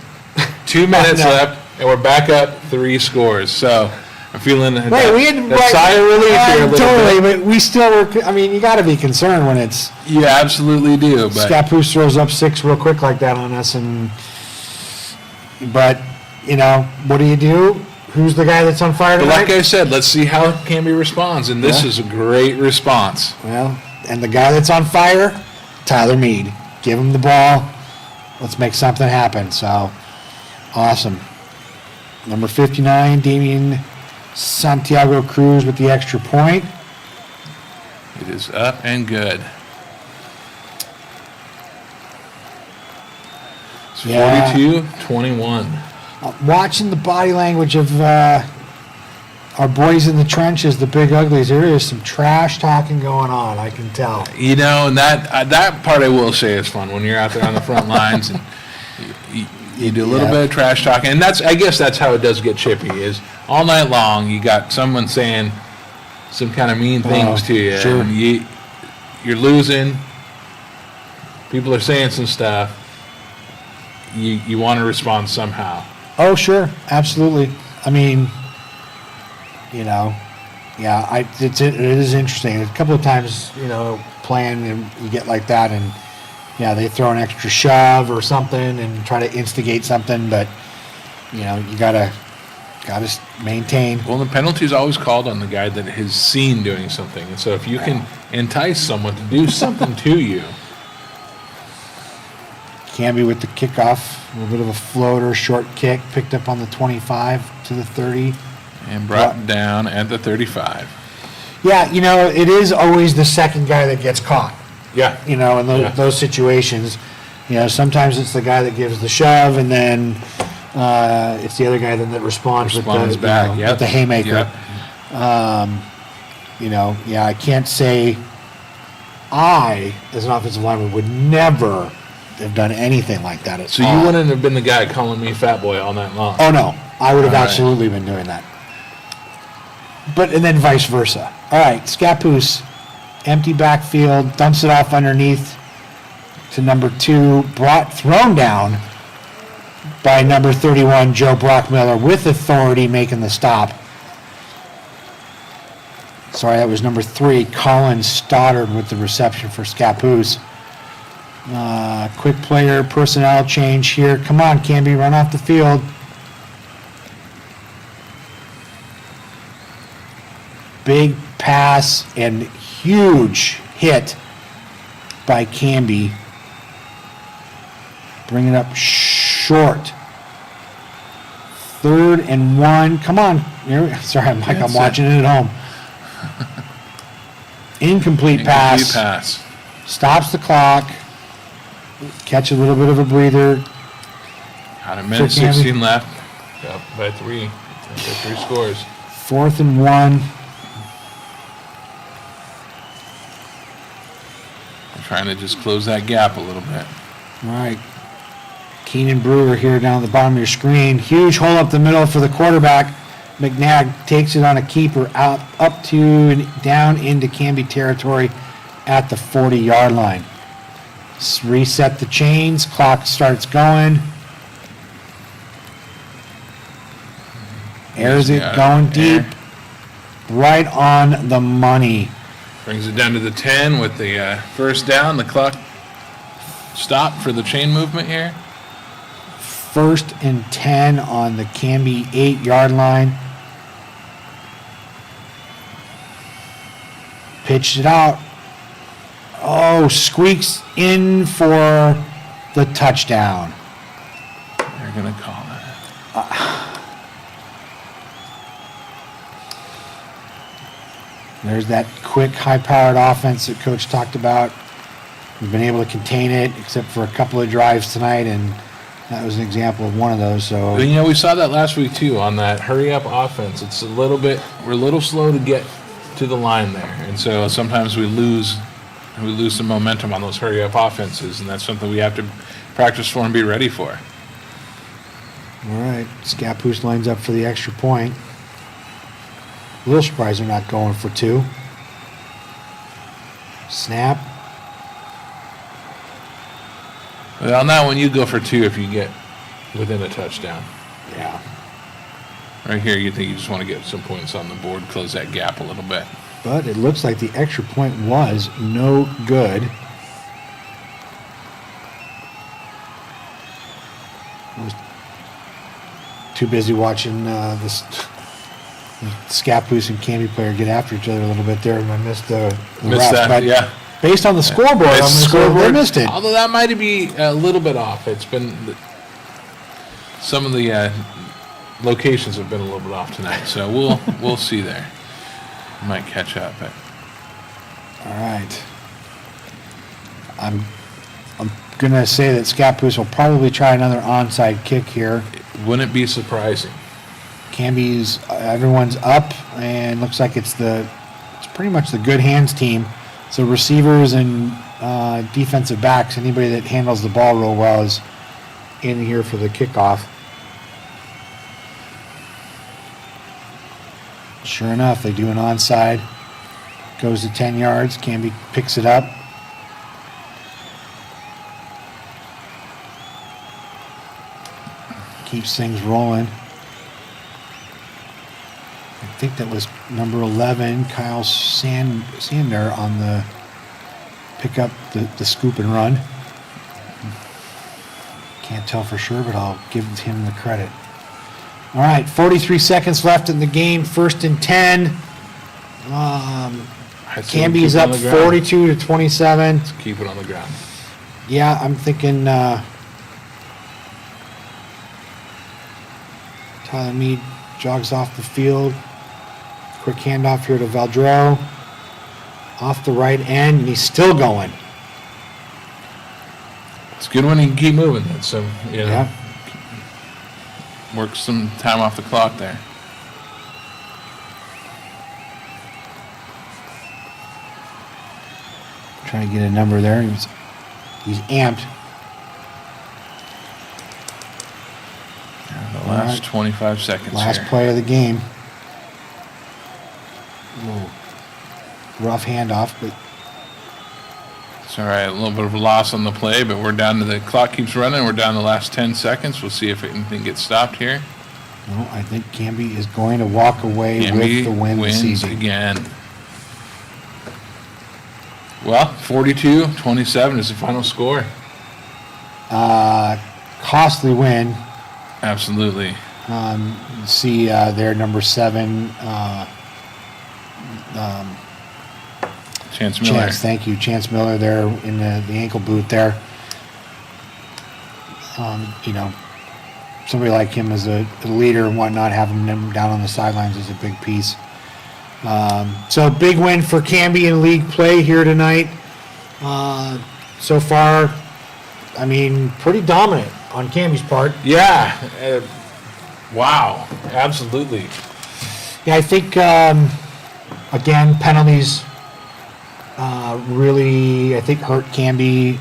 2 minutes No. left, and we're back up 3 scores. So I'm feeling that, Wait, we had that sigh of relief here a little totally, bit. but we still were. I mean, you got to be concerned when it's You absolutely do, but Scappoose throws up 6 real quick like that on us, but what do? Who's the guy that's on fire like tonight? I said, let's see how Canby responds, and this Yeah. is a great response. Well, and the guy that's on fire, Tyler Mead. Give him the ball. Let's make something happen. So, awesome. Number 59, Damian Santiago Cruz with the extra point. It is up and good. It's Yeah. 42-21. Watching the body language of our boys in the trenches, the big uglies, there is some trash talking going on, I can tell. And that part I will say is fun when you're out there on the front lines and you do a little Yeah. bit of trash talking, and I guess that's how it does get chippy. Is all night long you got someone saying some kind of mean things to you, sure. and you're losing. People are saying some stuff. You want to respond somehow. Oh, sure, absolutely. I mean, it is interesting. A couple of times, playing and you get like that, and they throw an extra shove or something and try to instigate something, but you gotta maintain. Well, the penalty is always called on the guy that has seen doing something, and so if you can entice someone to do something to you. Canby with the kickoff, a little bit of a floater, short kick, picked up on the 25 to the 30. And brought down at the 35. Yeah, it is always the second guy that gets caught. Yeah. In Yeah. those situations. Sometimes it's the guy that gives the shove, and then it's the other guy then that responds Responds with the, back, with yep. the haymaker. Yep. I can't say I, as an offensive lineman, would never have done anything like that at So all. you wouldn't have been the guy calling me fat boy all night long. Oh, no. I would have All right. absolutely been doing that. And then vice versa. All right, Scappoose, empty backfield, dumps it off underneath to number 2, thrown down by number 31, Joe Brockmiller, with authority making the stop. Sorry, that was number 3, Colin Stoddard with the reception for Scappoose. Quick player personnel change here. Come on, Canby, run off the field. Big pass and huge hit by Canby. Bring it up short. 3rd and 1. Come on. Sorry, Mike, I'm watching it at home. Incomplete pass. Stops the clock. Catch a little bit of a breather. Got a minute 16 left. Up by 3. Up by 3 scores. 4th and 1. I'm trying to just close that gap a little bit. All right. Keenan Brewer here down at the bottom of your screen. Huge hole up the middle for the quarterback. McNabb takes it on a keeper out up to and down into Canby territory at the 40-yard line. Reset the chains. Clock starts going. Airs it going deep. Right on the money. Brings it down to the 10 with the first down. The clock stopped for the chain movement here. 1st and 10 on the Canby 8-yard line. Pitched it out. Oh, squeaks in for the touchdown. They're going to call it. There's that quick, high-powered offense that Coach talked about. We've been able to contain it, except for a couple of drives tonight, and that was an example of one of those. So we saw that last week too on that hurry-up offense. It's we're a little slow to get to the line there, and so sometimes we lose some momentum on those hurry-up offenses, and that's something we have to practice for and be ready for. All right, Scappoose lines up for the extra point. A little surprised they're not going for 2. Snap. Well, now when you go for 2, if you get within a touchdown. Yeah. Right here, you think you just want to get some points on the board, close that gap a little bit. But it looks like the extra point was no good. I was too busy watching this Scappoose and Canby player get after each other a little bit there, and I missed the ref. That, but yeah. Based on the scoreboard, they missed it. Although that might be a little bit off. It's been some of the locations have been a little bit off tonight, so we'll see there. Might catch up. But. All right. I'm gonna say that Scappoose will probably try another onside kick here. Wouldn't it be surprising? Canby's everyone's up, and looks like it's pretty much the good hands team. So receivers and defensive backs, anybody that handles the ball real well is in here for the kickoff. Sure enough, they do an onside. Goes to 10 yards. Canby picks it up. Keeps things rolling. I think that was number 11, Kyle Sander, on the pick up the scoop and run. Can't tell for sure, but I'll give him the credit. All right, 43 seconds left in the game. 1st and 10. Canby's up 42-27. Let's keep it on the ground. Yeah, I'm thinking Tyler Mead jogs off the field. Quick handoff here to Valdreau. Off the right end, and he's still going. It's good when you can keep moving. That's Yeah. Work some time off the clock there. Trying to get a number there. He's amped. The last 25 seconds Last here. play of the game. Whoa. Rough handoff, but It's all right. A little bit of a loss on the play, but we're down to the clock keeps running. We're down to the last 10 seconds. We'll see if anything gets stopped here. no, I think Canby is going to walk away Canby with the win this wins season. again. Well, 42-27 is the final score. Costly win. Absolutely. See their number 7. Chance Miller. Thank you. Chance Miller there in the ankle boot there. Somebody like him as a leader and whatnot, having him down on the sidelines is a big piece. So big win for Canby in league play here tonight. So far, I mean, pretty dominant on Canby's part. Yeah. Wow. Absolutely. Yeah, I think, again, penalties really, I think, hurt Canby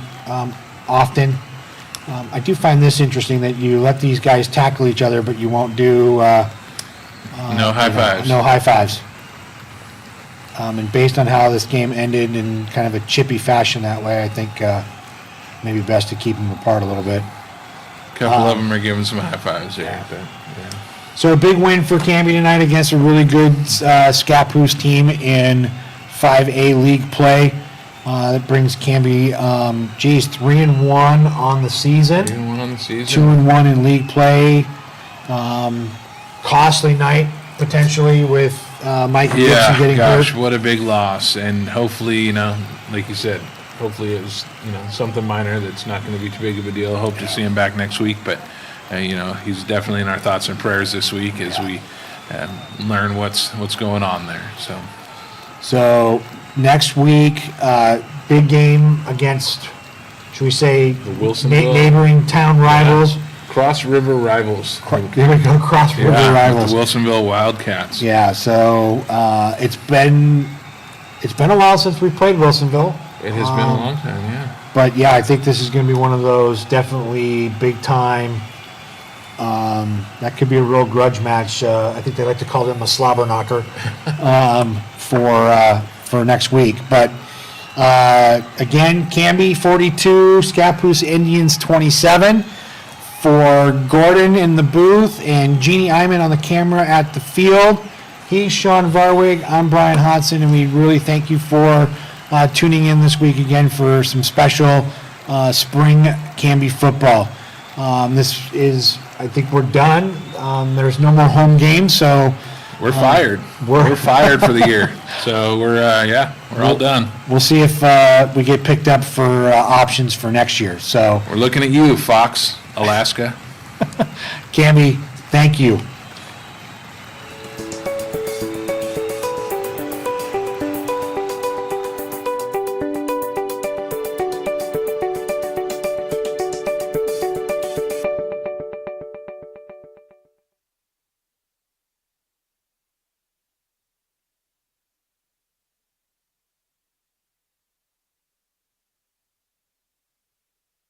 often. I do find this interesting that you let these guys tackle each other, but you won't do No high fives. no high fives. And based on how this game ended in kind of a chippy fashion that way, I think maybe best to keep them apart a little bit. A couple of them are giving some high fives there. But, yeah. So a big win for Canby tonight against a really good Scappoose team in 5A league play. That brings Canby, 3-1 on the season. 3-1 on the season. 2-1 in league play. Costly night potentially with Mike Gibson getting gosh, hurt. what a big loss. And hopefully, like you said, hopefully it was, something minor that's not going to be too big of a deal. Hope to see him back next week. But, he's definitely in our thoughts and prayers this week as we learn what's going on there. So next week, big game against, should we say, Wilsonville. neighboring town rivals. Cross River Rivals. There we go, Cross River rivals. The Wilsonville Wildcats. Yeah, so it's been a while since we played Wilsonville. It has been a long time, yeah. But yeah, I think this is going to be one of those definitely big time. That could be a real grudge match. I think they like to call them a slobber knocker for next week. But again, Canby 42, Scappoose Indians 27. For Gordon in the booth and Jeannie Iman on the camera at the field, he's Sean Varwig, I'm Brian Hodson, and we really thank you for tuning in this week again for some special spring Canby football. This is, I think we're done. There's no more home games, so we're fired. We're fired for the year. So we're all done. We'll see if we get picked up for options for next year. So we're looking at you, Fox, Alaska. Canby, thank you.